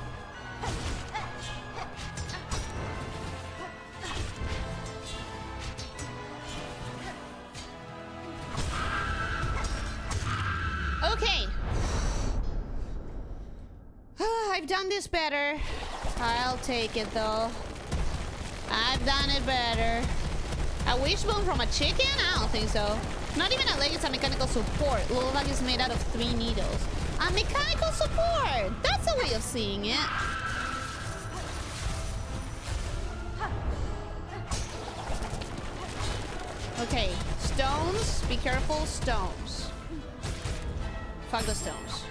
Okay. I've done this better. I'll take it though. I've done it better. A wishbone from a chicken? I don't think so. Not even a leg, it's a mechanical support. Little bag is made out of 3 needles. A mechanical support! That's a way of seeing it. Okay, stones. Be careful, stones. Fuck the stones.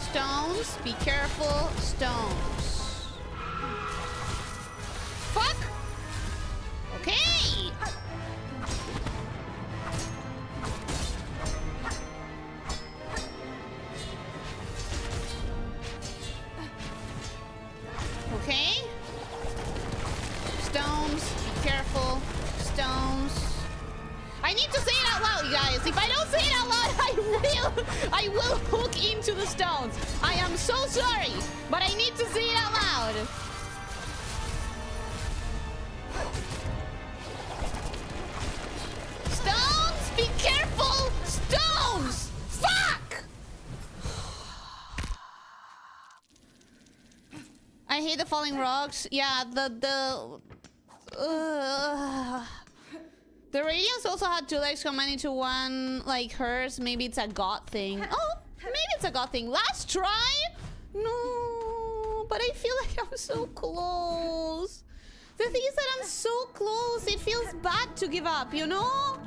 Stones. Be careful, stones. Fuck! Okay! Okay. Stones. Be careful. Stones. I need to say it out loud, you guys. If I don't say it out loud, I will hook into the stones. I am so sorry, but I need to say it out loud. Stones, be careful. Stones. Fuck. I hate the falling rocks. Yeah, the Radiance also had 2 legs combining to one like hers. Maybe it's a god thing. Oh, maybe it's a god thing. Last try? No, but I feel like I'm so close. The thing is that I'm so close. It feels bad to give up, you know?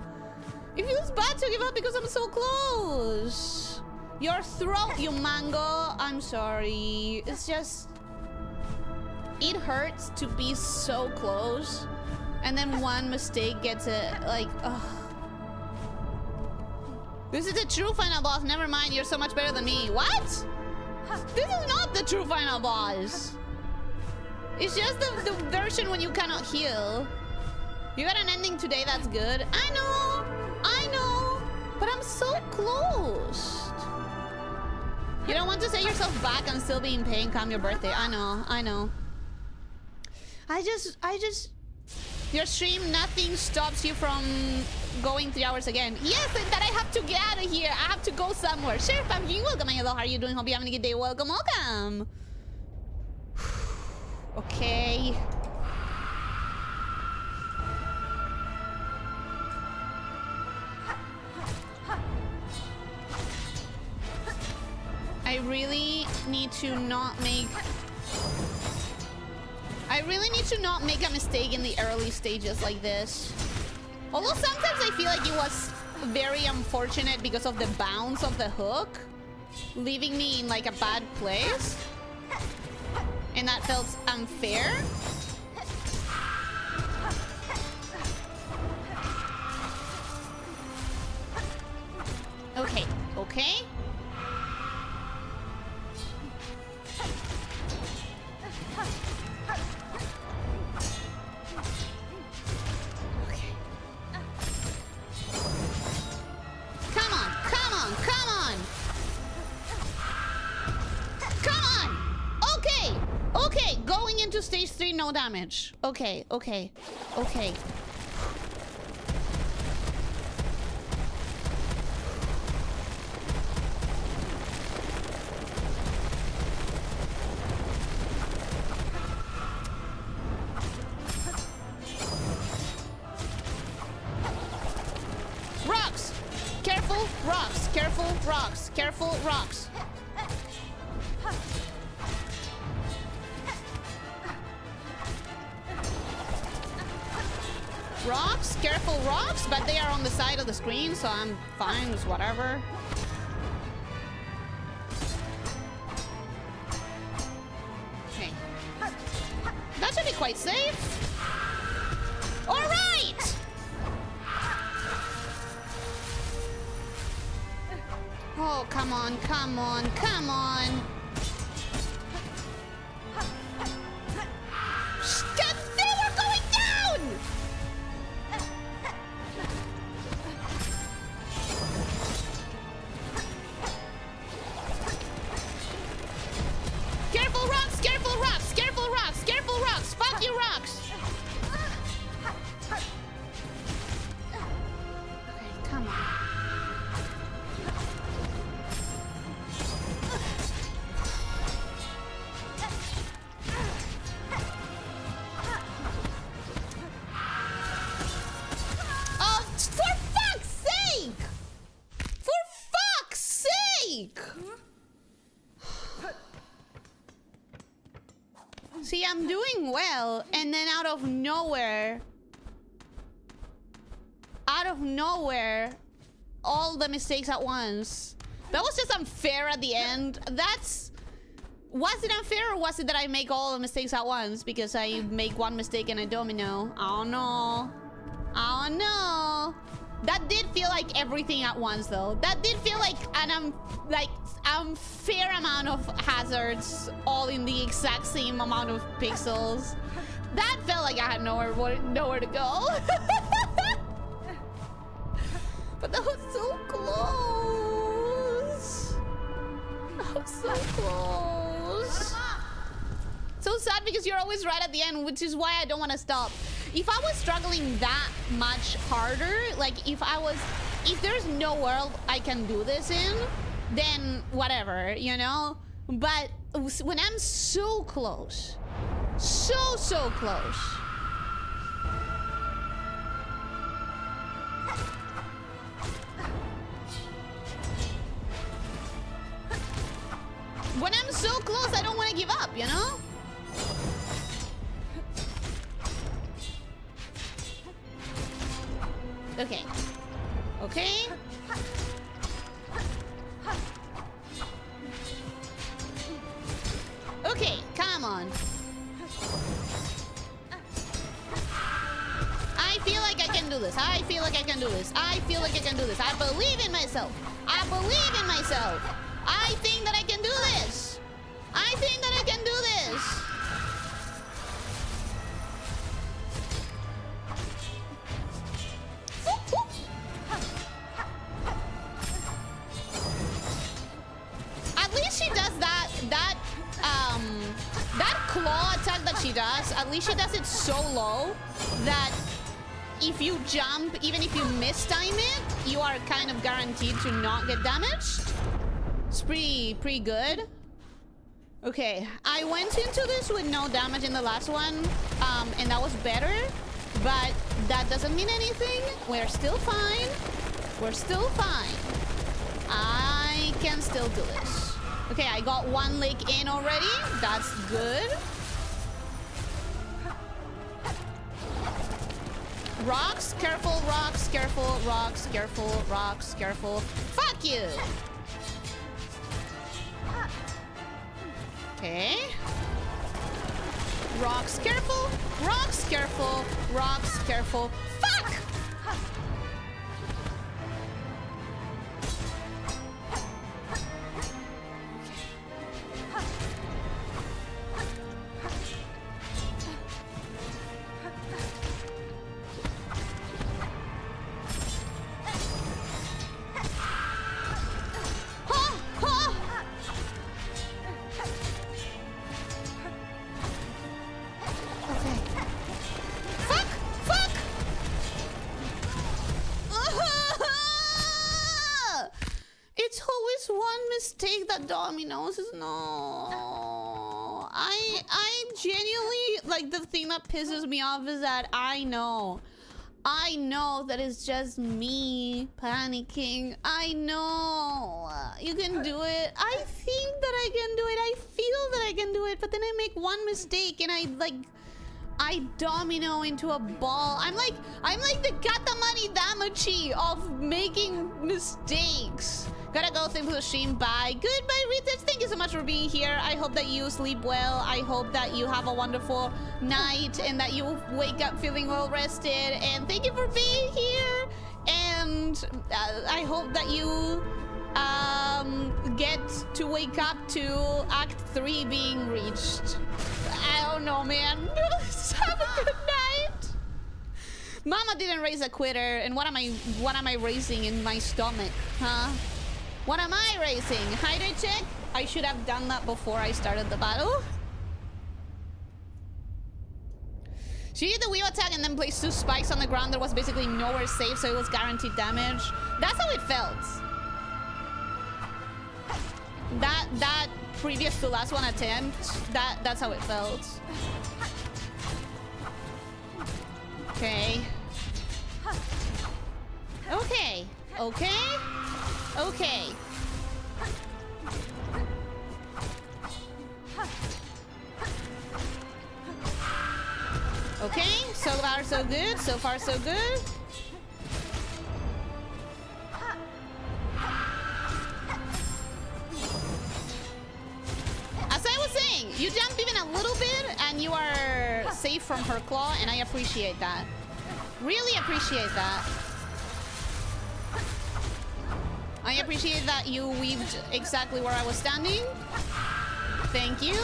It feels bad to give up because I'm so close. Your throat, you mango. I'm sorry. It's just... It hurts to be so close. And then one mistake gets it, like, ugh. This is the true final boss. Never mind, you're so much better than me. What? This is not the true final boss. It's just the version when you cannot heal. You got an ending today, that's good. I know. But I'm so close. You don't want to set yourself back and still be in pain come your birthday. I know. I just... Your stream, nothing stops you from going 3 hours again. Yes, and that I have to get out of here. I have to go somewhere. Sheriff, I'm you. Welcome. Hello, how are you doing? Hope you're having a good day. Welcome. Okay. I really need to not make a mistake in the early stages like this. Although sometimes I feel like it was very unfortunate because of the bounce of the hook, leaving me in like a bad place. And that felt unfair. Okay, okay. Come on, come on, come on. Come on. Okay, okay. Going into stage 3, no damage. Okay, okay, okay. Rocks! Careful, rocks! Careful, rocks! Careful, rocks! Rocks? Careful, rocks! But they are on the side of the screen, so I'm fine with whatever. Okay. That should be quite safe. Alright! Oh, come on, come on, come on. God, they were going down! Careful rocks, careful rocks, careful rocks, careful rocks. Fuck you, rocks. Okay, come on. Oh, for fuck's sake! For fuck's sake! See, I'm doing well, and then out of nowhere, all the mistakes at once. That was just unfair at the end. Was it unfair, or was it that I make all the mistakes at once because I make one mistake and I domino? I don't know. I don't know. That did feel like everything at once, though. That did feel like an unfair amount of hazards, all in the exact same amount of pixels. That felt like I had nowhere to go. But that was so close. That was so close. So sad because you're always right at the end, which is why I don't want to stop. If I was struggling that much harder, like if there's no world I can do this in, then whatever, you know? But when I'm so close, so close. When I'm so close, I don't want to give up, you know? Okay. Okay. Okay, come on. I feel like I can do this. I feel like I can do this. I feel like I can do this. I believe in myself. I believe in myself. I think that I can do this. I think that I can do this. At least she does that claw attack that she does. At least she does it so low that if you jump, even if you mistime it, you are kind of guaranteed to not get damaged. It's pretty good. Okay, I went into this with no damage in the last one, and that was better, but that doesn't mean anything. We're still fine. We're still fine. I can still do this. Okay, I got one lick in already. That's good. Rocks, careful, rocks, careful, rocks, careful, rocks, careful. Fuck you! Okay. Rocks, careful, rocks, careful, rocks, careful. Fuck! Mistake that dominoes is no. I genuinely, like, the thing that pisses me off is that I know that it's just me panicking. I know you can do it. I think that I can do it. I feel that I can do it, but then I make one mistake and I domino into a ball. I'm like the Katamari Damacy of making mistakes. Gotta go, thank you for the stream. Bye. Goodbye, Ritters. Thank you so much for being here. I hope that you sleep well. I hope that you have a wonderful night and that you wake up feeling well rested. And thank you for being here. And I hope that you get to wake up to Act 3 being reached. I don't know, man. Have a good night. Mama didn't raise a quitter, and what am I raising in my stomach, huh? What am I raising? Hydrate check? I should have done that before I started the battle. She did the wheel attack and then placed 2 spikes on the ground. There was basically nowhere safe, so it was guaranteed damage. That's how it felt. That previous to last one attempt, that's how it felt. Okay. Okay. Okay. Okay. Okay, so far so good. So far so good. As I was saying, you jump even a little bit and you are safe from her claw, and I appreciate that. Really appreciate that. I appreciate that you weaved exactly where I was standing. Thank you.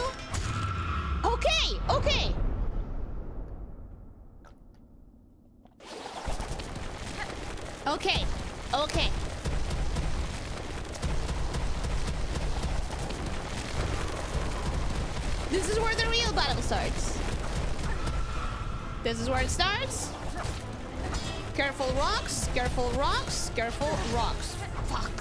Okay, okay. Okay, okay. This is where the real battle starts. This is where it starts. Careful rocks, careful rocks, careful rocks. Fuck.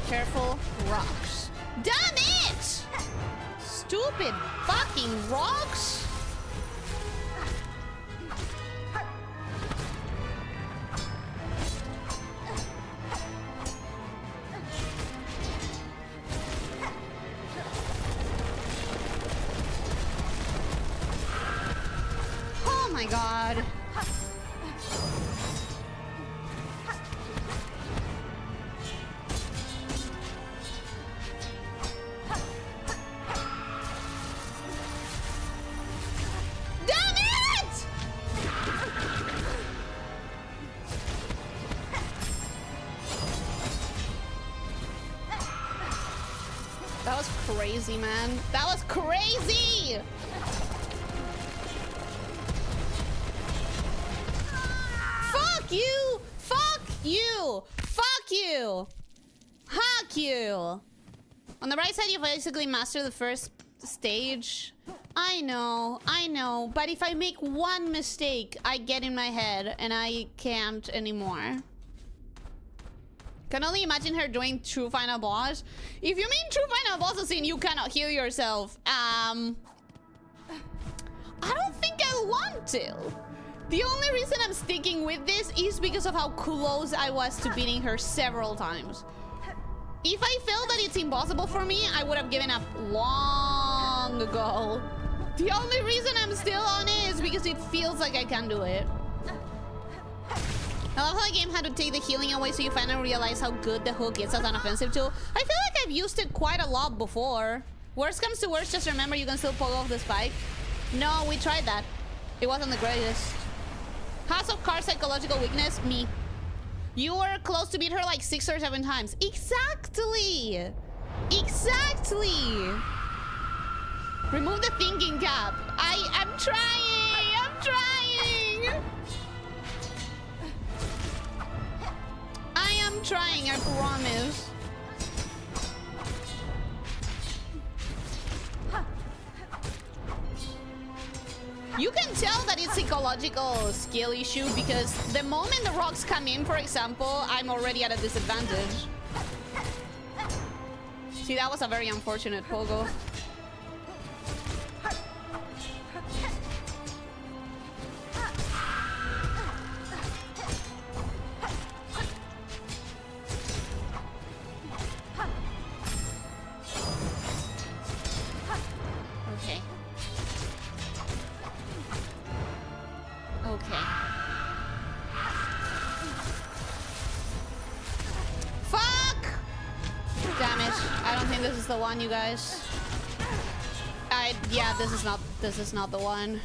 Careful rocks. Damn it! Stupid fucking rocks. Oh my god. Damn it! That was crazy, man. That was crazy! Fuck you! Fuck you! Fuck you! Fuck you! On the right side, you basically master the first stage. I know, but if I make one mistake, I get in my head and I can't anymore. Can only imagine her doing true final boss. If you mean true final boss, as in you cannot heal yourself, I don't think I want to. The only reason I'm sticking with this is because of how close I was to beating her several times. If I felt that it's impossible for me, I would have given up long ago. The only reason I'm still on it is because it feels like I can do it. I love how the game had to take the healing away so you finally realize how good the hook is as an offensive tool. I feel like I've used it quite a lot before. Worst comes to worst, just remember you can still pull off the spike. No, we tried that. It wasn't the greatest. House of Cards psychological weakness? Me. You were close to beat her like 6 or 7 times. Exactly! Exactly! Remove the thinking cap. I'm trying! I'm trying! I am trying, I promise. You can tell that it's psychological skill issue because the moment the rocks come in, for example, I'm already at a disadvantage. See, that was a very unfortunate pogo. Okay. Okay. Fuck! Damn it. I don't think this is the one, you guys. Yeah, this is not the one.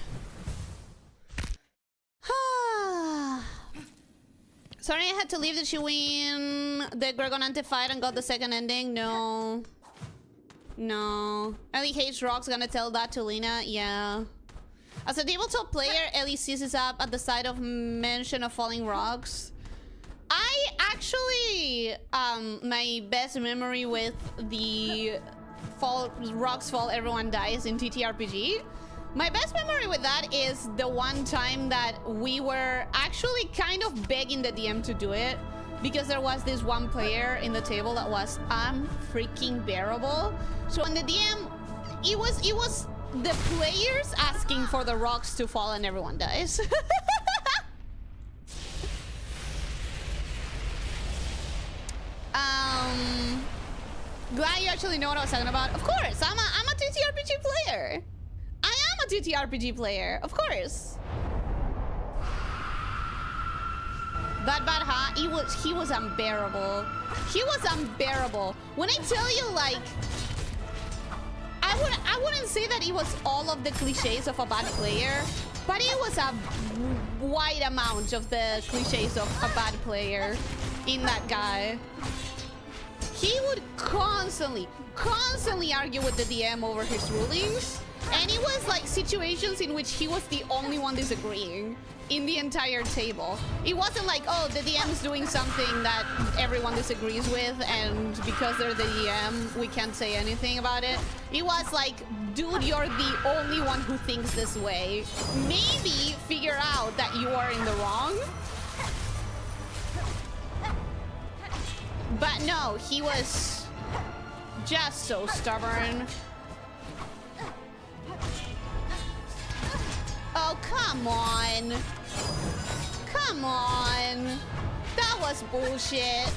Sorry I had to leave. Did she win the Gregonante fight and got the second ending? No. No. Ellie hates rocks, gonna tell that to Lena. Yeah. As a tabletop player, Ellie seizes up at the sight of mention of falling rocks. I actually, my best memory with the rocks fall, everyone dies in TTRPG. My best memory with that is the one time that we were actually kind of begging the DM to do it because there was this one player in the table that was unfreaking bearable. So when the DM, it was the players asking for the rocks to fall and everyone dies. Glad you actually know what I was talking about. Of course, I'm a TTRPG player. I am a TTRPG player, of course. That bad, huh? He was unbearable. He was unbearable. When I tell you, like, I wouldn't say that it was all of the cliches of a bad player, but it was a wide amount of the cliches of a bad player in that guy. He would constantly argue with the DM over his rulings. And it was like situations in which he was the only one disagreeing in the entire table. It wasn't like, oh, the DM's doing something that everyone disagrees with, and because they're the DM, we can't say anything about it. It was like, dude, you're the only one who thinks this way. Maybe figure out that you are in the wrong. But no, he was just so stubborn. Oh, come on. Come on. That was bullshit.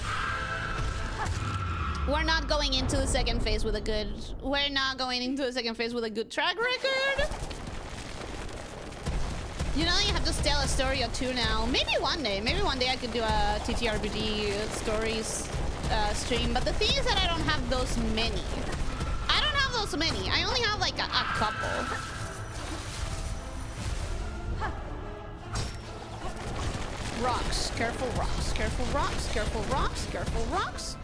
We're not going into the second phase with a good... We're not going into the second phase with a good track record. You know, you have to tell a story or two now. Maybe one day I could do a TTRPG stories stream. But the thing is that I don't have those many. I don't have those many. I only have like a couple. Rocks. Careful rocks. Careful rocks. Careful rocks. Careful rocks.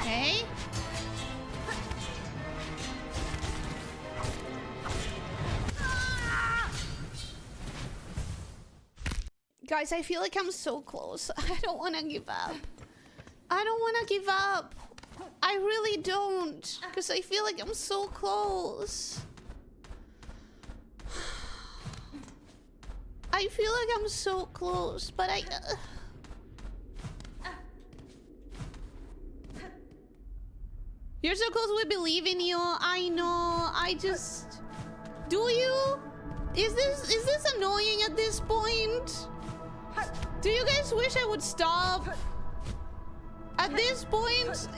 Okay. Guys, I feel like I'm so close. I don't want to give up. I don't want to give up. I really don't. Because I feel like I'm so close. I feel like I'm so close, but I... You're so close, we believe in you. I know, I just... Do you? Is this annoying at this point? Do you guys wish I would stop? At this point,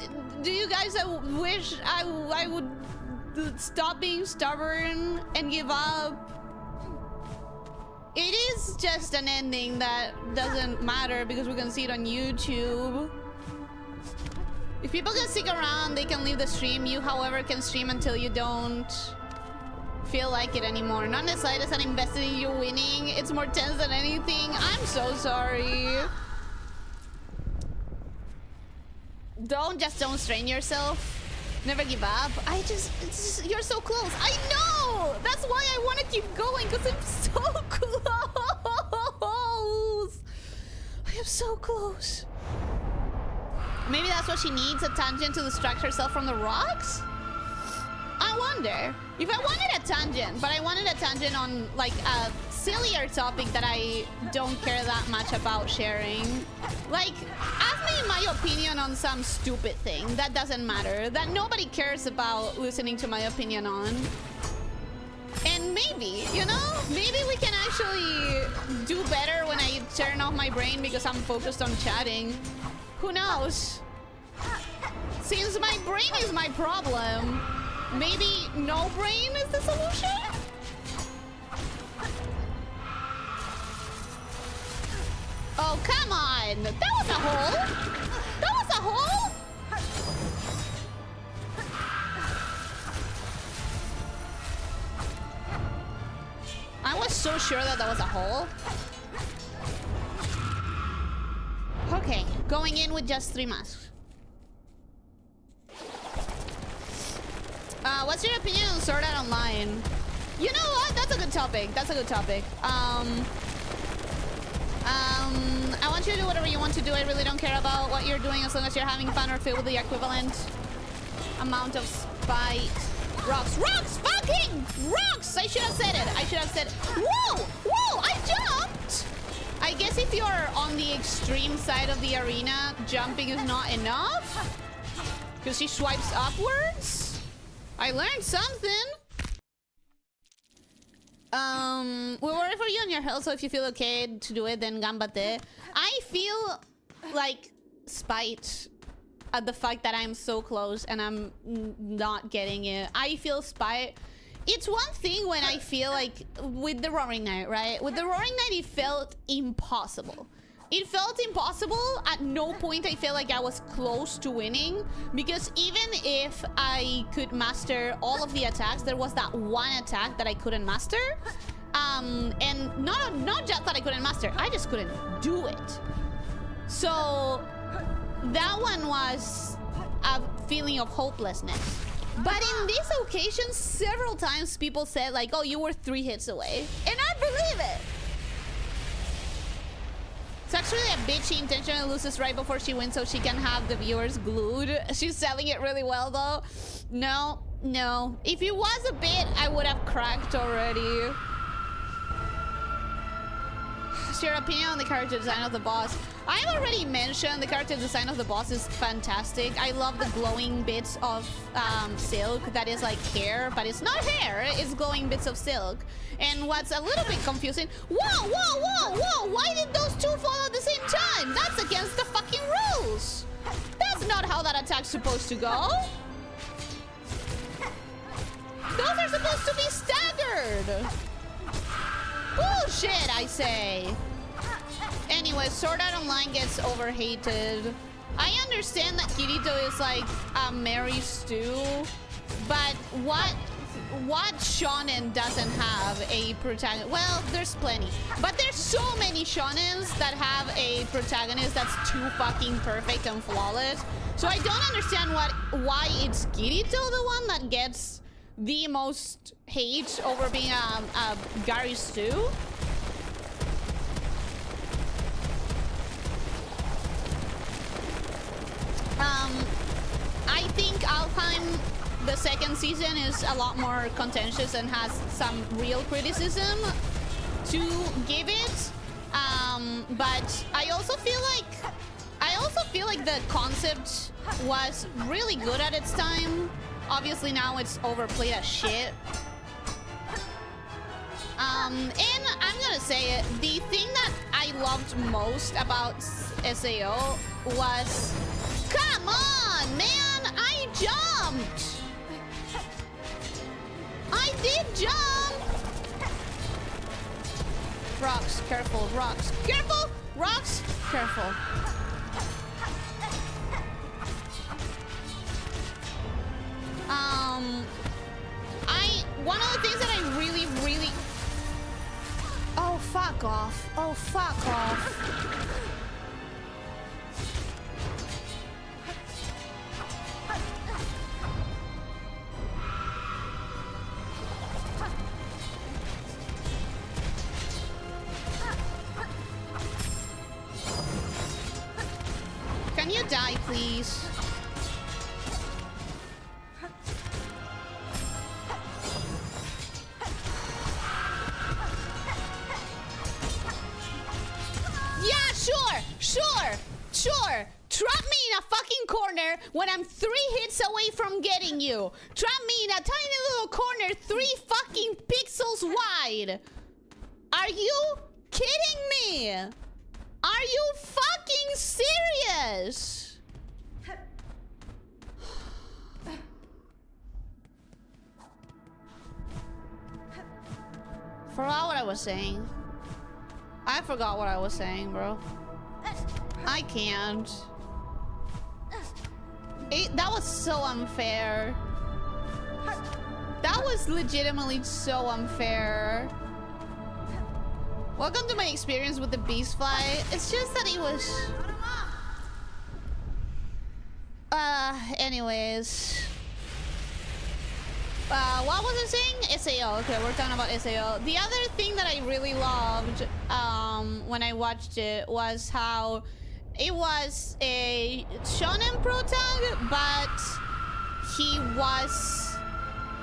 do you guys wish I would stop being stubborn and give up? It is just an ending that doesn't matter because we can see it on YouTube. If people can stick around, they can leave the stream. You, however, can stream until you don't feel like it anymore. Not in the slightest, I'm invested in you winning. It's more tense than anything. I'm so sorry. Don't strain yourself. Never give up. You're so close. I know! That's why I want to keep going, because I'm so close. I am so close. Maybe that's what she needs, a tangent to distract herself from the rocks? I wonder. If I wanted a tangent, but I wanted a tangent on like a sillier topic that I don't care that much about sharing. Like, ask me my opinion on some stupid thing that doesn't matter, that nobody cares about listening to my opinion on. And maybe, you know, maybe we can actually do better when I turn off my brain because I'm focused on chatting. Who knows? Since my brain is my problem, maybe no brain is the solution? Oh, come on! That was a hole! That was a hole! I was so sure that was a hole. Okay, going in with just 3 masks. What's your opinion on Sword Art Online? You know what? That's a good topic. That's a good topic. I want you to do whatever you want to do. I really don't care about what you're doing as long as you're having fun or filled with the equivalent amount of spite. Rocks. Rocks! Fucking rocks! I should have said it. I should have said it. Whoa! Whoa! I jumped! I guess if you're on the extreme side of the arena, jumping is not enough. Because she swipes upwards. I learned something. We worry for you on your health, so if you feel okay to do it, then gambate. I feel like spite at the fact that I'm so close and I'm not getting it. I feel spite. It's one thing when I feel like with the Roaring Knight, right? With the Roaring Knight, it felt impossible. It felt impossible. At no point I felt like I was close to winning, because even if I could master all of the attacks, there was that one attack that I couldn't master. And not just that I couldn't master, I just couldn't do it. So that one was a feeling of hopelessness. But in this occasion, several times people said like, oh, you were 3 hits away. And I believe it. It's actually a bitch. She intentionally loses right before she wins so she can have the viewers glued. She's selling it really well though. No. If it was a bit, I would have cracked already. What's your opinion on the character design of the boss? I've already mentioned the character design of the boss is fantastic. I love the glowing bits of silk that is like hair, but it's not hair, it's glowing bits of silk. And what's a little bit confusing... Whoa! Why did those two fall at the same time? That's against the fucking rules! That's not how that attack's supposed to go! Those are supposed to be staggered! Bullshit, I say! Anyway, Sword Art Online gets overhated. I understand that Kirito is like a Mary Stew, but what shonen doesn't have a protagonist? Well, there's plenty, but there's so many shonens that have a protagonist that's too fucking perfect and flawless. So I don't understand why it's Kirito the one that gets the most hate over being a Gary Stew. I think Alpine, the second season, is a lot more contentious and has some real criticism to give it. But I also feel like the concept was really good at its time. Obviously now it's overplayed as shit. And I'm gonna say it, the thing that I loved most about SAO was, come on, man, I jumped. I did jump. Rocks, careful, rocks, careful, rocks, careful. One of the things that I really... Oh, fuck off. Oh, fuck off. Can you die, please? Sure. Trap me in a fucking corner when I'm 3 hits away from getting you. Trap me in a tiny little corner 3 fucking pixels wide. Are you kidding me? Are you fucking serious? Forgot what I was saying. I forgot what I was saying, bro. I can't. That was so unfair. That was legitimately so unfair. Welcome to my experience with the beast fly. It's just that it was... anyways. What was I saying? SAO. Okay, we're talking about SAO. The other thing that I really loved when I watched it was how it was a shonen protag, but he was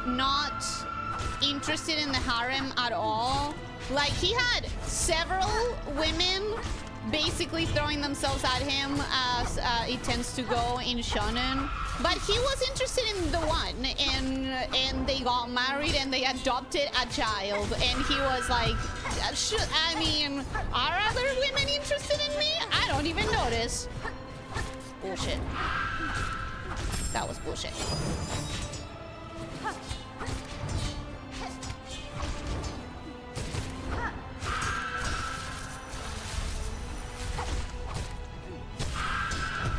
not interested in the harem at all. Like, he had several women basically throwing themselves at him, as it tends to go in shonen. But he was interested in the one, and they got married and they adopted a child. And he was like, I mean, are other women interested in me? I don't even notice. Bullshit. That was bullshit.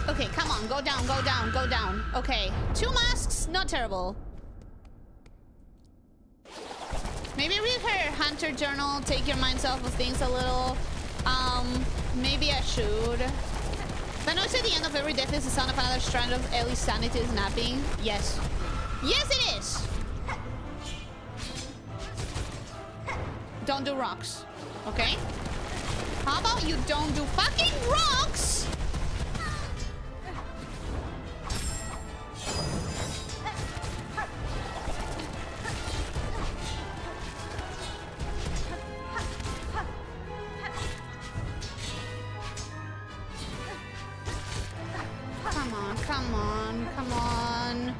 Okay, come on, go down, go down, go down. Okay, 2 masks, not terrible. Maybe read her hunter journal, take your minds off of things a little. Maybe I should. The noise at the end of every death is the sound of another strand of Ellie's sanity snapping. Yes. Yes, it is! Don't do rocks, okay? How about you don't do fucking rocks? Come on, come on, come on.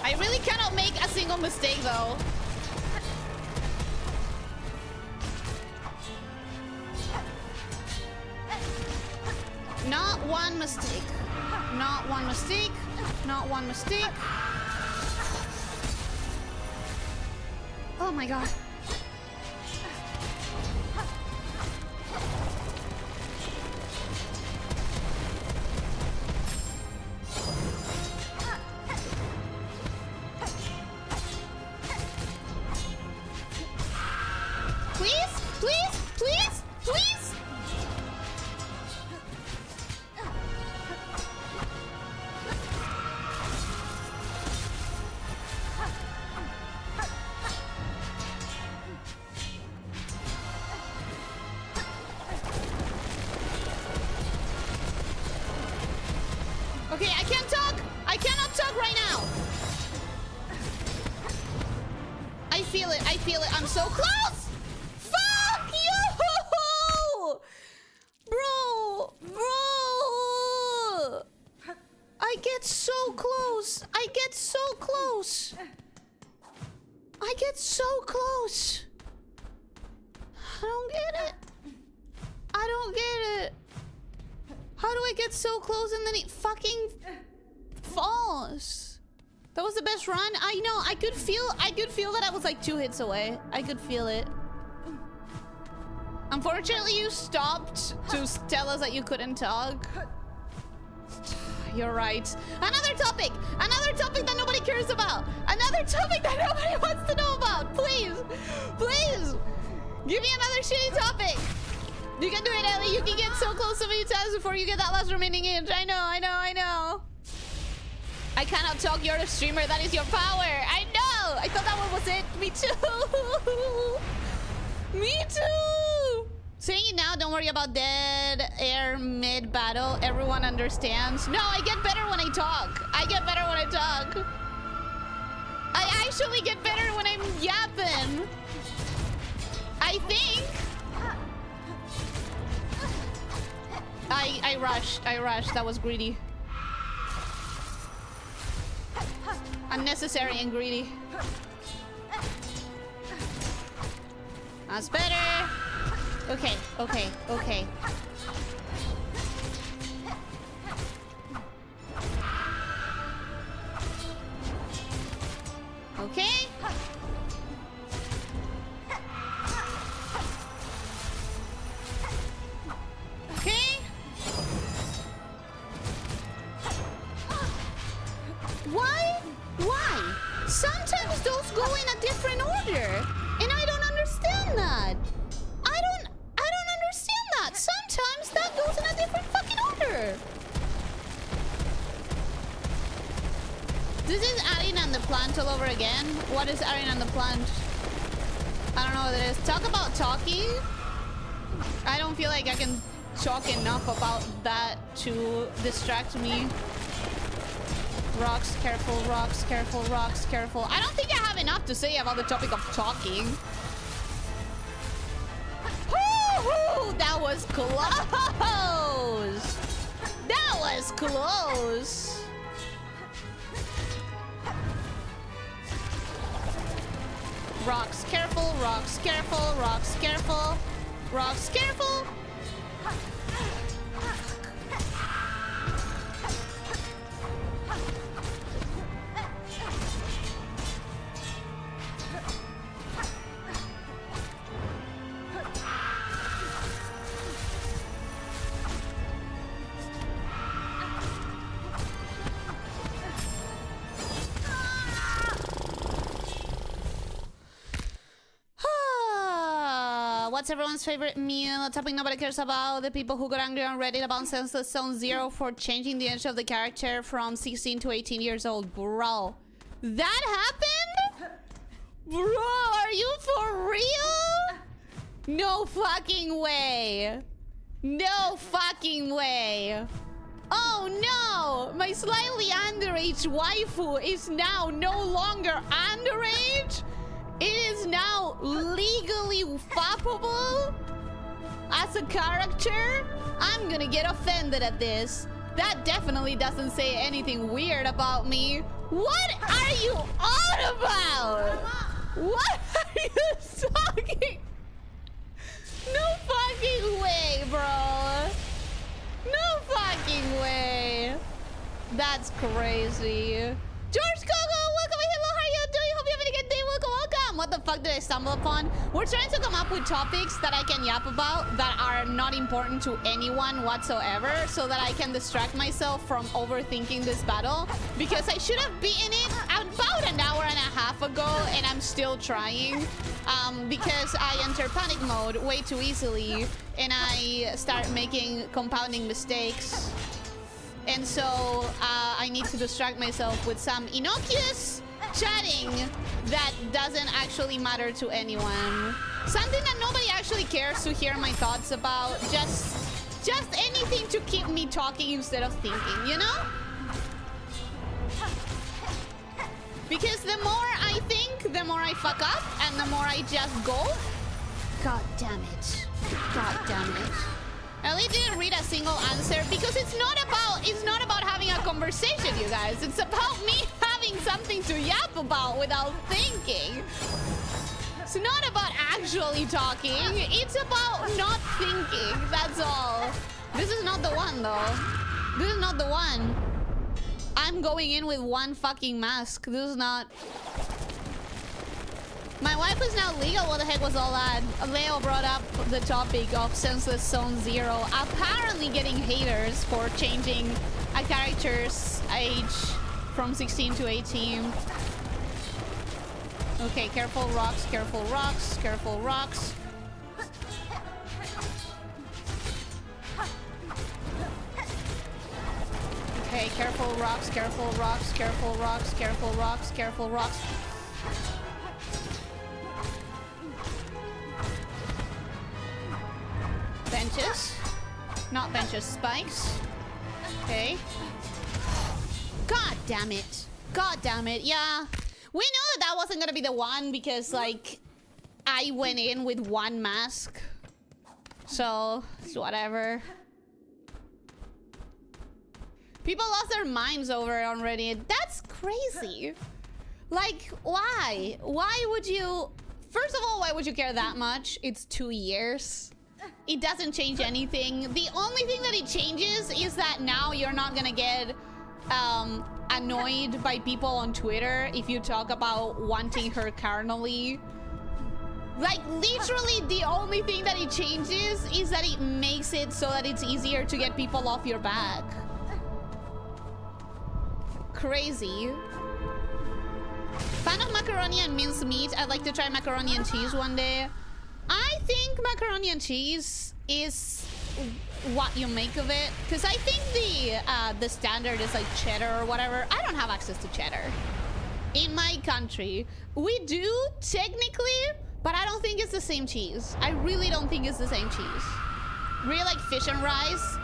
I really cannot make a single mistake though. Not one mistake. Not one mistake. Not one mistake. Oh my god. Please, please, please, please. Okay, I can't talk. I cannot talk right now. I feel it. I feel it. I'm so close. Fuck you! Bro. Bro. I get so close. I get so close. I get so close. I don't get it. I don't get it. How do I get so close and then it fucking falls? That was the best run. I know. I could feel that I was like 2 hits away. I could feel it. Unfortunately, you stopped to tell us that you couldn't talk. You're right. Another topic that nobody cares about. Another topic that nobody wants to know about. Please, please, give me another shitty topic. You can do it, Ellie. You can get so close so many times before you get that last remaining inch. I know, I know, I know. I cannot talk. You're a streamer. That is your power. I know. I thought that one was it. Me too. Me too. Saying it now, don't worry about dead air mid-battle. Everyone understands. No, I get better when I talk. I get better when I talk. I actually get better when I'm yapping. I think. I rushed. That was greedy. Unnecessary and greedy. That's better. Okay, okay, okay. Okay. Okay. Why? Why? Sometimes those go in a different order, and I don't understand that. I don't understand that. Sometimes that goes in a different fucking order. This is adding on the plant all over again. What is adding on the plant? I don't know what it is. Talk about talking. I don't feel like I can talk enough about that to distract me. Rocks, careful, rocks, careful, rocks, careful. I don't think I have enough to say about the topic of talking. Woo-hoo! That was close! That was close! Rocks, careful, rocks, careful, rocks, careful, rocks, careful! What's everyone's favorite meal? A topic nobody cares about. The people who got angry on Reddit about Senseless Zone Zero for changing the age of the character from 16 to 18 years old. Bro, that happened? Bro, are you for real? No fucking way. No fucking way. Oh no! My slightly underage waifu is now no longer underage? It is now legally fappable as a character? I'm gonna get offended at this. That definitely doesn't say anything weird about me. What are you on about? What are you talking? No fucking way, bro. No fucking way. That's crazy. George Gogo, welcome. Hello, how are you doing? Hope you're having a good day. Welcome, welcome. What the fuck did I stumble upon? We're trying to come up with topics that I can yap about that are not important to anyone whatsoever, so that I can distract myself from overthinking this battle. Because I should have beaten it about an hour and a half ago, and I'm still trying. Because I enter panic mode way too easily, and I start making compounding mistakes. And so I need to distract myself with some innocuous chatting that doesn't actually matter to anyone. Something that nobody actually cares to hear my thoughts about. Just anything to keep me talking instead of thinking, you know? Because the more I think, the more I fuck up, and the more I just go. God damn it. God damn it. I really didn't read a single answer because it's not about having a conversation, you guys. It's about me having something to yap about without thinking. It's not about actually talking. It's about not thinking. That's all. This is not the one, though. This is not the one. I'm going in with one fucking mask. This is not... My wife is now legal. What the heck was all that? Leo brought up the topic of Senseless Zone Zero. Apparently getting haters for changing a character's age from 16 to 18. Okay, careful rocks, careful rocks, careful rocks. Okay, careful rocks, careful rocks, careful rocks, careful rocks, careful rocks. Benches. Not benches, spikes. Okay. God damn it. God damn it. Yeah. We knew that wasn't gonna be the one because, like, I went in with one mask. So, it's whatever. People lost their minds over it already. That's crazy. Like, why? Why would you... First of all, why would you care that much? It's 2 years. It doesn't change anything. The only thing that it changes is that now you're not gonna get annoyed by people on Twitter if you talk about wanting her carnally. Like, literally the only thing that it changes is that it makes it so that it's easier to get people off your back. Crazy. Fan of macaroni and minced meat. I'd like to try macaroni and cheese one day. I think macaroni and cheese is what you make of it, because I think the standard is like cheddar or whatever. I don't have access to cheddar in my country. We do technically, but I don't think it's the same cheese. I really don't think it's the same cheese. Really like fish and rice.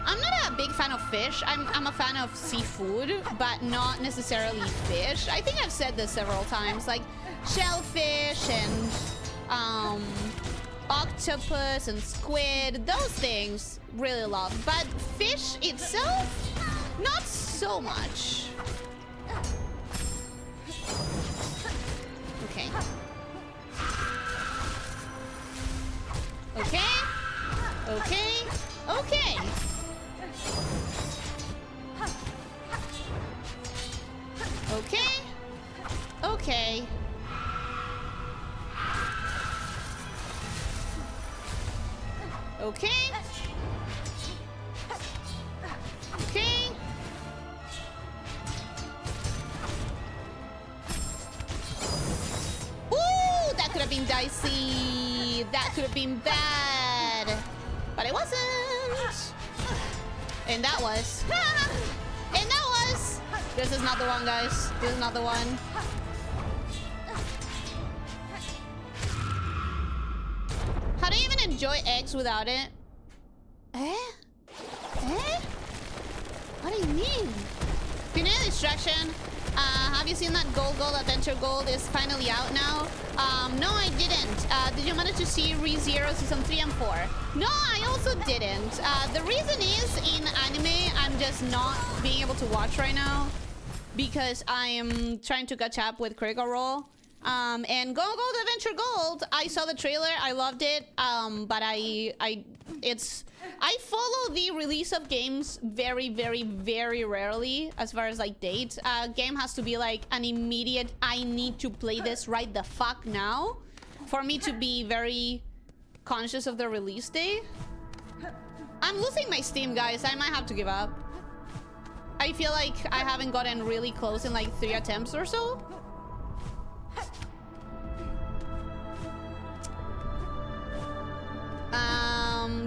I'm not a big fan of fish. I'm a fan of seafood, but not necessarily fish. I think I've said this several times, like shellfish and octopus and squid, those things really love, but fish itself, not so much. Okay. Okay. Okay. Okay. Okay. Okay. Okay. Okay. Ooh, that could have been dicey. That could have been bad. But it wasn't. And that was. And that was. This is not the one, guys. This is not the one. How do you even enjoy eggs without it? Eh? Eh? What do you mean? Pinay distraction. Have you seen that Gold Adventure Gold is finally out now? No, I didn't. Did you manage to see ReZero Season 3 and 4? No, I also didn't. The reason is, in anime, I'm just not being able to watch right now because I am trying to catch up with Critical Role. And Gold Adventure Gold, I saw the trailer, I loved it, but I follow the release of games very, very, very rarely as far as like date. Game has to be like an immediate, I need to play this right the fuck now for me to be very conscious of the release date. I'm losing my Steam, guys. I might have to give up. I feel like I haven't gotten really close in like 3 attempts or so.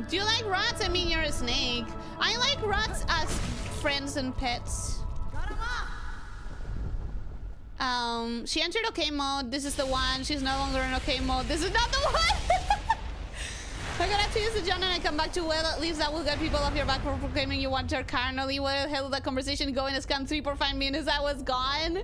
Do you like rats? I mean, you're a snake. I like rats as friends and pets. She entered okay mode. This is the one. She's no longer in okay mode. This is not the one. I gotta have to use the John and I come back to, well, at least that will get people off your back for proclaiming you want her carnally. Where the hell did that conversation go in a scan 3 for 5 minutes? I was gone.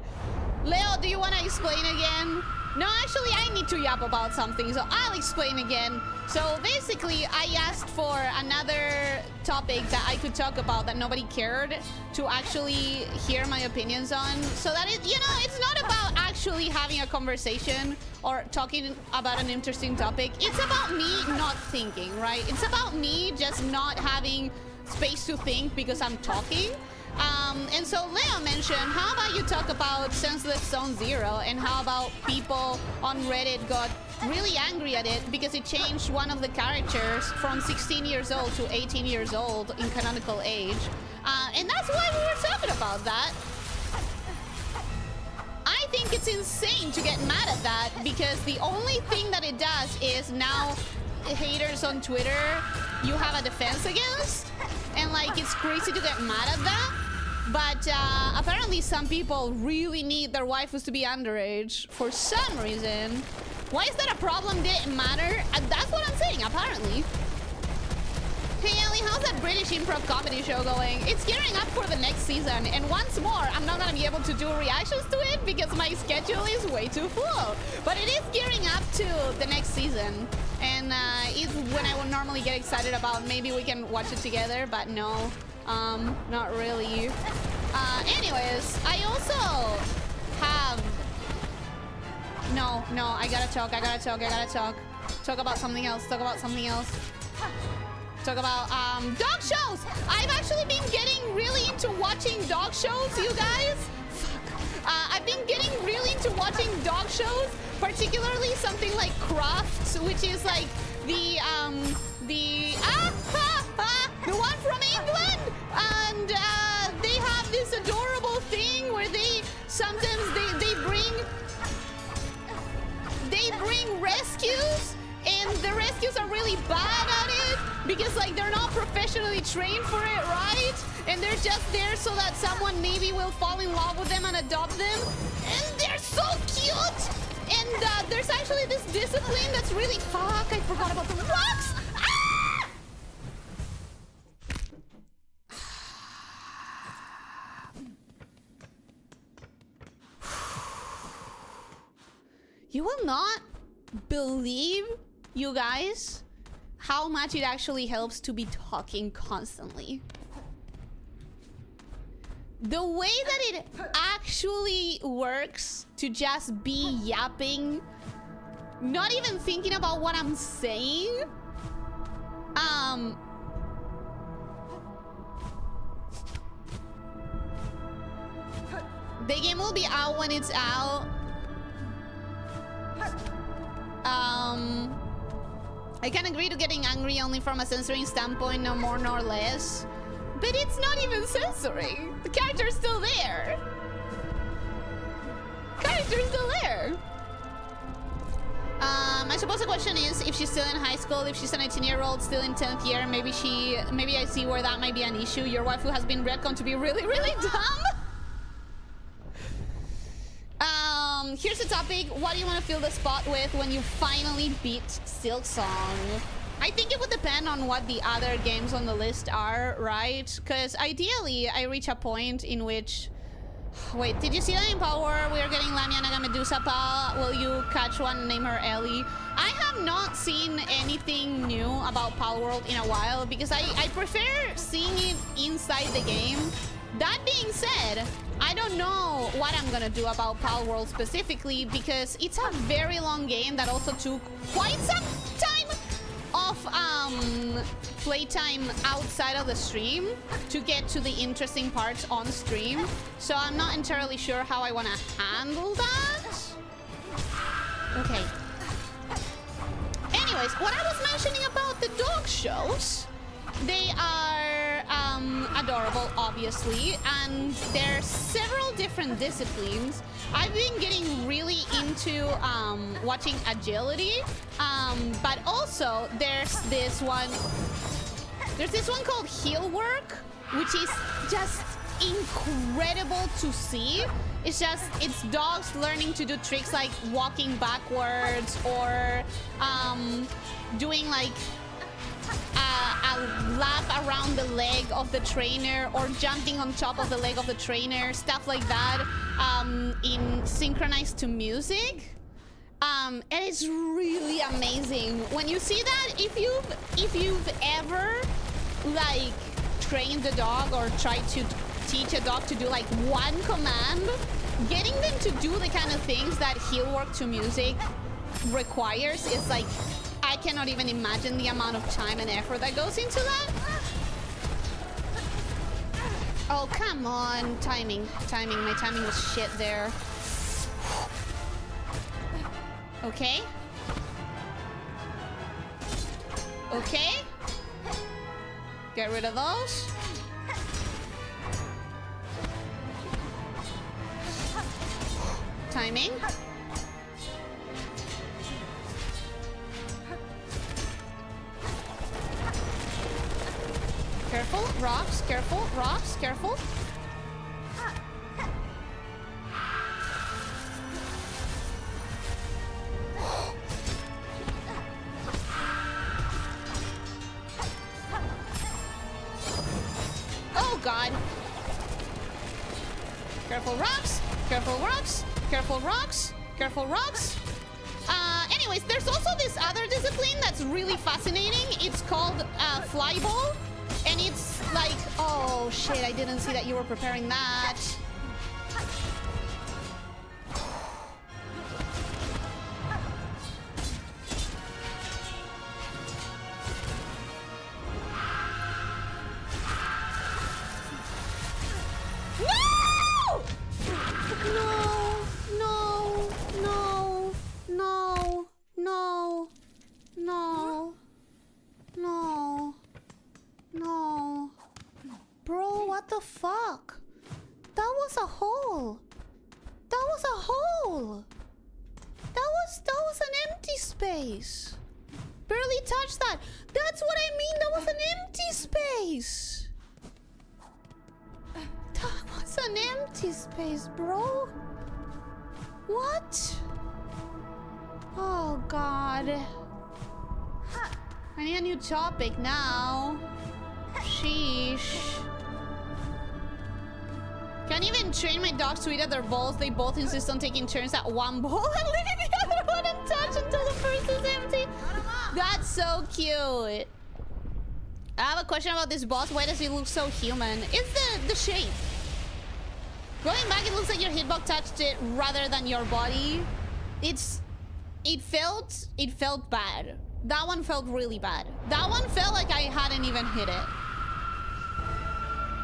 Leo, do you want to explain again? No, actually, I need to yap about something, so I'll explain again. So basically, I asked for another topic that I could talk about that nobody cared to actually hear my opinions on. So that it, you know, it's not about actually having a conversation or talking about an interesting topic. It's about me not thinking, right? It's about me just not having space to think because I'm talking. And so Leo mentioned, how about you talk about Senseless Zone Zero, and how about people on Reddit got really angry at it because it changed one of the characters from 16 years old to 18 years old in canonical age. And that's why we were talking about that. I think it's insane to get mad at that because the only thing that it does is now haters on Twitter you have a defense against, and like it's crazy to get mad at that. But apparently some people really need their waifus to be underage for some reason. Why is that a problem? Did it matter? That's what I'm saying, apparently. Hey Ellie, how's that British improv comedy show going? It's gearing up for the next season, and once more, I'm not gonna be able to do reactions to it because my schedule is way too full. But it is gearing up to the next season, and it's when I would normally get excited about maybe we can watch it together, but no, not really. Anyways, I also have... No, I gotta talk. Talk about something else, Talk about dog shows. I've actually been getting really into watching dog shows, you guys. I've been getting really into watching dog shows, particularly something like Crafts, which is like the one from England, and they have this adorable thing where they sometimes they bring rescues, and the rescues are really bad at it because like they're not professionally trained for it, right? And they're just there so that someone maybe will fall in love with them and adopt them, and they're so cute. And there's actually this discipline that's really I forgot about the rocks. Ah! You will not believe, you guys, how much it actually helps to be talking constantly. The way that it actually works to just be yapping, not even thinking about what I'm saying. The game will be out when it's out. I can agree to getting angry only from a censoring standpoint, no more nor less. But it's not even censoring. The character's still there. I suppose the question is if she's still in high school, if she's a 19-year-old still in 10th year, maybe I see where that might be an issue. Your waifu has been retconned to be really, really dumb. Here's the topic. What do you want to fill the spot with when you finally beat Silksong? I think it would depend on what the other games on the list are, right? Because ideally, I reach a point in which... Wait, did you see that in Power? We are getting Lamia Nagamedusa Pa. Will you catch one and name her Ellie? I have not seen anything new about Power World in a while because I prefer seeing it inside the game. That being said, I don't know what I'm gonna do about Power World specifically because it's a very long game that also took quite some time of playtime outside of the stream to get to the interesting parts on stream. So I'm not entirely sure how I want to handle that. Okay. Anyways, what I was mentioning about the dog shows, they are adorable, obviously, and there's several different disciplines. I've been getting really into watching agility, but also there's this one called heel work, which is just incredible to see. It's dogs learning to do tricks like walking backwards or doing like a lap around the leg of the trainer or jumping on top of the leg of the trainer, stuff like that, in synchronized to music. And it's really amazing when you see that. If you've ever like trained a dog or tried to teach a dog to do like one command, getting them to do the kind of things that heel work to music requires is like, I cannot even imagine the amount of time and effort that goes into that. Oh, come on. Timing. My timing was shit there. Okay. Okay. Get rid of those. Timing. Careful, rocks, careful, rocks, careful. Oh God. Careful rocks, careful rocks, careful rocks, careful rocks. Anyways, there's also this other discipline that's really fascinating. It's called flyball. And it's like, oh shit, I didn't see that you were preparing that. No! No, no, no, no, no, no, no. No. Bro, what the fuck? That was a hole. That was a hole. That was an empty space. Barely touched that. That's what I mean. That was an empty space. That was an empty space, bro. What? Oh, God. I need a new topic now. Sheesh. Can't even train my dogs to eat at their bowls. They both insist on taking turns at one bowl and leaving the other one untouched until the first is empty. That's so cute. I have a question about this boss. Why does he look so human? It's the shape. Going back, it looks like your hitbox touched it rather than your body. It felt bad. That one felt really bad. That one felt like I hadn't even hit it.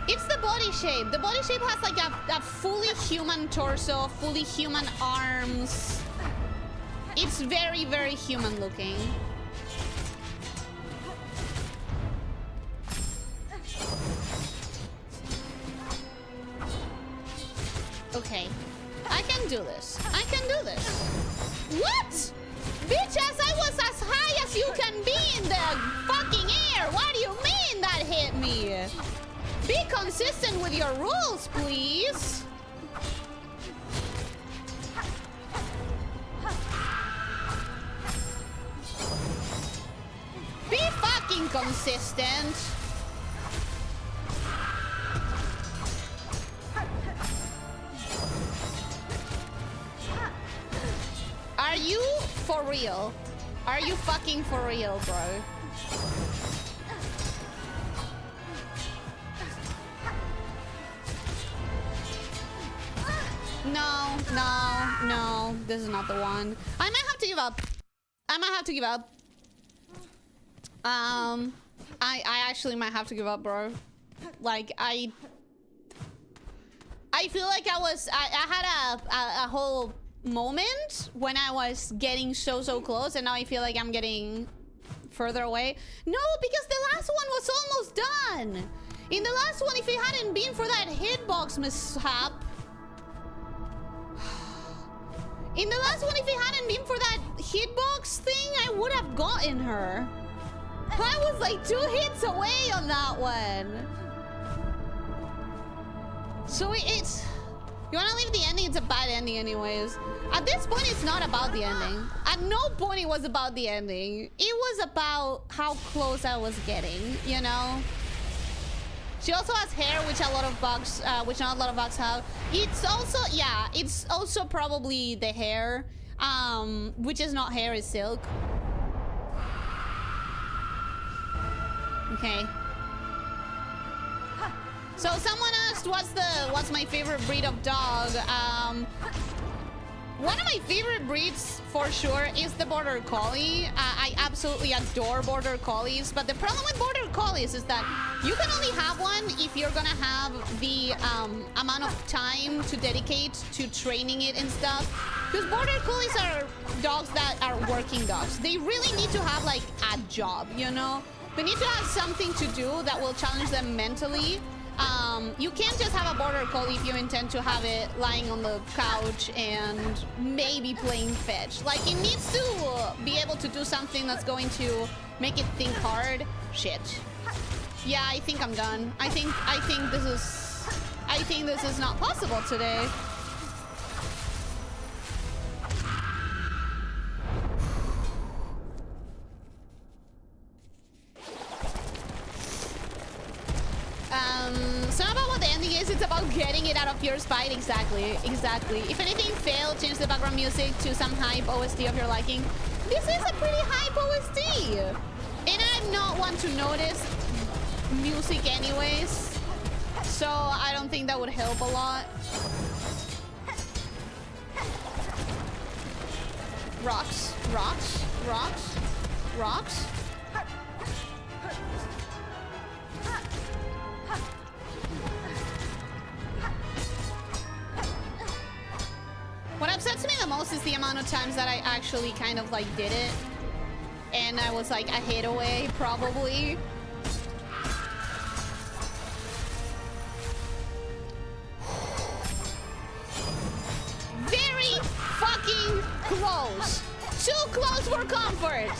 It's the body shape. The body shape has like a fully human torso, fully human arms. It's very, very human looking. Okay. I can do this. I can do this. What? Bitches, I was as high as you can be in the fucking air. What do you mean that hit me? Be consistent with your rules, please. Be fucking consistent. Are you for real? Are you fucking for real, bro? No, this is not the one. I might have to give up. I actually might have to give up, bro. Like, I feel like I had a whole moment when I was getting so close, and now I feel like I'm getting further away. No, because the last one was almost done. In the last one, if it hadn't been for that hitbox mishap, in the last one, if it hadn't been for that hitbox thing, I would have gotten her. I was like 2 hits away on that one. So it's... You wanna leave the ending? It's a bad ending anyways. At this point, it's not about the ending. At no point it was about the ending. It was about how close I was getting, you know? She also has hair, which a lot of bugs, which not a lot of bugs have. It's also, yeah, it's also probably the hair, which is not hair, is silk. Okay. So someone asked, what's my favorite breed of dog? One of my favorite breeds, for sure, is the Border Collie. I absolutely adore Border Collies, but the problem with Border Collies is that you can only have one if you're gonna have the amount of time to dedicate to training it and stuff. Because Border Collies are dogs that are working dogs. They really need to have, like, a job, you know? They need to have something to do that will challenge them mentally. You can't just have a Border Collie if you intend to have it lying on the couch and maybe playing fetch. Like, it needs to be able to do something that's going to make it think hard. Shit. Yeah, I think I'm done. I think this is not possible today. It's not about what the ending is, it's about getting it out of your spine. Exactly. If anything failed, change the background music to some hype OST of your liking. This is a pretty hype OST. And I'm not one to notice music anyways. So I don't think that would help a lot. Rocks. What upsets me the most is the amount of times that I actually kind of like did it. And I was like a hit away, probably. Very fucking close. Too close for comfort.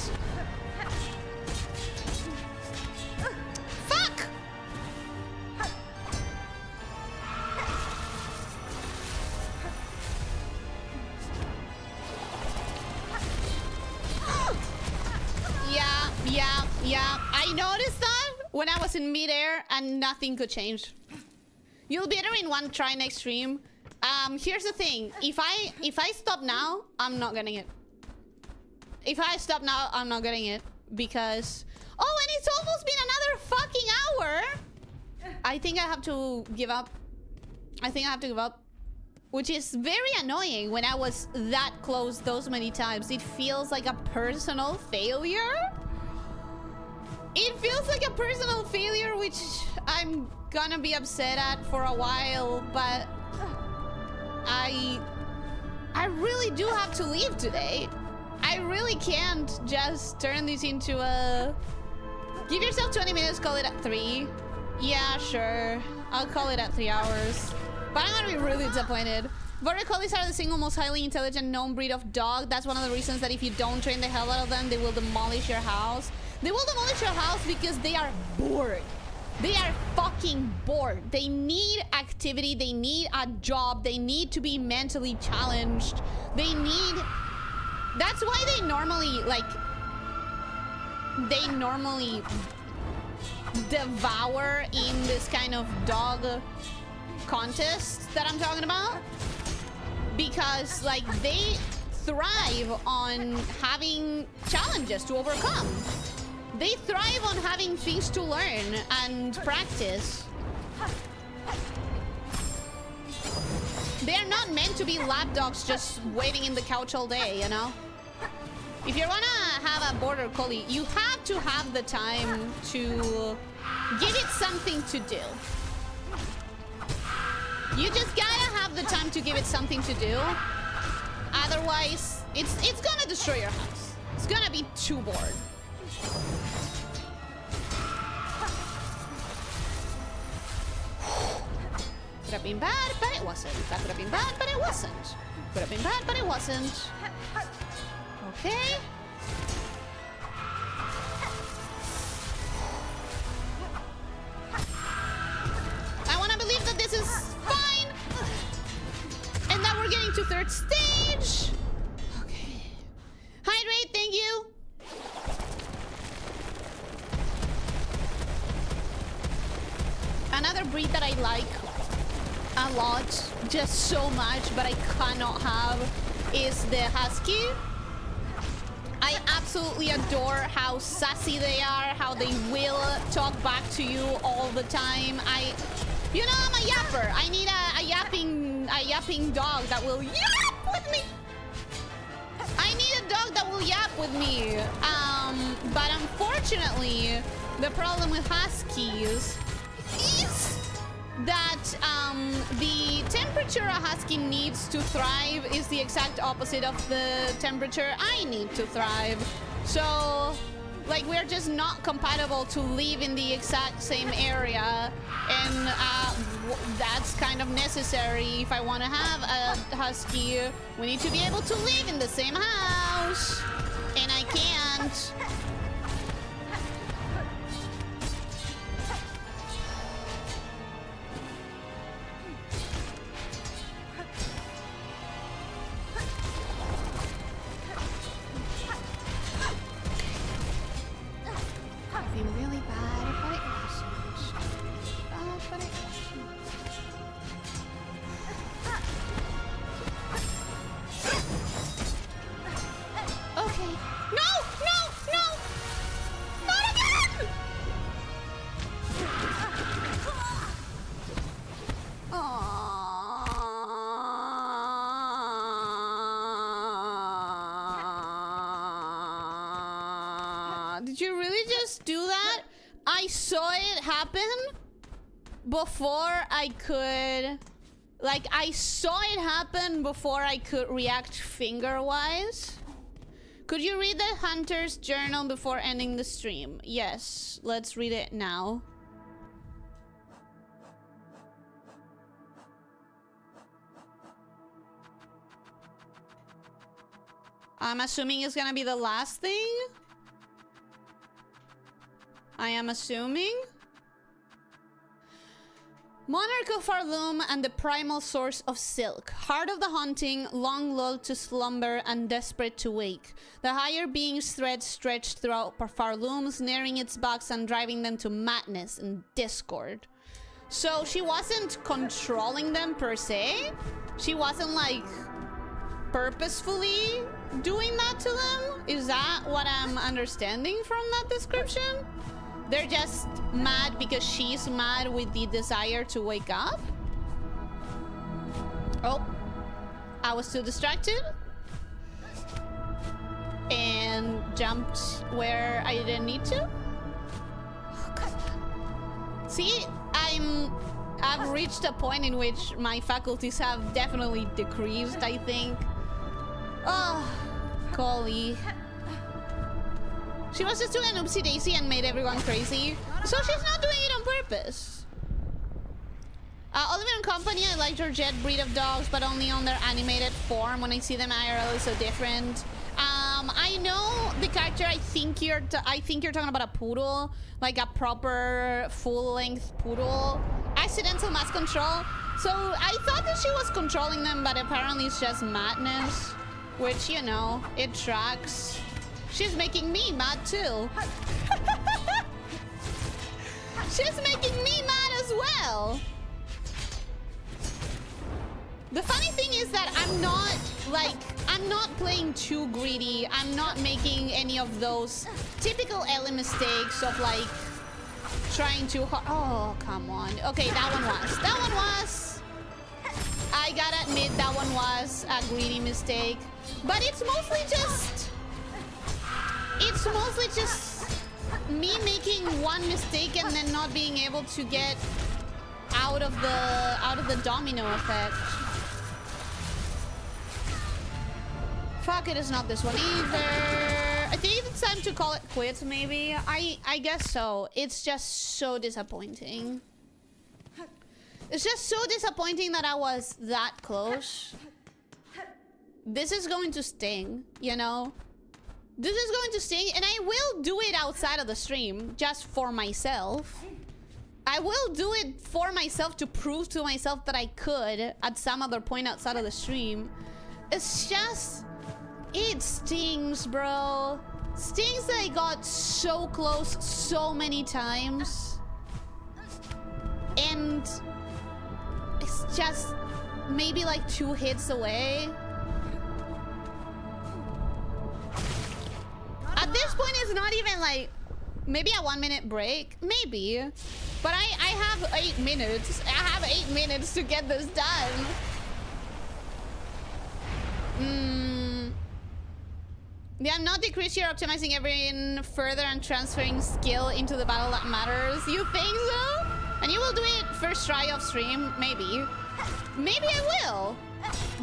Fuck! Yeah. I noticed that when I was in midair and nothing could change. You'll be better in one try next stream. Here's the thing. If I stop now, I'm not getting it. If I stop now, I'm not getting it. Because... Oh, and it's almost been another fucking hour! I think I have to give up. Which is very annoying when I was that close those many times. It feels like a personal failure. It feels like a personal failure, which I'm gonna be upset at for a while, but I really do have to leave today. I really can't just turn this into a... Give yourself 20 minutes, call it at 3. Yeah, sure. I'll call it at 3 hours. But I'm gonna be really disappointed. Border Collies are the single most highly intelligent known breed of dog. That's one of the reasons that if you don't train the hell out of them, they will demolish your house. They will demolish your house because they are bored. They are fucking bored. They need activity. They need a job. They need to be mentally challenged. They need... That's why they normally, like... They normally devour in this kind of dog contest that I'm talking about. Because, like, they thrive on having challenges to overcome. They thrive on having things to learn and practice. They are not meant to be lapdogs just waiting in the couch all day, you know? If you're gonna have a Border Collie, you have to have the time to give it something to do. You just gotta have the time to give it something to do. Otherwise, it's gonna destroy your house. It's gonna be too bored. Could have been bad, but it wasn't. That could have been bad, but it wasn't. Could have been bad, but it wasn't. Okay. I want to believe that this is fine. And that we're getting to third stage. Okay. Hydrate, thank you. Another breed that I like a lot, just so much, but I cannot have, is the husky. I absolutely adore how sassy they are, how they will talk back to you all the time. You know, I'm a yapper. I need a yapping dog that will yap with me. I need a dog that will yap with me. But unfortunately, the problem with huskies is that the temperature a husky needs to thrive is the exact opposite of the temperature I need to thrive. So, like, we're just not compatible to live in the exact same area, and that's kind of necessary if I want to have a husky. We need to be able to live in the same house, and I can't. I feel really bad, but it wasn't. Bad, but it wasn't. Okay. No! No! No! Not again! Did you really just do that? I saw it happen before I could... Like, I saw it happen before I could react finger-wise. Could you read the Hunter's Journal before ending the stream? Yes, let's read it now. I'm assuming it's gonna be the last thing. I am assuming. Monarch of Farloom and the primal source of silk. Heart of the haunting, long lulled to slumber and desperate to wake. The higher being's threads stretched throughout Farloom, snaring its bugs and driving them to madness and discord. So she wasn't controlling them per se. She wasn't like purposefully doing that to them. Is that what I'm understanding from that description? They're just mad because she's mad with the desire to wake up? Oh, I was too distracted and jumped where I didn't need to. Oh, God. See, I've reached a point in which my faculties have definitely decreased, I think. Oh, golly. She was just doing an oopsie daisy and made everyone crazy. So she's not doing it on purpose. Oliver and Company, I like your jet breed of dogs, but only on their animated form. When I see them IRL, it's so different. I know the character. I think you're talking about a poodle, like a proper full-length poodle. Accidental mass control. So I thought that she was controlling them, but apparently it's just madness, which, you know, it tracks. She's making me mad too. She's making me mad as well. The funny thing is that I'm not playing too greedy. I'm not making any of those typical Ellie mistakes of like trying too hard. Oh, come on. Okay, that one was. I gotta admit that one was a greedy mistake. But it's mostly just me making one mistake and then not being able to get out of the domino effect. Fuck, it is not this one either. I think it's time to call it quits, maybe. I guess so. It's just so disappointing. It's just so disappointing that I was that close. This is going to sting, you know? This is going to sting, and I will do it outside of the stream, just for myself. I will do it for myself to prove to myself that I could at some other point outside of the stream. It's just... it stings, bro. Stings that I got so close so many times. And it's just maybe like 2 hits away. At this point, it's not even like maybe a 1-minute break, maybe. But I have 8 minutes. I have 8 minutes to get this done. Yeah, not decrease your optimizing everything further and transferring skill into the battle that matters. You think so? And you will do it first try off stream? Maybe. Maybe I will.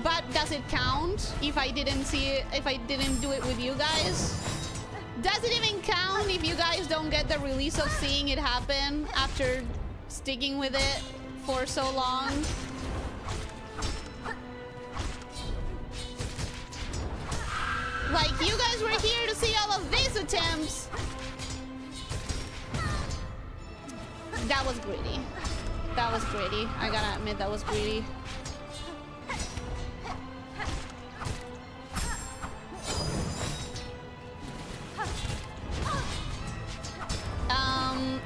But does it count if I didn't see it, if I didn't do it with you guys? Does it even count if you guys don't get the release of seeing it happen after sticking with it for so long? Like, you guys were here to see all of these attempts. That was greedy. That was greedy. I gotta admit, that was greedy.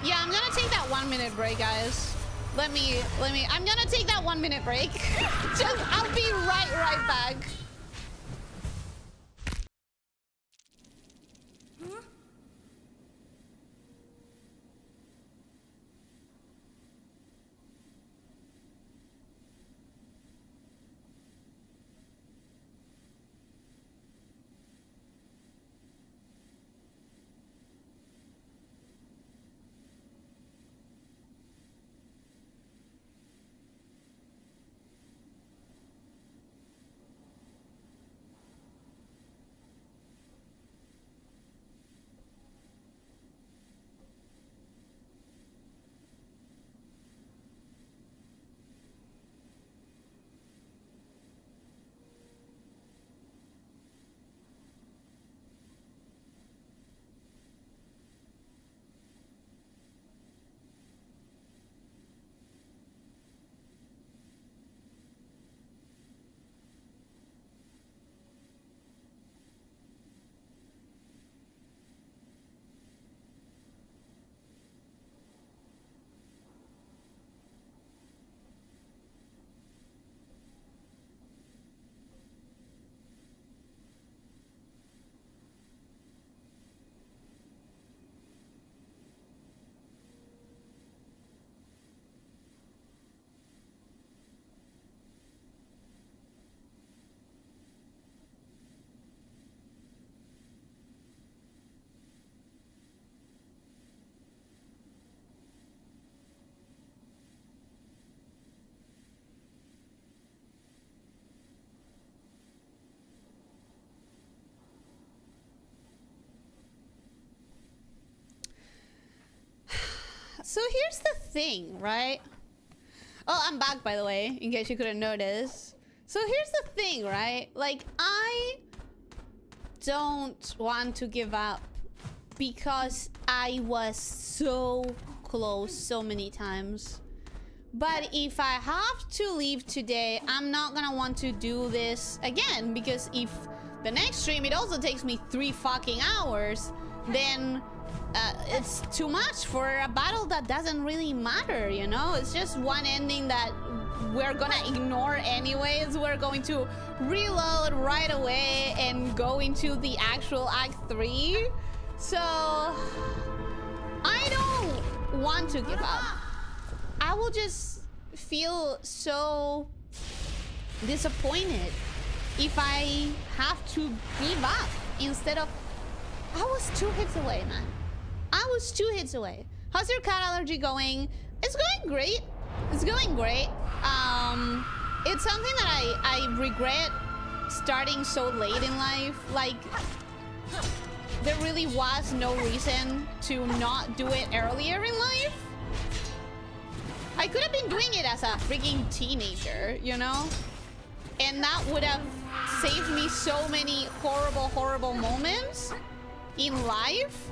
Yeah, I'm gonna take that 1-minute break, guys. I'm gonna take that 1-minute break. I'll be right back. So here's the thing, right? Oh, I'm back, by the way, in case you couldn't notice. So here's the thing, right? Like, I don't want to give up because I was so close so many times. But if I have to leave today, I'm not gonna want to do this again, because if the next stream, it also takes me 3 fucking hours, then it's too much for a battle that doesn't really matter, you know? It's just one ending that we're gonna ignore anyways. We're going to reload right away and go into the actual Act 3. So I don't want to give up. I will just feel so disappointed if I have to give up instead of... I was 2 hits away, man. I was 2 hits away. How's your cat allergy going? It's going great. It's going great. It's something that I regret starting so late in life. Like, there really was no reason to not do it earlier in life. I could have been doing it as a freaking teenager, you know? And that would have saved me so many horrible, horrible moments in life.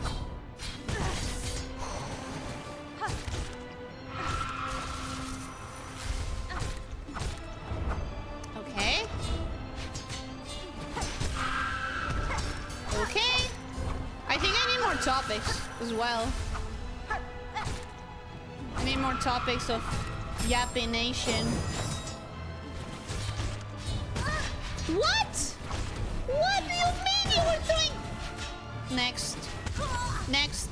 Okay. Okay. I think I need more topics as well. I need more topics of yappination. What? What do you mean you were doing? Next. Next.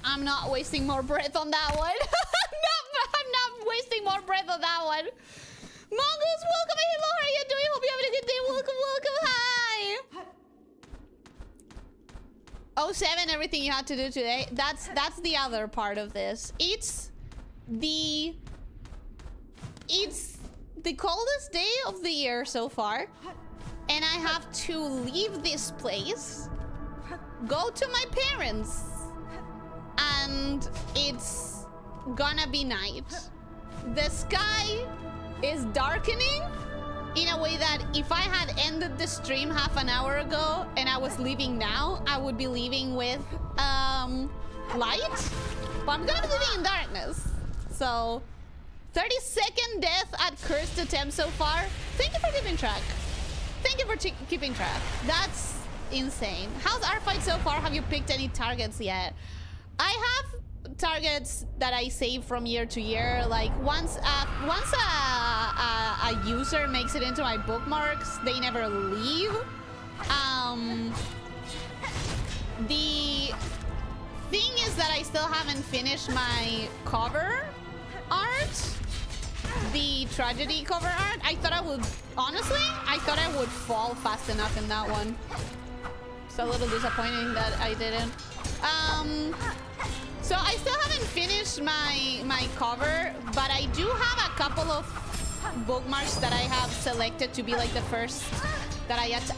I'm not wasting more breath on that one. I'm not wasting more breath on that one. Mongoose, welcome. Hello, how are you doing? Hope you're having a good day. Welcome, welcome. Hi. Oh, 7, everything you had to do today. That's the other part of this. It's the coldest day of the year so far. And I have to leave this place, go to my parents, and it's gonna be night. The sky is darkening in a way that if I had ended the stream half an hour ago and I was leaving now, I would be leaving with light. But I'm gonna be leaving in darkness. So 32nd death at cursed attempt so far. Thank you for keeping track. Thank you for keeping track. That's insane. How's our fight so far? Have you picked any targets yet? I have targets that I save from year to year. Like once a user makes it into my bookmarks, they never leave. The thing is that I still haven't finished my cover art, the tragedy cover art. I thought I would, honestly, I thought I would fall fast enough in that one. It's a little disappointing that I didn't. So I still haven't finished my cover, but I do have a couple of bookmarks that I have selected to be like the first that I had to...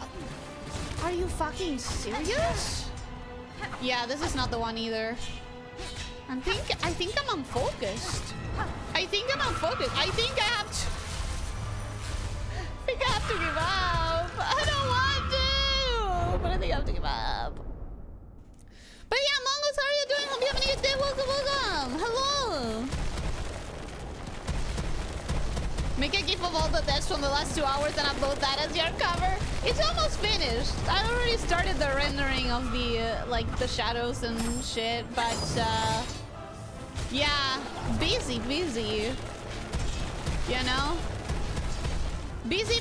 Are you fucking serious? Yeah, this is not the one either. I think I'm unfocused. I think I'm unfocused. I think I have to give up. I don't want to, but I think I have to give up. But yeah, Mongoose, how are you doing? Hope you're having a good day. Welcome, welcome. Hello. Make a gif of all the deaths from the last 2 hours and upload that as your cover. It's almost finished. I already started the rendering of the like the shadows and shit, but yeah, busy, you know? Busy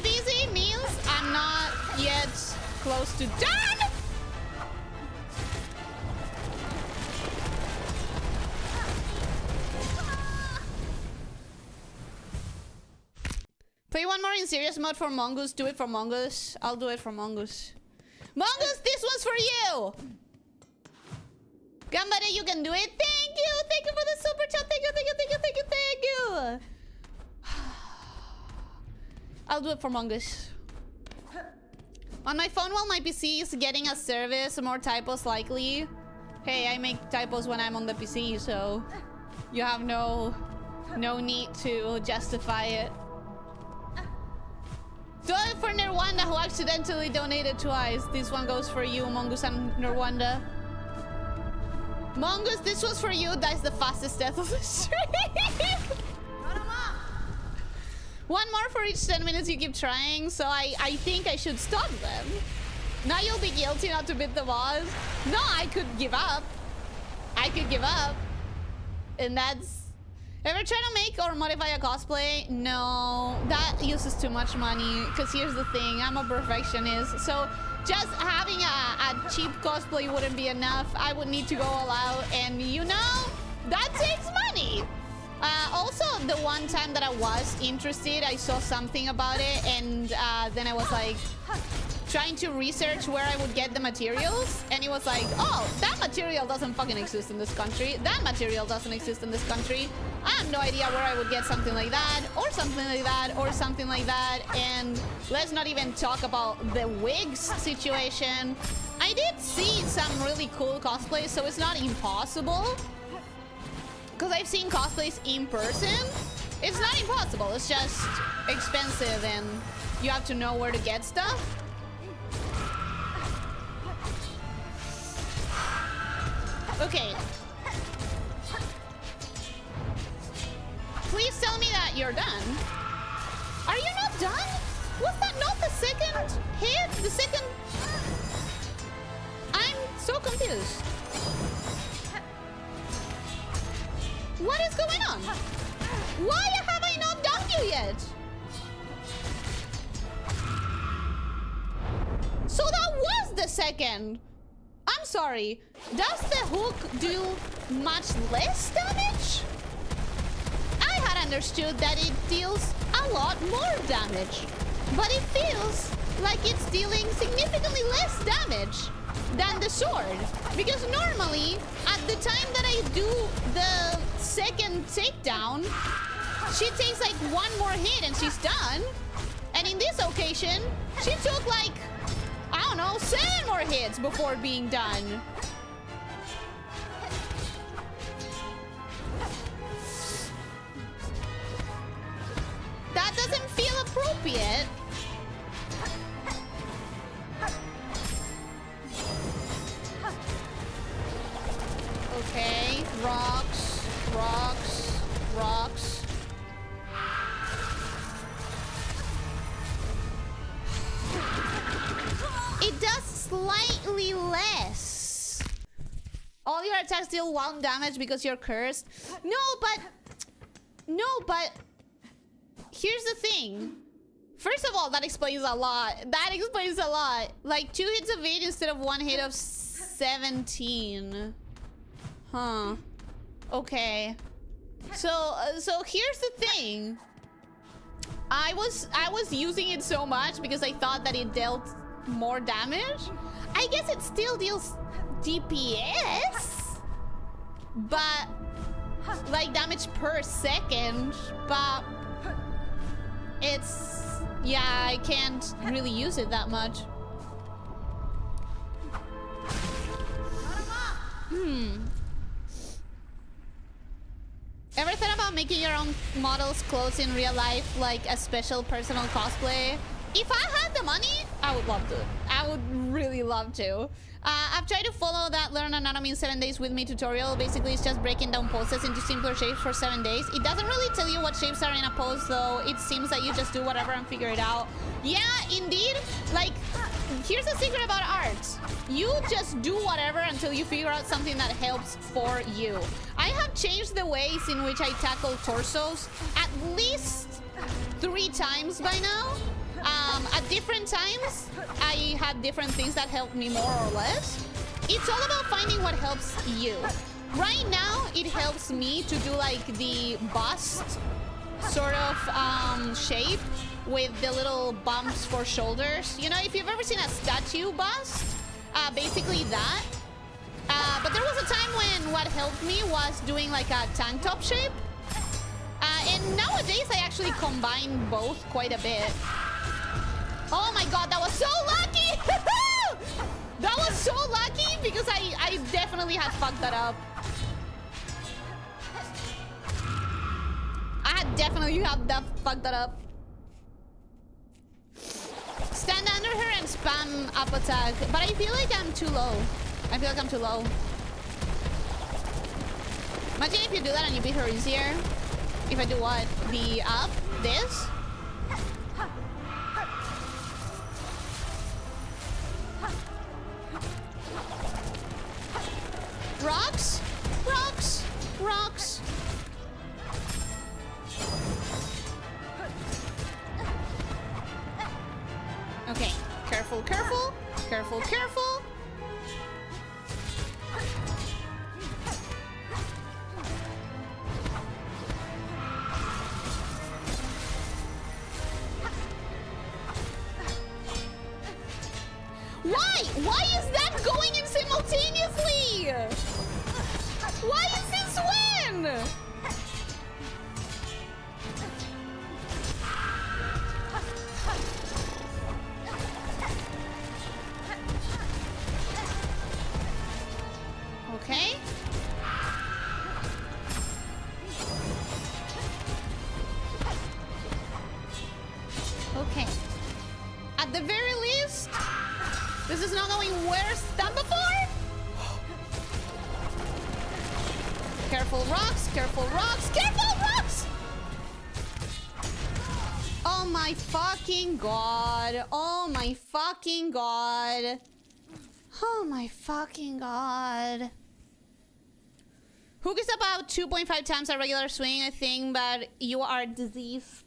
means I'm not yet close to done. Play one more in serious mode for Mongoose. Do it for Mongoose. I'll do it for Mongoose. Mongoose, this one's for you. Gambare, you can do it. Thank you. Thank you for the super chat. Thank you. I'll do it for Mongoose. On my phone while my PC is getting a service, more typos likely. Hey, I make typos when I'm on the PC, so you have no need to justify it. Do it for Nirwanda, who accidentally donated twice. This one goes for you, Mongoose and Nirwanda. Mongoose, this was for you. That's the fastest death of the stream. One more for each 10 minutes you keep trying, so I think I should stop them. Now you'll be guilty not to beat the boss. No, I could give up. And that's... Ever try to make or modify a cosplay? No, that uses too much money. Because here's the thing, I'm a perfectionist. So just having a cheap cosplay wouldn't be enough. I would need to go all out, and you know, that takes money. Also, the one time that I was interested, I saw something about it, and then I was like trying to research where I would get the materials, and it was like, oh, that material doesn't fucking exist in this country. That material doesn't exist in this country. I have no idea where I would get something like that, or something like that, or something like that. And let's not even talk about the wigs situation. I did see some really cool cosplays, so it's not impossible. Because I've seen cosplays in person. It's not impossible, it's just expensive and you have to know where to get stuff. Okay. Please tell me that you're done. Are you not done? Was that not the second hit? The second... I'm so confused. What is going on? Why have I not done you yet? So that was the second. I'm sorry. Does the hook do much less damage? I had understood that it deals a lot more damage. But it feels like it's dealing significantly less damage than the sword. Because normally, at the time that I do the second takedown, she takes like one more hit and she's done. And in this occasion, she took like, I don't know, 7 more hits before being done. That doesn't feel appropriate. Okay, rocks, rocks, rocks. It does slightly less. All your attacks deal 1 damage because you're cursed. No, but here's the thing. First of all, that explains a lot. That explains a lot. Like 2 hits of 8 instead of 1 hit of 17. Huh. Okay. So here's the thing. I was using it so much because I thought that it dealt more damage. I guess it still deals DPS, but like damage per second, but it's, yeah, I can't really use it that much. Ever thought about making your own models' clothes in real life, like a special personal cosplay? If I had the money, I would love to. I would really love to. I've tried to follow that Learn Anatomy in 7 Days with Me tutorial. Basically, it's just breaking down poses into simpler shapes for 7 days. It doesn't really tell you what shapes are in a pose, though. It seems that you just do whatever and figure it out. Yeah, indeed. Like, here's the secret about art. You just do whatever until you figure out something that helps for you. I have changed the ways in which I tackle torsos at least 3 times by now. At different times, I had different things that helped me more or less. It's all about finding what helps you. Right now, it helps me to do like the bust sort of shape with the little bumps for shoulders. You know, if you've ever seen a statue bust, basically that. But there was a time when what helped me was doing like a tank top shape. And nowadays, I actually combine both quite a bit. Oh my god, that was so lucky! That was so lucky because I definitely had fucked that up. I had definitely fucked that up. Stand under her and spam up attack. But I feel like I'm too low. I feel like I'm too low. Imagine if you do that and you beat her easier. If I do what? The up? This? Rocks? Rocks? Rocks? Okay. Careful, careful. Careful, careful. Why? Why is that going in simultaneously? Why is this win? Okay. Okay. At the very least, this is not going worse than before. Careful rocks, careful rocks, careful rocks! Oh my fucking god. Oh my fucking god. Oh my fucking god. Hook is about 2.5 times a regular swing, I think, but you are diseased.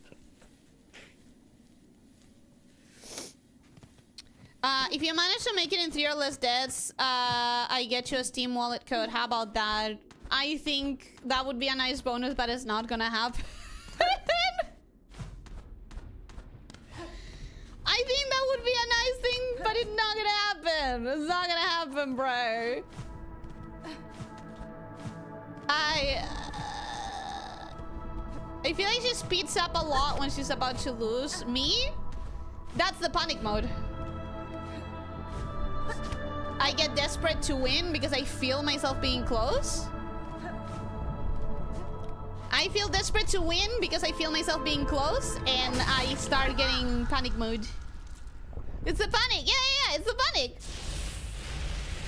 If you manage to make it in 3 or less deaths, I get you a Steam wallet code. How about that? I think that would be a nice bonus, but it's not gonna happen. I think that would be a nice thing, but it's not gonna happen. It's not gonna happen, bro. I feel like she speeds up a lot when she's about to lose. Me? That's the panic mode. I get desperate to win because I feel myself being close. I feel desperate to win because I feel myself being close, and I start getting panic mode. It's the panic. Yeah, it's the panic.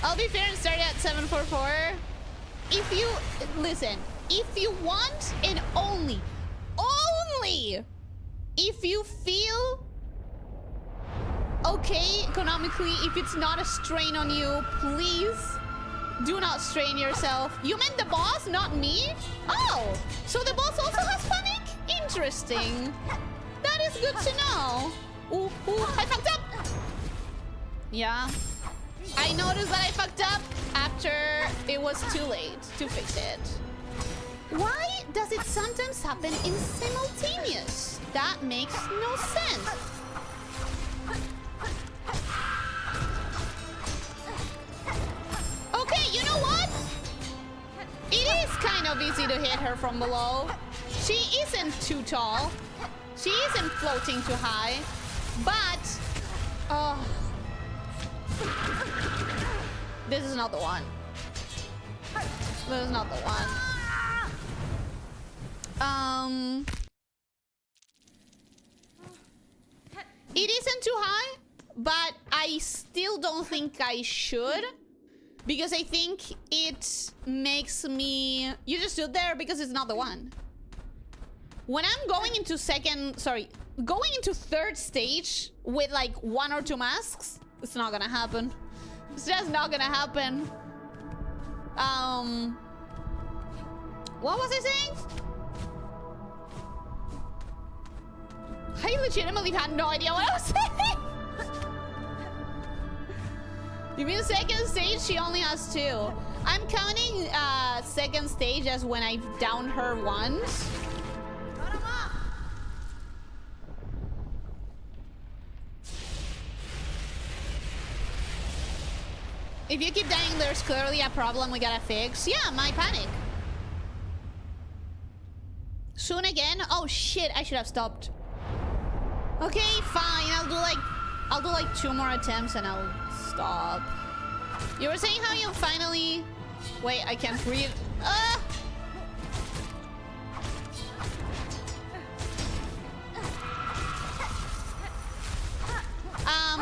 I'll be fair and start at 744. If you listen, if you want, and only if you feel okay economically, if it's not a strain on you, please do not strain yourself. You meant the boss, not me? Oh, so the boss also has panic? Interesting. That is good to know. Ooh, I fucked up. Yeah. I noticed that I fucked up after it was too late to fix it. Why does it sometimes happen in simultaneous? That makes no sense. Okay, you know what? It is kind of easy to hit her from below. She isn't too tall. She isn't floating too high. But... oh... this is not the one. This is not the one. It isn't too high, but I still don't think I should. Because I think it makes me... you just stood there because it's not the one. When I'm going into going into third stage with like 1 or 2 masks, it's not gonna happen. It's just not gonna happen. What was I saying? I legitimately had no idea what I was saying. You mean second stage? She only has 2. I'm counting second stage as when I've downed her once. If you keep dying, there's clearly a problem we gotta fix. Yeah, my panic. Soon again? Oh shit, I should have stopped. Okay, fine. I'll do like 2 more attempts and I'll stop. You were saying how you finally... wait, I can't read.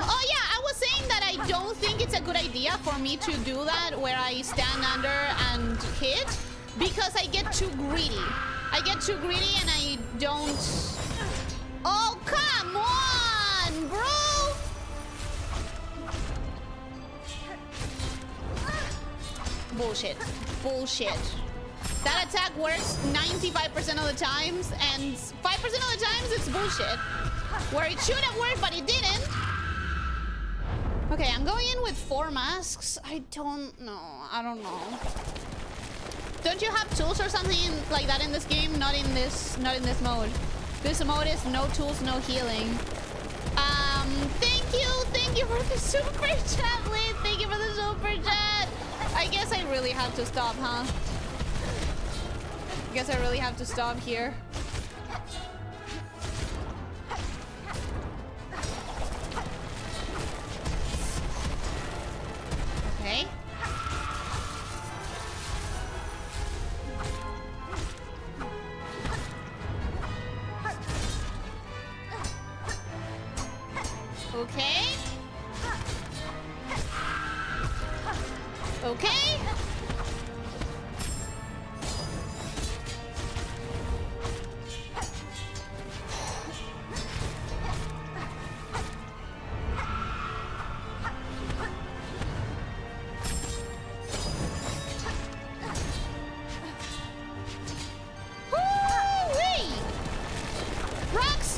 Oh yeah, I was saying that I don't think it's a good idea for me to do that where I stand under and hit because I get too greedy. I get too greedy and I don't... oh, come on, bro! Bullshit. Bullshit. That attack works 95% of the times, and 5% of the times it's bullshit. Where it should have worked, but it didn't. Okay, I'm going in with 4 masks. I don't know. I don't know. Don't you have tools or something like that in this game? Not in this mode. This mode is no tools, no healing. Thank you for the super chat, Lee. Thank you for the super chat. I guess I really have to stop, huh? I guess I really have to stop here. Okay. Okay. Okay.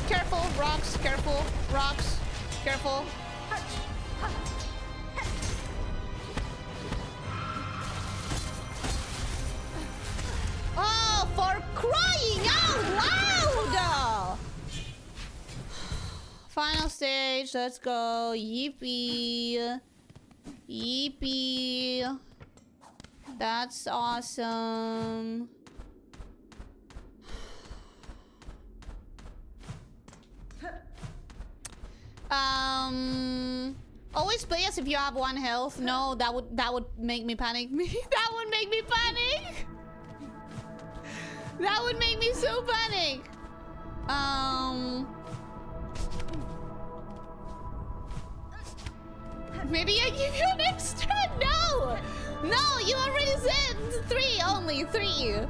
careful, rocks, careful, rocks, careful. Oh, for crying out loud! Final stage, let's go. Yippee. Yippee. That's awesome. Always play as if you have 1 health. No, that would make me panic. That would make me panic. That would make me so panic. Maybe I give you an extra. No, no, you already said 3 only 3.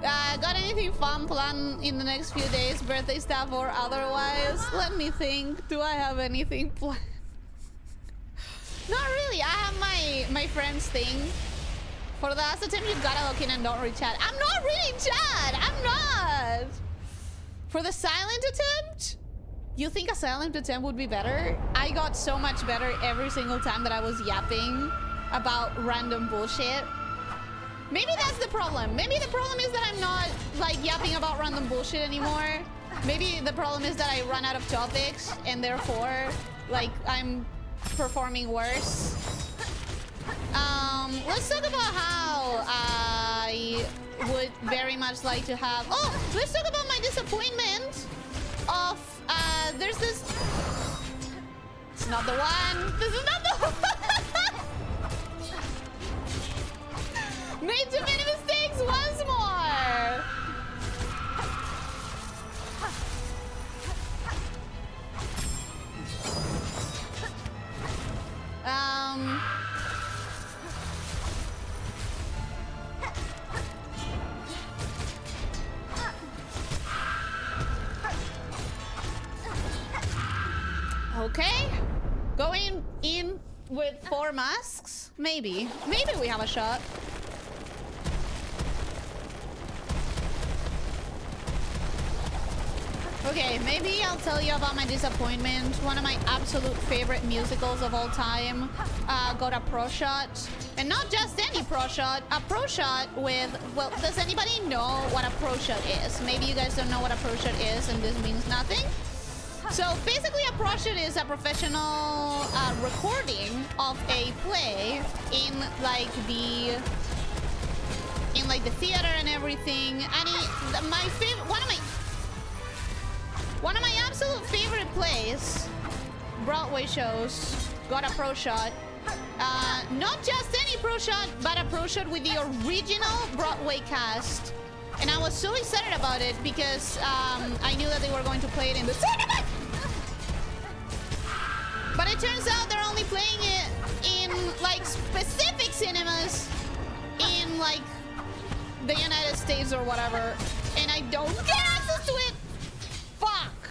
Got anything fun planned in the next few days, birthday stuff or otherwise? Let me think. Do I have anything planned? Not really. I have my friends thing. For the last attempt, you gotta look in and don't read chat. I'm not reading chat. I'm not. For the silent attempt, you think a silent attempt would be better? I got so much better every single time that I was yapping about random bullshit. Maybe that's the problem. Maybe the problem is that I'm not like yapping about random bullshit anymore. Maybe the problem is that I run out of topics and therefore like I'm performing worse. Let's talk about how I would very much like to have... Oh, let's talk about my disappointment of... there's this... It's not the one. This is not the one. Made too many mistakes once more. Okay. Going in with 4 masks? Maybe. Maybe we have a shot. Okay, maybe I'll tell you about my disappointment. One of my absolute favorite musicals of all time got a pro shot. And not just any pro shot, a pro shot with... Well, does anybody know what a pro shot is? Maybe you guys don't know what a pro shot is and this means nothing. So basically a pro shot is a professional recording of a play in like the theater and everything. And one of my absolute favorite plays, Broadway shows, got a pro shot. Not just any pro shot, but a pro shot with the original Broadway cast. And I was so excited about it because I knew that they were going to play it in the cinema. But it turns out they're only playing it in like specific cinemas in like the United States or whatever. And I don't get access to it. Fuck.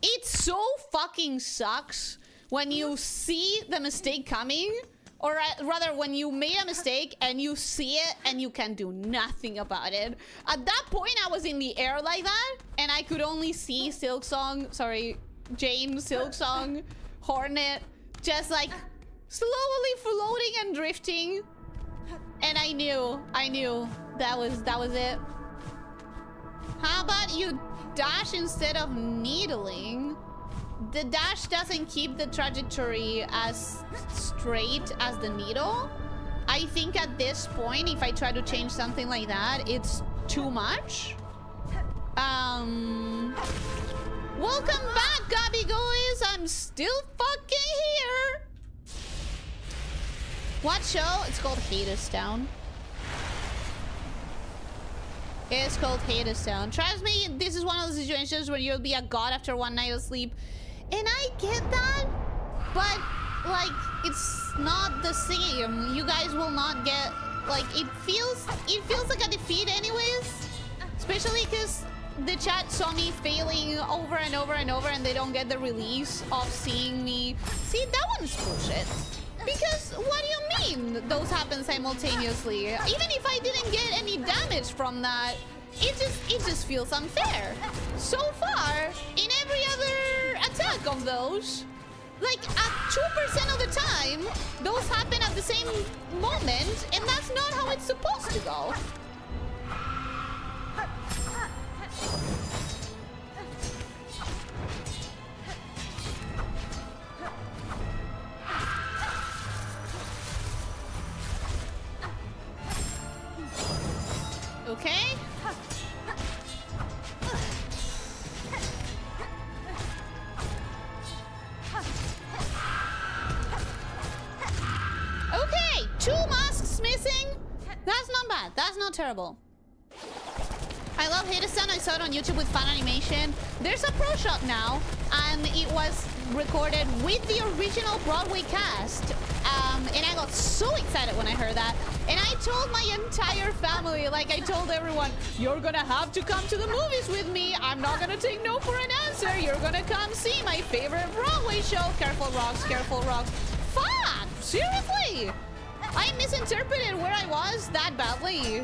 It so fucking sucks when you see the mistake coming, or rather when you made a mistake and you see it and you can do nothing about it. At that point I was in the air like that and I could only see Silksong, sorry, James Silksong, Hornet, just like slowly floating and drifting. And I knew that was it. How about you dash instead of needling? The dash doesn't keep the trajectory as straight as the needle. I think at this point, if I try to change something like that, it's too much. Welcome back, Gabby Goys. I'm still fucking here. What show? It's called Hadestown. It's called Hadestown. Trust me, this is one of the situations where you'll be a god after 1 night of sleep. And I get that, but like it's not the same. You guys will not get like it feels like a defeat anyways. Especially because the chat saw me failing over and over and over and they don't get the release of seeing me. See, that one's bullshit. Because what do you insane those happen simultaneously. Even if I didn't get any damage from that, it just feels unfair. So far, in every other attack of those, like at 2% of the time, those happen at the same moment, and that's not how it's supposed to go. Okay. Okay, 2 masks missing. That's not bad. That's not terrible. I love Hades-san. I saw it on YouTube with fan animation. There's a pro shot now, and it was recorded with the original Broadway cast. And I got so excited when I heard that. And I told my entire family, like I told everyone, you're gonna have to come to the movies with me. I'm not gonna take no for an answer. You're gonna come see my favorite Broadway show. Careful rocks, careful rocks. Fuck! Seriously? I misinterpreted where I was that badly.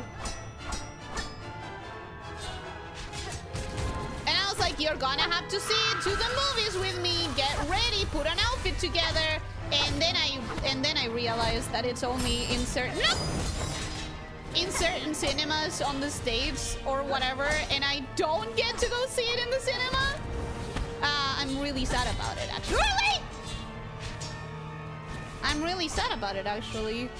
And I was like, you're gonna have to see it to the movies with me. Get ready, put an outfit together. And then I realized that it's only in certain cinemas on the States or whatever, and I don't get to go see it in the cinema. I'm really sad about it, actually. I'm really sad about it, actually.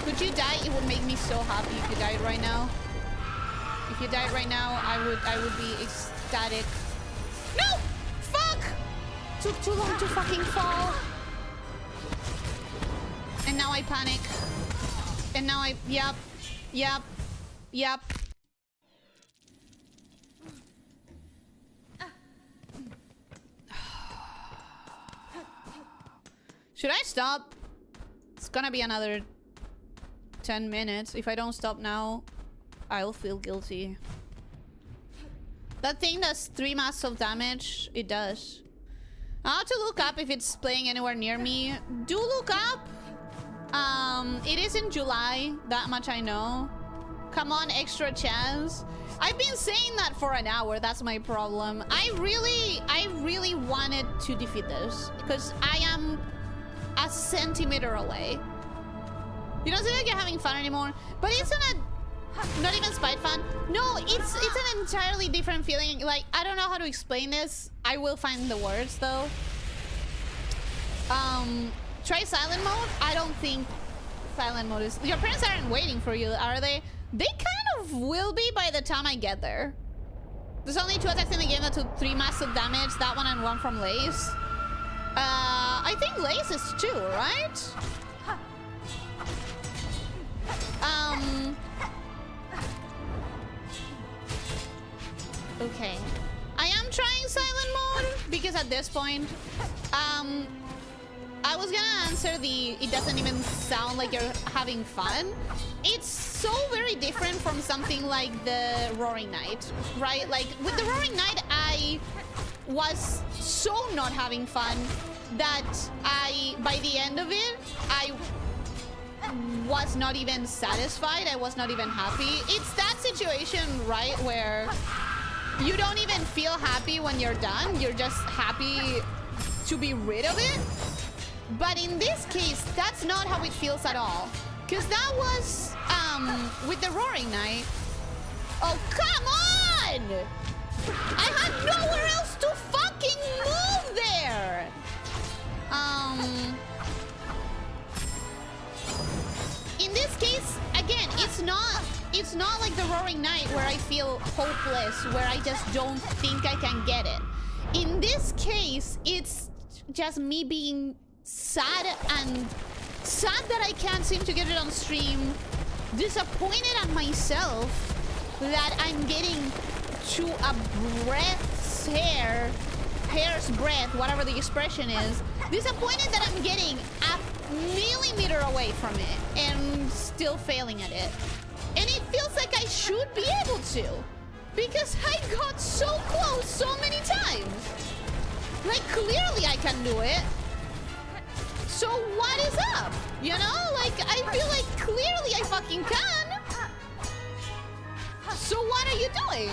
Could you die? It would make me so happy if you died right now. If you died right now, I would be ecstatic. No! Fuck! Took too long to fucking fall. And now I panic. And now I... Yep. Should I stop? It's gonna be another 10 minutes. If I don't stop now, I'll feel guilty. That thing does 3 masks of damage. It does. I'll have to look up if it's playing anywhere near me. Do look up. It is in July. That much I know. Come on, extra chance. I've been saying that for an hour. That's my problem. I really wanted to defeat this because I am a centimeter away. You don't seem like you're having fun anymore, but it's not even spite fun. No, it's an entirely different feeling. Like, I don't know how to explain this. I will find the words though. Try silent mode. I don't think silent mode is... Your parents aren't waiting for you, are they? They kind of will be by the time I get there. There's only 2 attacks in the game that took 3 massive damage. That one and 1 from Lace. I think Lace is 2, right? Okay. I am trying silent mode because at this point, I was gonna answer the it doesn't even sound like you're having fun. It's so very different from something like the Roaring Night, right? Like with the Roaring Night, I was so not having fun that by the end of it, I was not even satisfied. I was not even happy. It's that situation, right, where you don't even feel happy when you're done. You're just happy to be rid of it. But in this case, that's not how it feels at all. Because that was with the Roaring Night. Oh, come on! I had nowhere else to fucking move there! In this case, again, it's not like the Roaring Night where I feel hopeless, where I just don't think I can get it. In this case, it's just me being sad that I can't seem to get it on stream, disappointed at myself that I'm getting to a hair's breadth, whatever the expression is, disappointed that I'm getting a millimeter away from it and still failing at it. And it feels like I should be able to, because I got so close so many times. Like, clearly I can do it. So what is up? You know? Like, I feel like clearly I fucking can. So what are you doing?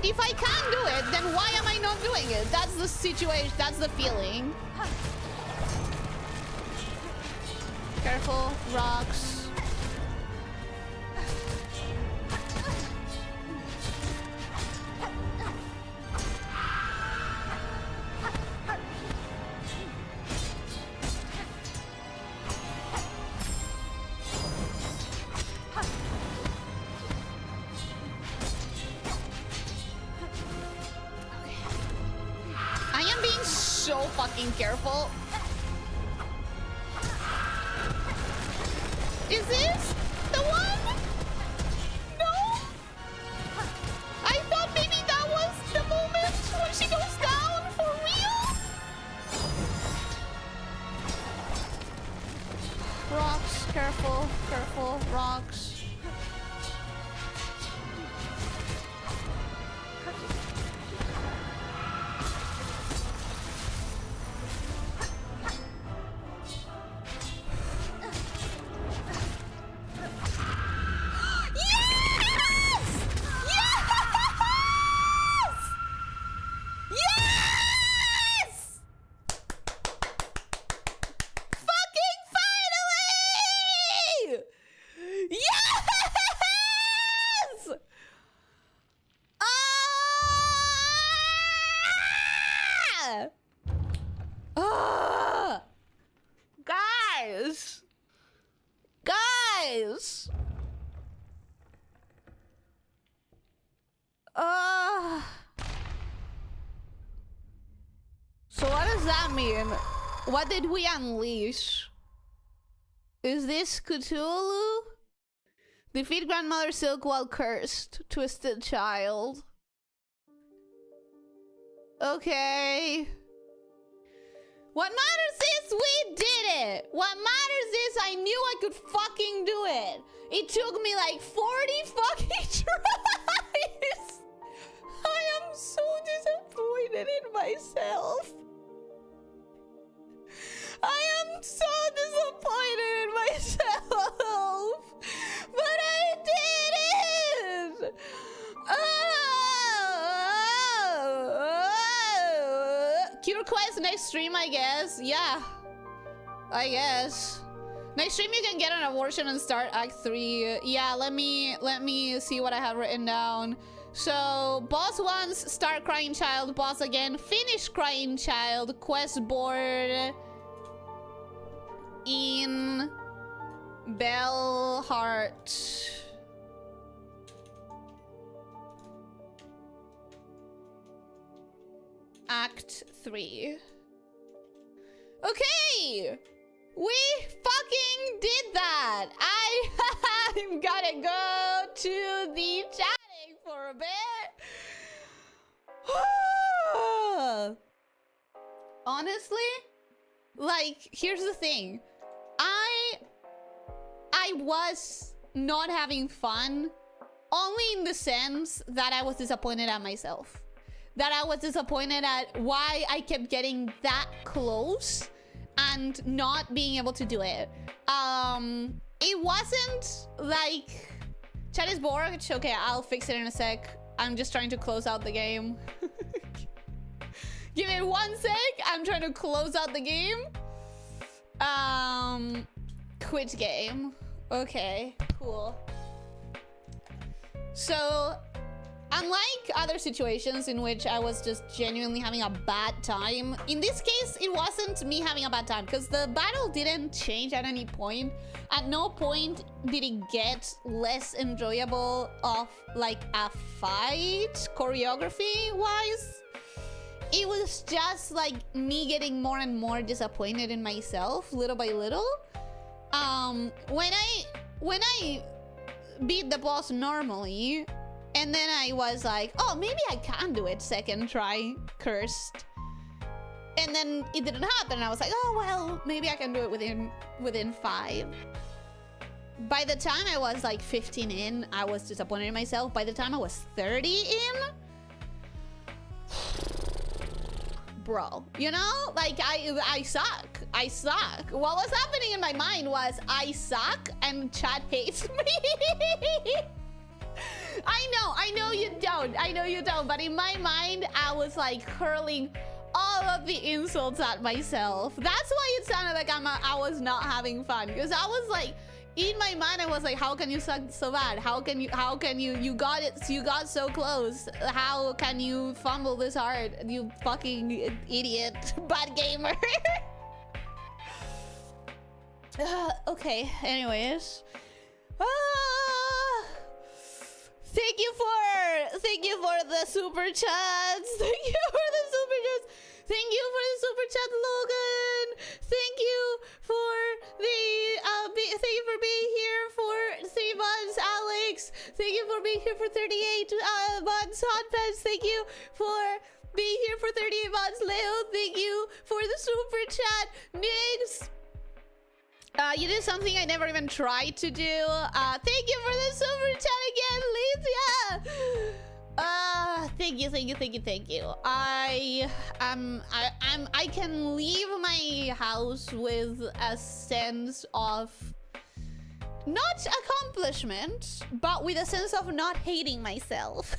If I can do it, then why am I not doing it? That's the situation. That's the feeling. Careful, rocks. I am being so fucking careful. Is this the one? No? I thought maybe that was the moment when she goes down for real? Rocks, careful, careful, rocks. Guys! So what does that mean? What did we unleash? Is this Cthulhu? Defeat Grandmother Silk while cursed. Twisted child. Okay. What matters is we did it! What matters is I knew I could fucking do it! It took me like 40 fucking tries! I am so disappointed in myself! I am so disappointed in myself! But I did it! Cure quest next stream, I guess. Yeah, I guess. Next stream you can get an abortion and start Act 3. Yeah, let me see what I have written down. So, boss once, start crying child, boss again, finish crying child, quest board in Bellheart. Act 3. Okay! We fucking did that! I'm gonna go to the chatting for a bit. Honestly, like, here's the thing. I was not having fun only in the sense that I was disappointed at myself. That I was disappointed at why I kept getting that close and not being able to do it. It wasn't like... Chat is bored? Okay, I'll fix it in a sec. I'm just trying to close out the game. Give it 1 sec. I'm trying to close out the game. Quit game. Okay, cool. So... unlike other situations in which I was just genuinely having a bad time, in this case, it wasn't me having a bad time because the battle didn't change at any point. At no point did it get less enjoyable of like a fight, choreography-wise. It was just like me getting more and more disappointed in myself, little by little. When I beat the boss normally, and then I was like, oh, maybe I can do it second try, cursed. And then it didn't happen. And I was like, oh, well, maybe I can do it within 5. by the time I was like 15 in, I was disappointed in myself. By the time I was 30 in, bro, you know, like I suck. I suck. What was happening in my mind was I suck and chat hates me. I know you don't, but in my mind, I was like hurling all of the insults at myself. That's why it sounded like I was not having fun, because I was like, in my mind, I was like, how can you suck so bad? How can you got it, you got so close. How can you fumble this hard? You fucking idiot, bad gamer. Okay, anyways. Thank you for the super chats. Thank you for the super chats. Thank you for the super chat, Logan. Thank you for the thank you for being here for 3 months, Alex. Thank you for being here for 38 months, Hotpants. Thank you for being here for 38 months, Leo. Thank you for the super chat, Nix. You did something I never even tried to do. Thank you for the super chat again, Lydia. Thank you. I can leave my house with a sense of not accomplishment, but with a sense of not hating myself.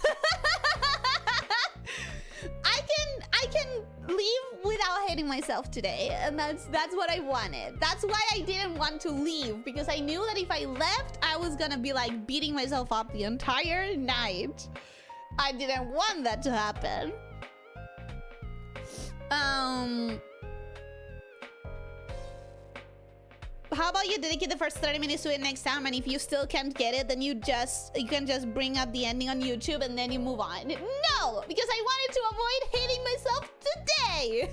I can leave without hating myself today, and that's what I wanted. That's why I didn't want to leave, because I knew that if I left, I was gonna be like beating myself up the entire night. I didn't want that to happen. How about you dedicate the first 30 minutes to it next time, and if you still can't get it, then you can just bring up the ending on YouTube and then you move on. No, because I wanted to avoid hating myself today.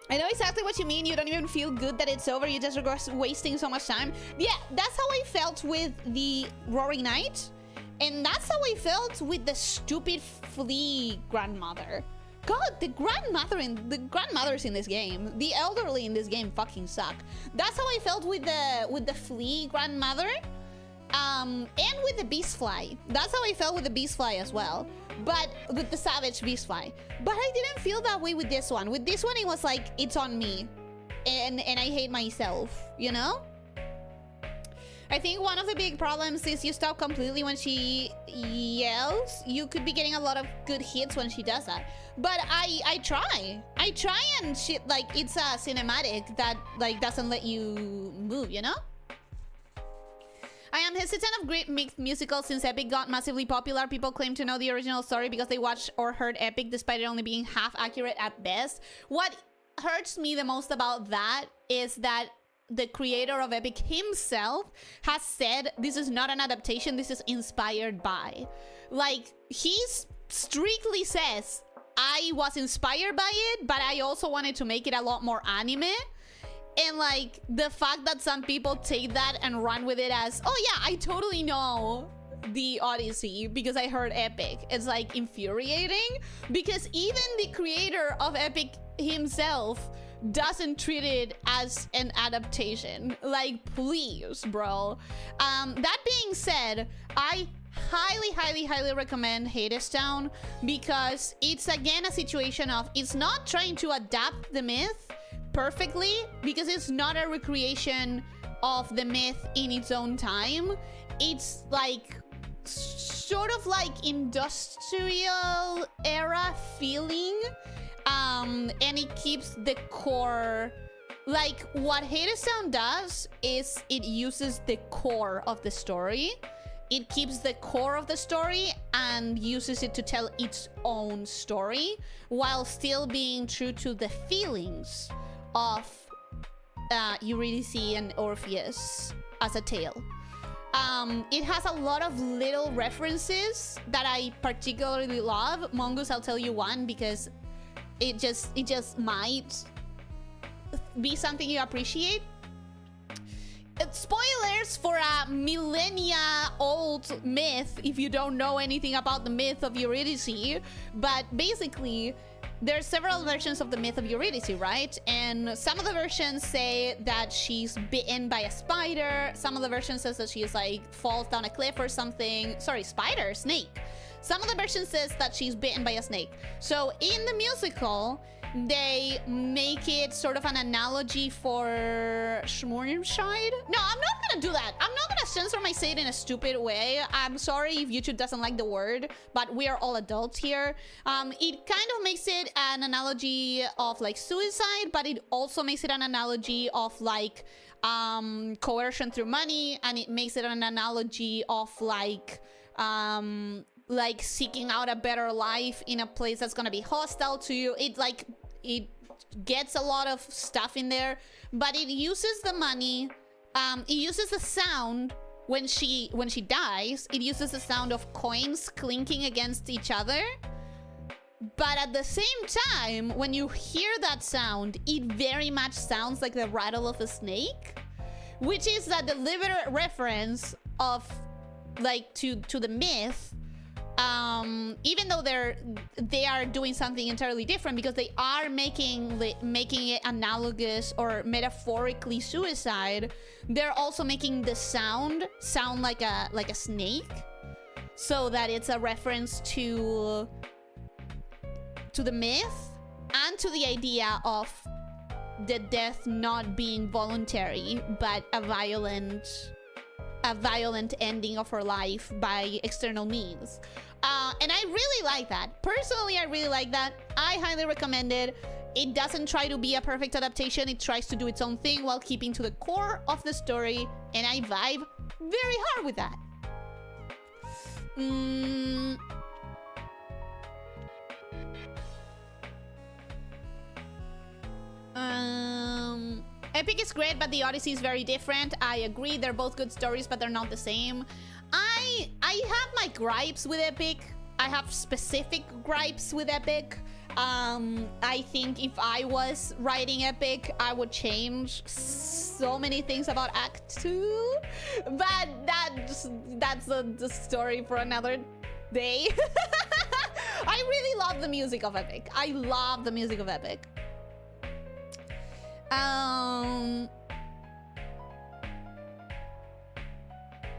I know exactly what you mean. You don't even feel good that it's over. You just regret wasting so much time. Yeah, that's how I felt with the Roaring Night. And that's how I felt with the stupid flea grandmother. God, the grandmothers in this game, the elderly in this game fucking suck. That's how I felt with the flea grandmother, and with the beast fly. That's how I felt with the beast fly as well, but with the savage beast fly. But I didn't feel that way with this one. With this one, it was like, it's on me, and I hate myself, you know? I think one of the big problems is you stop completely when she yells. You could be getting a lot of good hits when she does that. But I try and shit, like, it's a cinematic that like doesn't let you move, you know? I am hesitant of great mixed musicals since Epic got massively popular. People claim to know the original story because they watched or heard Epic, despite it only being half accurate at best. What hurts me the most about that is that the creator of Epic himself has said this is not an adaptation, this is inspired by. Like, he strictly says, I was inspired by it, but I also wanted to make it a lot more anime. And like, the fact that some people take that and run with it as, oh yeah, I totally know the Odyssey because I heard Epic. It's like infuriating, because even the creator of Epic himself doesn't treat it as an adaptation. Like, please, bro. That being said, I highly recommend Hadestown, because it's again a situation of, it's not trying to adapt the myth perfectly, because it's not a recreation of the myth in its own time. It's like sort of like industrial era feeling, and it keeps the core. Like, what Hadestown does is it uses the core of the story. It keeps the core of the story and uses it to tell its own story while still being true to the feelings of Eurydice and Orpheus as a tale. It has a lot of little references that I particularly love. Mongoose, I'll tell you one, because it just might be something you appreciate. Spoilers for a millennia-old myth if you don't know anything about the myth of Eurydice. But basically, there's several versions of the myth of Eurydice, right? And some of the versions say that she's bitten by a spider. Some of the versions says that she's like falls down a cliff or something. Sorry, spider, snake. Some of the versions says that she's bitten by a snake. So in the musical, they make it sort of an analogy for Schmornscheid. No, I'm not gonna do that. I'm not gonna censor my say it in a stupid way. I'm sorry if YouTube doesn't like the word, but we are all adults here. It kind of makes it an analogy of like suicide, but it also makes it an analogy of like coercion through money, and it makes it an analogy of like seeking out a better life in a place that's gonna be hostile to you. It gets a lot of stuff in there, but it uses the money. It uses the sound when she dies. It uses the sound of coins clinking against each other. But at the same time, when you hear that sound, it very much sounds like the rattle of a snake, which is a deliberate reference of like to the myth. Even though they are doing something entirely different, because they are making it analogous or metaphorically suicide, they're also making the sound like a snake, so that it's a reference to the myth and to the idea of the death not being voluntary but a violent ending of her life by external means. And I really like that. Personally, I really like that. I highly recommend it. It doesn't try to be a perfect adaptation. It tries to do its own thing while keeping to the core of the story. And I vibe very hard with that. Epic is great, but the Odyssey is very different. I agree, they're both good stories, but they're not the same. I have my gripes with Epic. I have specific gripes with Epic. I think if I was writing Epic, I would change so many things about Act 2. But that's the story for another day. I really love the music of Epic. I love the music of Epic.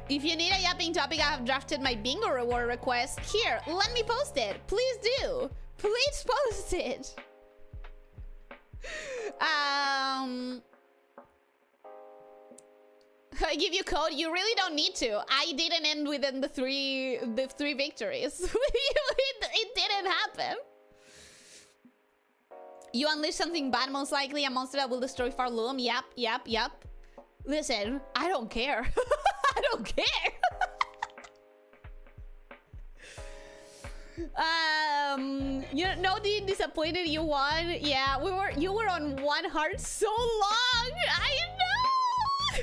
If you need a yapping topic, I have drafted my bingo reward request. Here, let me post it. Please do. Please post it. I give you code. You really don't need to. I didn't end within the three victories. it didn't happen. You unleash something bad, most likely. A monster that will destroy Farloom. Yep. Listen, I don't care. I don't care. You know, the disappointed you won. Yeah, you were on one heart so long. I know.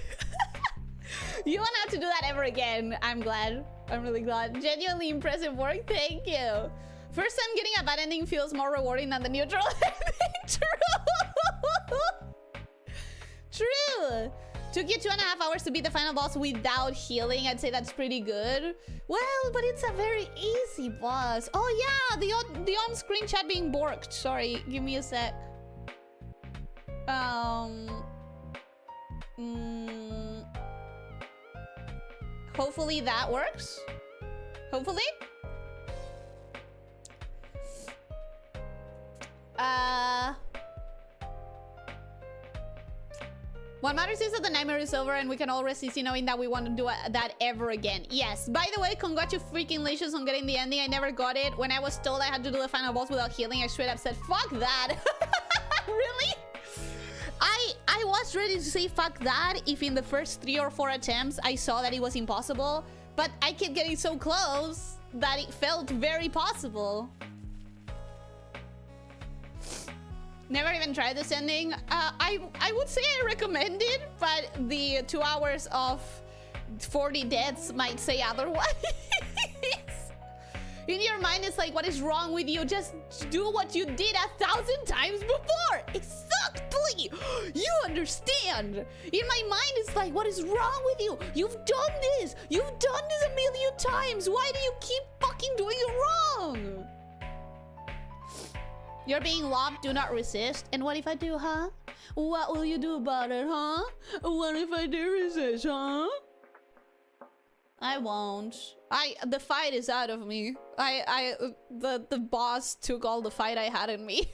You won't have to do that ever again. I'm glad. I'm really glad. Genuinely impressive work. Thank you. First time getting a bad ending feels more rewarding than the neutral ending. True. Took you 2.5 hours to beat the final boss without healing. I'd say that's pretty good. Well, but it's a very easy boss. Oh yeah, the on-screen chat being borked. Sorry, give me a sec. Hopefully that works. Hopefully. What matters is that the nightmare is over and we can all rest easy knowing that we want to do that ever again. Yes. By the way, congratulations on getting the ending. I never got it. When I was told I had to do the final boss without healing, I straight up said, fuck that. Really? I was ready to say fuck that if in the first 3 or 4 attempts I saw that it was impossible. But I kept getting so close that it felt very possible. Never even tried this ending. I would say I recommend it, but the 2 hours of 40 deaths might say otherwise. In your mind, it's like, what is wrong with you? Just do what you did 1,000 times before. It sucked. correctly. You understand. In my mind, it's like, what is wrong with you? You've done this. You've done this a million times. Why do you keep fucking doing it wrong? You're being loved. Do not resist. And what if I do, huh? What will you do about it, huh? What if I do resist, huh? I won't. The fight is out of me. The boss took all the fight I had in me.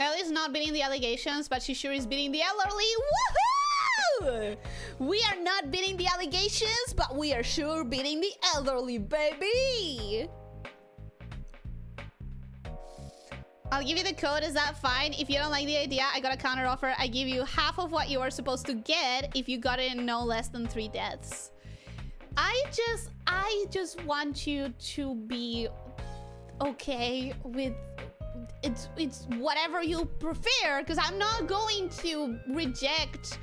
Ellie's not beating the allegations, but she sure is beating the elderly. Woohoo! We are not beating the allegations, but we are sure beating the elderly, baby! I'll give you the code, is that fine? If you don't like the idea, I got a counter offer. I give you half of what you are supposed to get if you got it in no less than 3 deaths. I just want you to be okay with it's whatever you prefer, because I'm not going to reject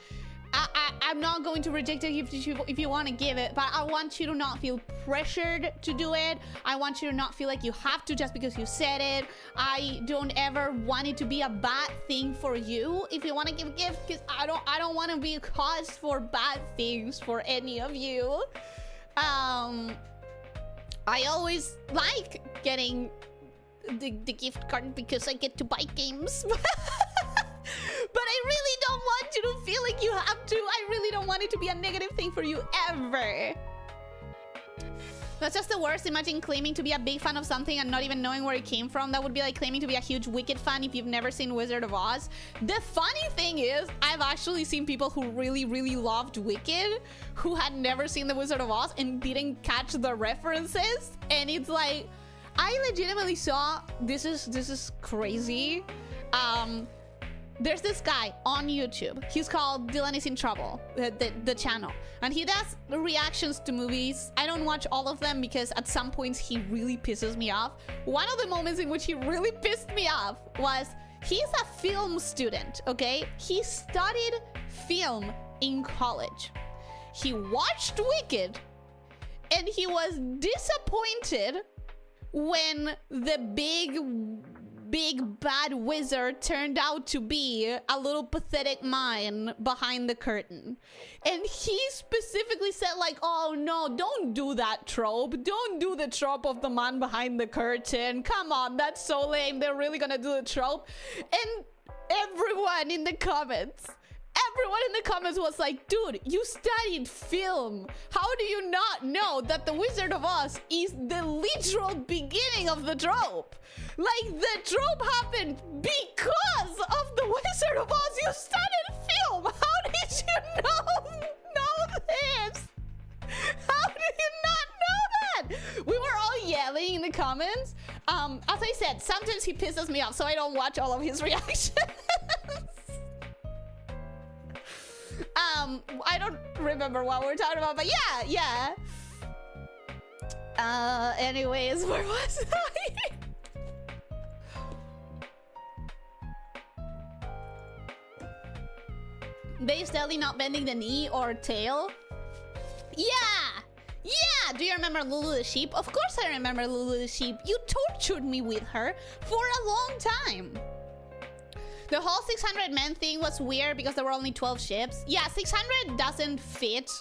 I'm not going to reject it if you want to give it, but I want you to not feel pressured to do it. I want you to not feel like you have to just because you said it. I don't ever want it to be a bad thing for you if you want to give gifts, because I don't want to be a cause for bad things for any of you. I always like getting the gift card because I get to buy games. But I really don't want you to feel like you have to. I really don't want it to be a negative thing for you ever. That's just the worst. Imagine claiming to be a big fan of something and not even knowing where it came from. That would be like claiming to be a huge Wicked fan if you've never seen Wizard of Oz. The funny thing is, I've actually seen people who really, really loved Wicked who had never seen the Wizard of Oz and didn't catch the references. And it's like, I legitimately saw, this is crazy. There's this guy on YouTube. He's called Dylan is in Trouble, the channel. And he does reactions to movies. I don't watch all of them because at some points he really pisses me off. One of the moments in which he really pissed me off was, he's a film student, okay? He studied film in college. He watched Wicked and he was disappointed when the big bad wizard turned out to be a little pathetic mime behind the curtain. And he specifically said like, oh no, don't do that trope. Don't do the trope of the man behind the curtain. Come on, that's so lame. They're really gonna do the trope. And everyone in the comments was like, dude, you studied film. How do you not know that the Wizard of Oz is the literal beginning of the trope? Like, the trope happened because of the Wizard of Oz. You studied film. How did you know this? How did you not know that? We were all yelling in the comments. As I said, sometimes he pisses me off, so I don't watch all of his reactions. I don't remember what we're talking about, but yeah. Anyways, where was I? Based Ellie not bending the knee or tail? Yeah! Do you remember Lulu the sheep? Of course I remember Lulu the sheep. You tortured me with her for a long time. The whole 600 men thing was weird because there were only 12 ships. Yeah, 600 doesn't fit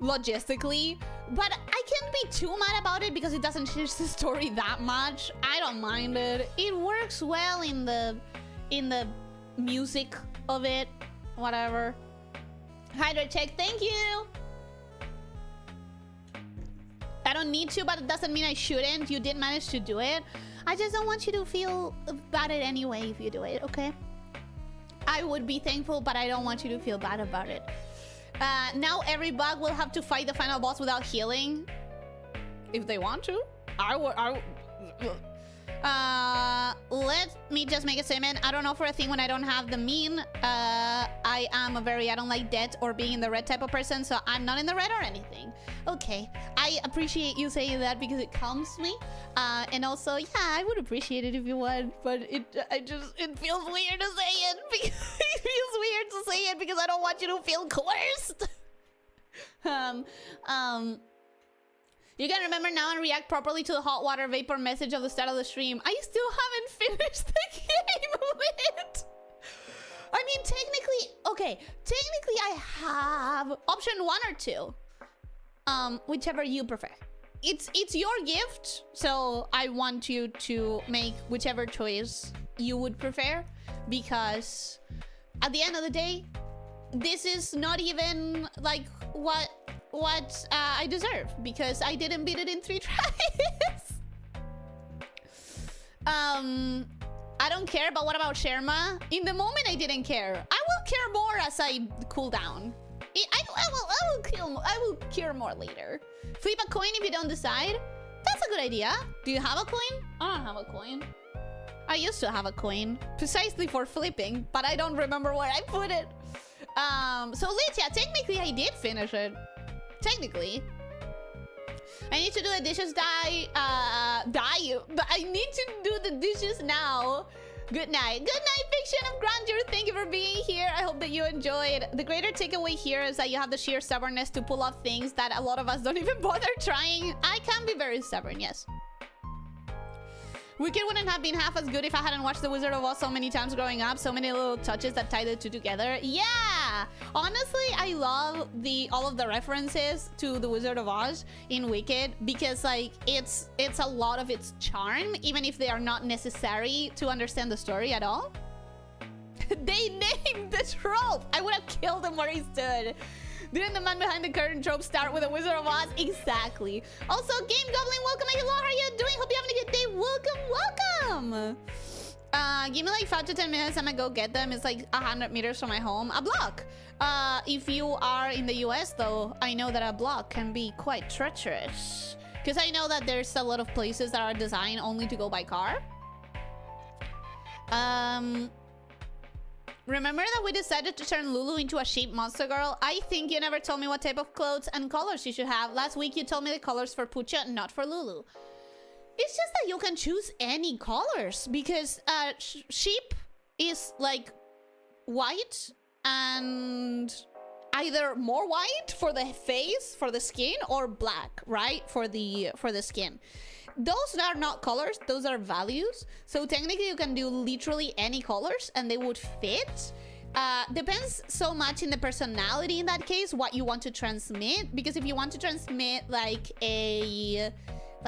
logistically, but I can't be too mad about it because it doesn't change the story that much. I don't mind it. It works well in the music of it. Whatever. Hydra check, thank you. I don't need to, but it doesn't mean I shouldn't. You did manage to do it. I just don't want you to feel bad it anyway if you do it, okay? I would be thankful, but I don't want you to feel bad about it. Now every bug will have to fight the final boss without healing. If they want to. Let me just make a statement. I don't know for a thing when I don't have the mean. I don't like debt or being in the red type of person, so I'm not in the red or anything. Okay, I appreciate you saying that because it calms me. And also, yeah, I would appreciate it if you would, but it feels weird to say it because it feels weird to say it because I don't want you to feel coerced. You can remember now and react properly to the hot water vapor message of the start of the stream. I still haven't finished the game with. I mean, technically I have option 1 or 2. Whichever you prefer. It's your gift, so I want you to make whichever choice you would prefer, because at the end of the day, this is not even like what I deserve, because I didn't beat it in 3 tries. I don't care, but what about Sherma? In the moment, I didn't care. I will care more as I cool down. I will cure more later. Flip a coin if you don't decide. That's a good idea. Do you have a coin? I don't have a coin. I used to have a coin precisely for flipping, but I don't remember where I put it. So Lydia, technically I did finish it. Technically. I need to do the dishes I need to do the dishes now. Good night. Good night, Fiction of Grandeur. Thank you for being here. I hope that you enjoyed. The greater takeaway here is that you have the sheer stubbornness to pull off things that a lot of us don't even bother trying. I can be very stubborn, yes. Wicked wouldn't have been half as good if I hadn't watched The Wizard of Oz so many times growing up. So many little touches that tie the two together. Yeah! Honestly, I love all of the references to The Wizard of Oz in Wicked, because like it's a lot of its charm, even if they are not necessary to understand the story at all. They named the trope! I would have killed him where he stood. Didn't the man behind the curtain trope start with a Wizard of Oz? Exactly. Also, Game Goblin, welcome. Hello, how are you doing? Hope you're having a good day. Welcome, welcome. Give me like 5 to 10 minutes. I'm gonna go get them. It's like 100 meters from my home. A block. If you are in the US, though, I know that a block can be quite treacherous, because I know that there's a lot of places that are designed only to go by car. Remember that we decided to turn Lulu into a sheep monster girl? I think you never told me what type of clothes and colors you should have. Last week you told me the colors for Pucha, not for Lulu. It's just that you can choose any colors, because sheep is like white and either more white for the face, for the skin, or black, right? For the skin. Those are not colors, those are values. So technically you can do literally any colors and they would fit. Depends so much in the personality in that case, what you want to transmit. Because if you want to transmit like a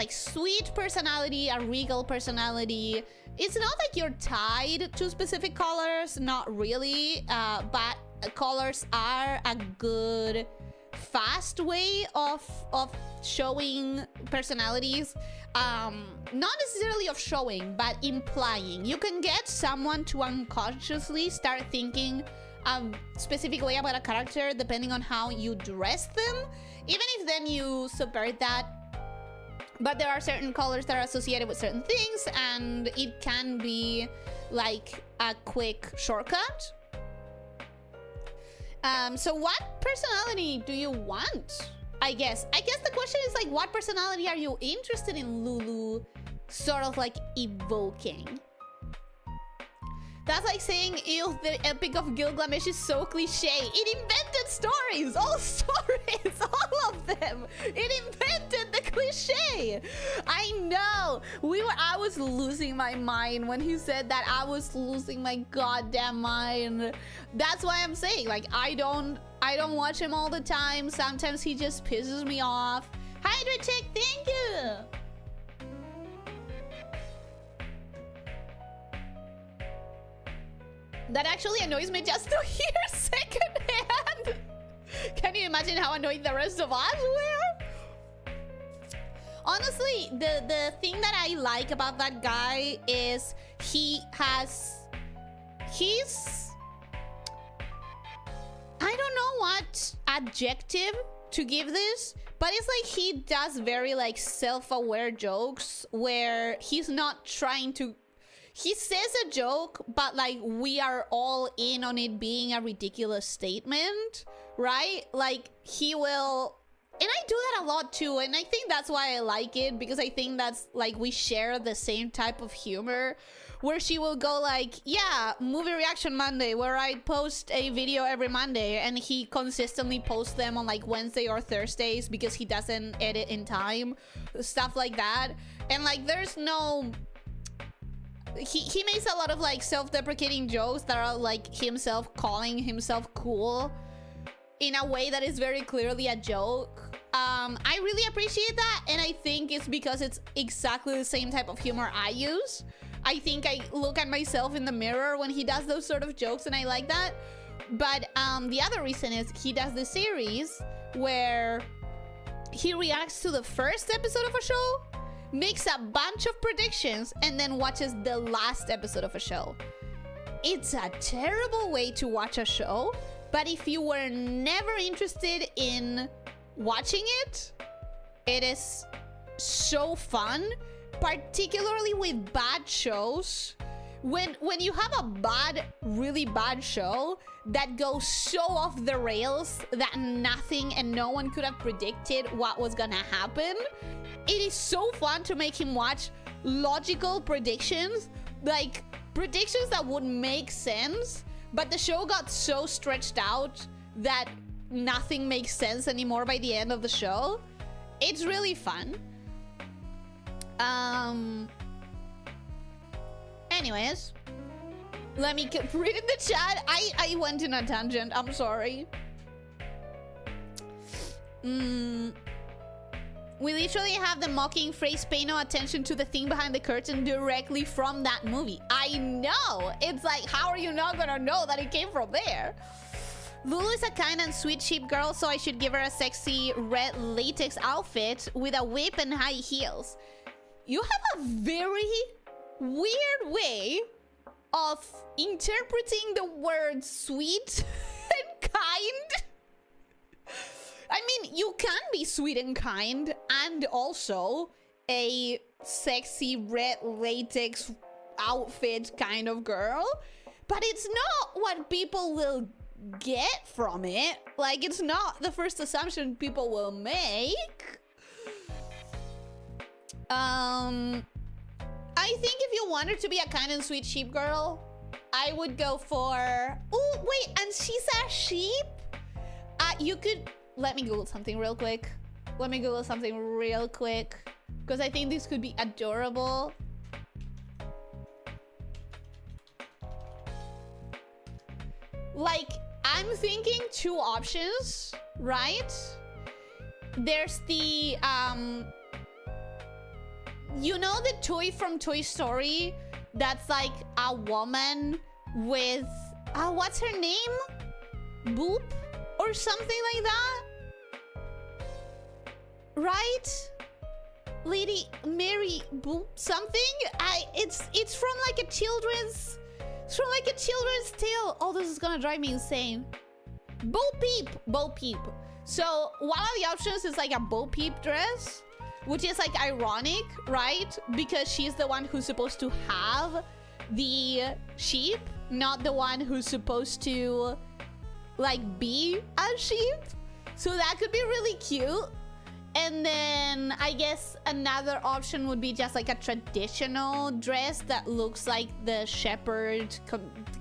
sweet personality, a regal personality, it's not like you're tied to specific colors, not really. But colors are a good fast way of showing personalities. Not necessarily of showing, but implying. You can get someone to unconsciously start thinking a specific way about a character depending on how you dress them, even if then you subvert that. But there are certain colors that are associated with certain things, and it can be like a quick shortcut. So what personality do you want? I guess the question is like, what personality are you interested in Lulu sort of like evoking? That's like saying, ew, the Epic of Gilgamesh is so cliche. It invented stories, all stories, all of them. It invented the cliche. I know. I was losing my mind when he said that. I was losing my goddamn mind. That's why I'm saying, like, I don't watch him all the time. Sometimes he just pisses me off. Hydrochick, thank you. That actually annoys me just to hear secondhand. Can you imagine how annoyed the rest of us were? Honestly, the thing that I like about that guy is he's I don't know what adjective to give this, but it's like he does very like self-aware jokes where he's not trying to. He says a joke, but like we are all in on it being a ridiculous statement, right? Like he will, and I do that a lot too, and I think that's why I like it, because I think that's like we share the same type of humor where she will go like, yeah, movie reaction Monday, where I post a video every Monday, and he consistently posts them on like Wednesday or Thursdays because he doesn't edit in time, stuff like that. And like there's no, he makes a lot of like self-deprecating jokes that are like himself calling himself cool in a way that is very clearly a joke. I really appreciate that, and I think it's because it's exactly the same type of humor I use. I think I look at myself in the mirror when he does those sort of jokes, and I like that. But the other reason is he does the series where he reacts to the first episode of a show, makes a bunch of predictions, and then watches the last episode of a show. It's a terrible way to watch a show, but if you were never interested in watching it, it is so fun, particularly with bad shows. When you have a really bad show that goes so off the rails that nothing and no one could have predicted what was gonna happen, it is so fun to make him watch logical predictions, like predictions that would make sense, but the show got so stretched out that nothing makes sense anymore by the end of the show. It's really fun. Anyways, let me keep reading the chat. I went in a tangent. I'm sorry. We literally have the mocking phrase "pay no attention to the thing behind the curtain" directly from that movie. I know. It's like, how are you not gonna know that it came from there? Lulu is a kind and sweet sheep girl, so I should give her a sexy red latex outfit with a whip and high heels. You have a very weird way of interpreting the word sweet and kind. I mean, you can be sweet and kind and also a sexy red latex outfit kind of girl, but it's not what people will get from it. Like, it's not the first assumption people will make. I think if you wanted to be a kind and sweet sheep girl, I would go for... Oh, wait, and she's a sheep? You could... Let me Google something real quick. Because I think this could be adorable. Like, I'm thinking two options, right? There's the, you know the toy from Toy Story that's like a woman with, what's her name? Boop? Or something like that? Right? Lady Mary Boop something? It's from like a children's... It's from like a children's tale. Oh, this is gonna drive me insane. Bo Peep. Bo Peep. So one of the options is like a Bo Peep dress, which is like ironic, right? Because she's the one who's supposed to have the sheep, not the one who's supposed to like be a sheep. So that could be really cute. And then I guess another option would be just like a traditional dress that looks like the shepherd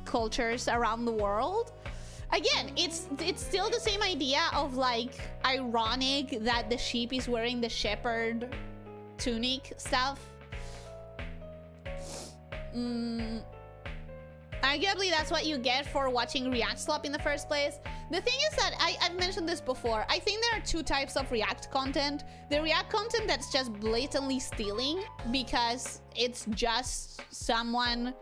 cultures around the world. Again, it's still the same idea of like ironic that the sheep is wearing the shepherd tunic stuff. Arguably, that's what you get for watching React Slop in the first place. The thing is that I've mentioned this before. I think there are two types of React content. The React content that's just blatantly stealing because it's just someone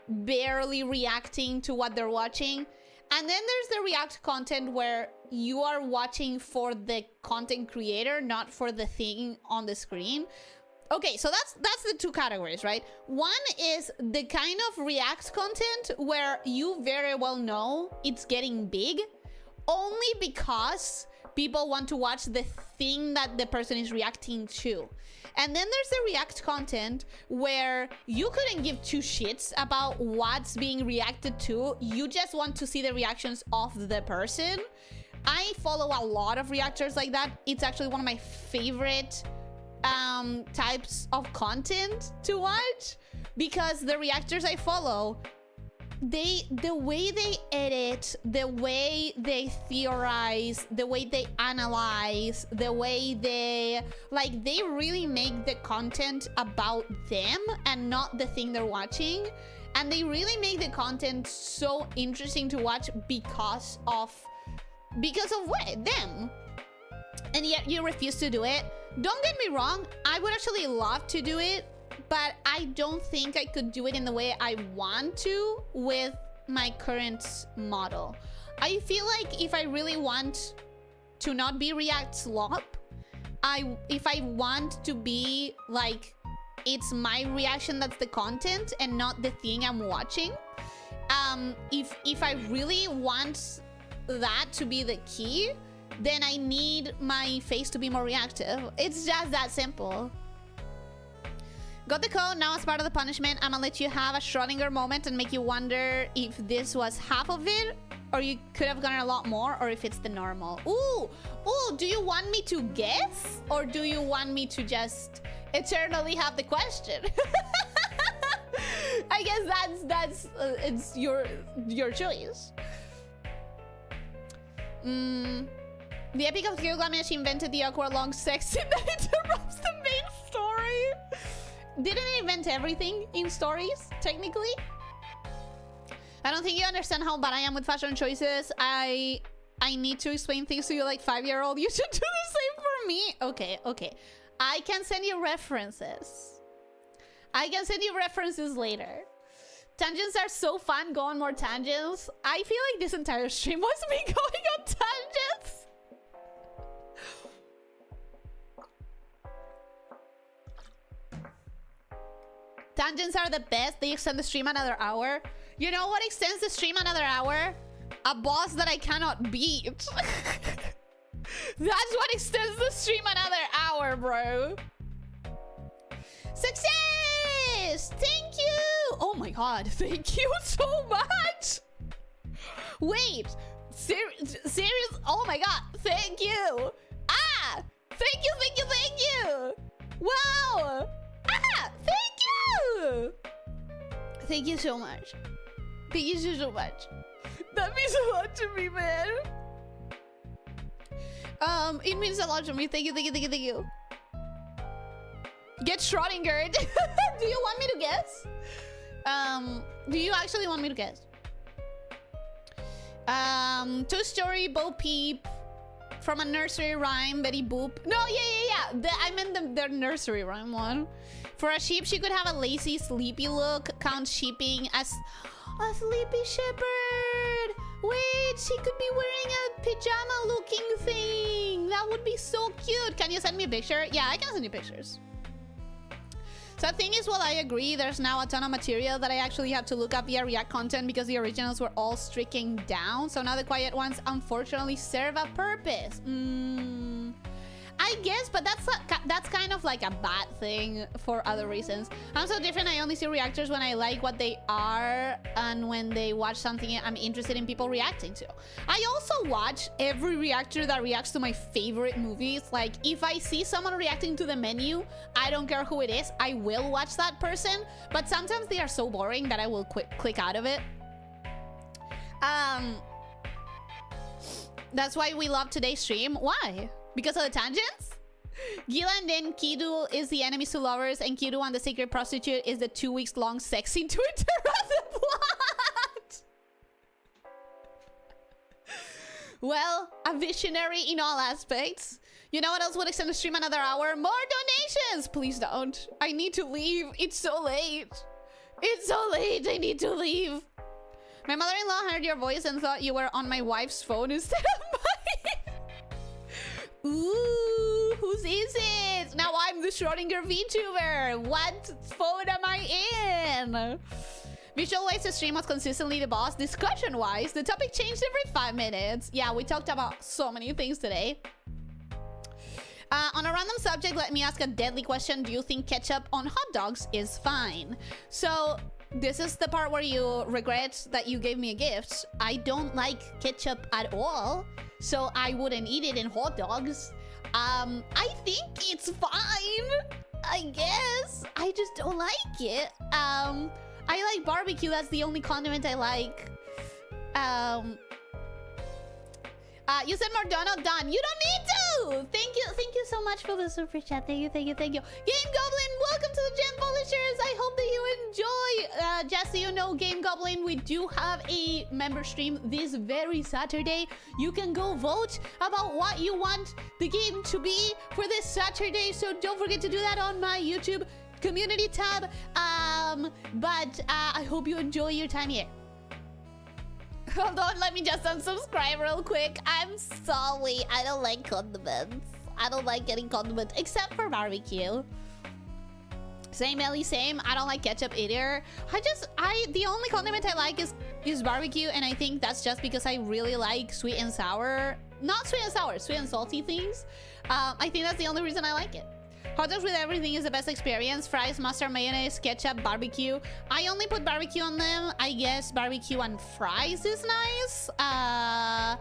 barely reacting to what they're watching. And then there's the React content where you are watching for the content creator, not for the thing on the screen. Okay, so that's the two categories, right? One is the kind of React content where you very well know it's getting big only because people want to watch the thing that the person is reacting to. And then there's the React content where you couldn't give two shits about what's being reacted to. You just want to see the reactions of the person. I follow a lot of reactors like that. It's actually one of my favorite types of content to watch, because the reactors I follow, the way they edit, the way they theorize, the way they analyze, the way they really make the content about them and not the thing they're watching. And they really make the content so interesting to watch because of what? Them. And yet you refuse to do it. Don't get me wrong, I would actually love to do it, but I don't think I could do it in the way I want to with my current model. I feel like if I really want to not be React slop, if I want to be like, it's my reaction that's the content and not the thing I'm watching. If I really want that to be the key, then I need my face to be more reactive. It's just that simple. Got the code. Now as part of the punishment, I'm gonna let you have a Schrodinger moment and make you wonder if this was half of it, or you could have gotten a lot more, or if it's the normal. Ooh, do you want me to guess? Or do you want me to just eternally have the question? I guess that's it's your choice. The epic of Gilgamesh invented the awkward long sex scene that interrupts the main story. Didn't it invent everything in stories, technically? I don't think you understand how bad I am with fashion choices. I need to explain things to you like 5-year-old. You should do the same for me. Okay. I can send you references. Later. Tangents are so fun. Go on more tangents. I feel like this entire stream was me going on tangents. Tangents are the best. They extend the stream another hour. You know what extends the stream another hour? A boss that I cannot beat. That's what extends the stream another hour, bro. Success! Thank you! Oh my god, thank you so much! Wait, serious? Oh my god, thank you! Ah! Thank you! Wow! Ah! Thank you! Thank you so much. Thank you so much. That means a lot to me, man. It means a lot to me. Thank you. Get Schrodinger. Do you want me to guess? Do you actually want me to guess? Toy Story, Bo Peep, from a nursery rhyme, Betty Boop. No, yeah. I meant the nursery rhyme one. For a sheep, she could have a lazy, sleepy look. Count sheeping as a sleepy shepherd. Wait, she could be wearing a pajama-looking thing. That would be so cute. Can you send me a picture? Yeah, I can send you pictures. So the thing is, well, I agree. There's now a ton of material that I actually have to look up via React content because the originals were all stricken down. So now the quiet ones, unfortunately, serve a purpose. I guess, but that's kind of like a bad thing for other reasons. I'm so different. I only see reactors when I like what they are and when they watch something I'm interested in people reacting to. I also watch every reactor that reacts to my favorite movies. Like, if I see someone reacting to The Menu, I don't care who it is, I will watch that person. But sometimes they are so boring that I will click out of it. That's why we love today's stream. Why? Because of the tangents? Gila and then Kidu is the enemies to lovers, and Kidu and the secret prostitute is the 2 weeks long sex scene to interrupt the plot. Well, a visionary in all aspects. You know what else would extend the stream another hour? More donations! Please don't. I need to leave. It's so late. I need to leave. My mother-in-law heard your voice and thought you were on my wife's phone instead of mine. Ooh, whose is it? Now I'm the Schrodinger VTuber. What phone am I in? Visual-wise, the stream was consistently the boss. Discussion-wise, the topic changed every 5 minutes. Yeah, we talked about so many things today. On a random subject, let me ask a deadly question. Do you think ketchup on hot dogs is fine? So this is the part where you regret that you gave me a gift. I don't like ketchup at all, so I wouldn't eat it in hot dogs. I think it's fine. I guess. I just don't like it. I like barbecue. That's the only condiment I like. You said more Donald done. You don't need to. Thank you so much for the super chat. Thank you. Game Goblin, welcome to the Gem Polishers. I hope that you enjoy. Just so you know, Game Goblin, we do have a member stream this very Saturday. You can go vote about what you want the game to be for this Saturday. So don't forget to do that on my YouTube community tab. I hope you enjoy your time here. Hold on, let me just unsubscribe real quick. I'm sorry. I don't like condiments. I don't like getting condiments, except for barbecue. Same, Ellie, same. I don't like ketchup either. The only condiment I like is barbecue, and I think that's just because I really like sweet and sour. Not sweet and sour, sweet and salty things. I think that's the only reason I like it. Hot dogs with everything is the best experience. Fries, mustard, mayonnaise, ketchup, barbecue. I only put barbecue on them. I guess barbecue and fries is nice. I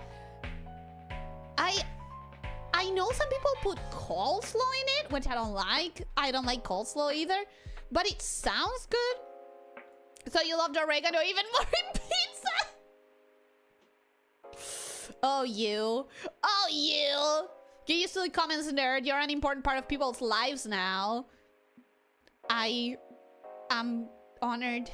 know some people put coleslaw in it, which I don't like. I don't like coleslaw either, but it sounds good. So you love the oregano even more in pizza? Oh, you. Get used to the comments, nerd. You're an important part of people's lives now. I am honored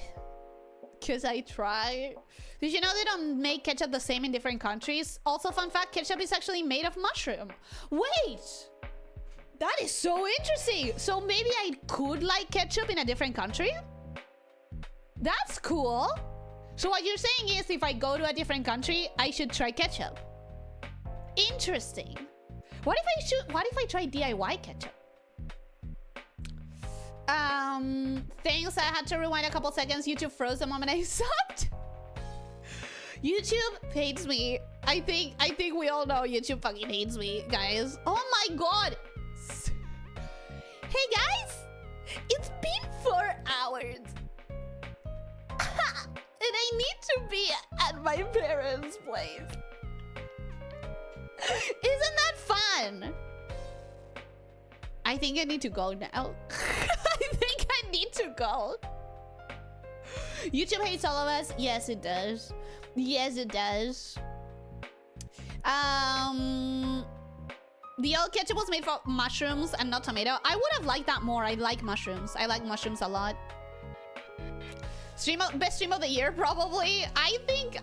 because I try. Did you know they don't make ketchup the same in different countries? Also, fun fact, ketchup is actually made of mushroom. Wait! That is so interesting. So maybe I could like ketchup in a different country? That's cool. So what you're saying is if I go to a different country, I should try ketchup. Interesting. What if I try DIY ketchup? Thanks, I had to rewind a couple seconds. YouTube froze the moment I subbed. YouTube hates me. I think we all know YouTube fucking hates me, guys. Oh my god. Hey guys, it's been 4 hours. And I need to be at my parents' place. Isn't that fun? I think I need to go now. I think I need to go. YouTube hates all of us. Yes, it does. Yes, it does. The old ketchup was made from mushrooms and not tomato. I would have liked that more. I like mushrooms. I like mushrooms a lot. Best stream of the year, probably. I think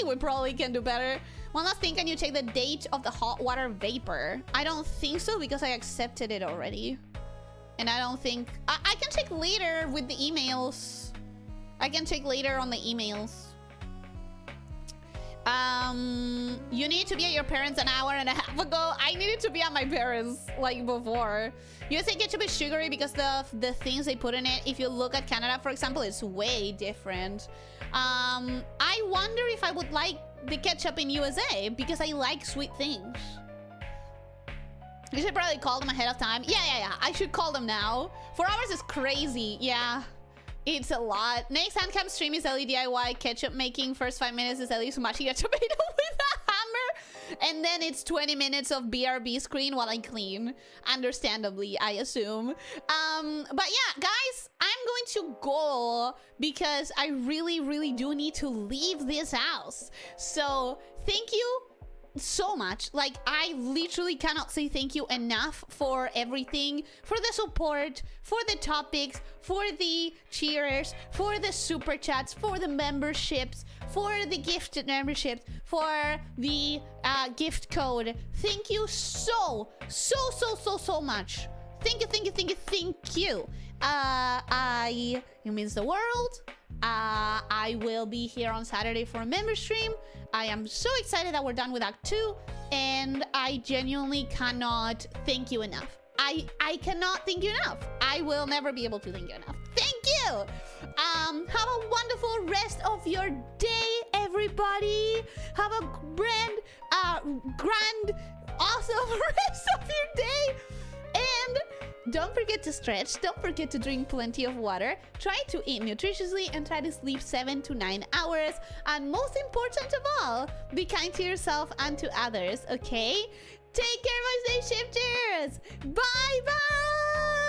we probably can do better. One last thing, can you check the date of the hot water vapor? I don't think so because I accepted it already. And I don't think... I can check later with the emails. I can check later on the emails. You need to be at your parents an hour and a half ago. I needed to be at my parents like before. USA ketchup is sugary because the things they put in it. If you look at Canada, for example, it's way different. I wonder if I would like the ketchup in USA because I like sweet things. You should probably call them ahead of time. Yeah. I should call them now. 4 hours is crazy. Yeah. It's a lot. Next handcam stream is Ellie DIY ketchup making. First 5 minutes is Ellie smashing a tomato with a hammer. And then it's 20 minutes of BRB screen while I clean. Understandably, I assume. But yeah, guys, I'm going to go because I really do need to leave this house. So thank you so much. Like, I literally cannot say thank you enough for everything, for the support, for the topics, for the cheers, for the super chats, for the memberships, for the gifted memberships, for the gift code. Thank you so much. Thank you. It means the world. I will be here on Saturday for a member stream. I am so excited that we're done with Act 2, and I genuinely cannot thank you enough. I cannot thank you enough. I will never be able to thank you enough. Thank you. Have a wonderful rest of your day, everybody. Have a grand, awesome rest of your day. And don't forget to stretch. Don't forget to drink plenty of water. Try to eat nutritiously and try to sleep 7 to 9 hours. And most important of all, be kind to yourself and to others, okay? Take care, my stay shifters. Bye-bye.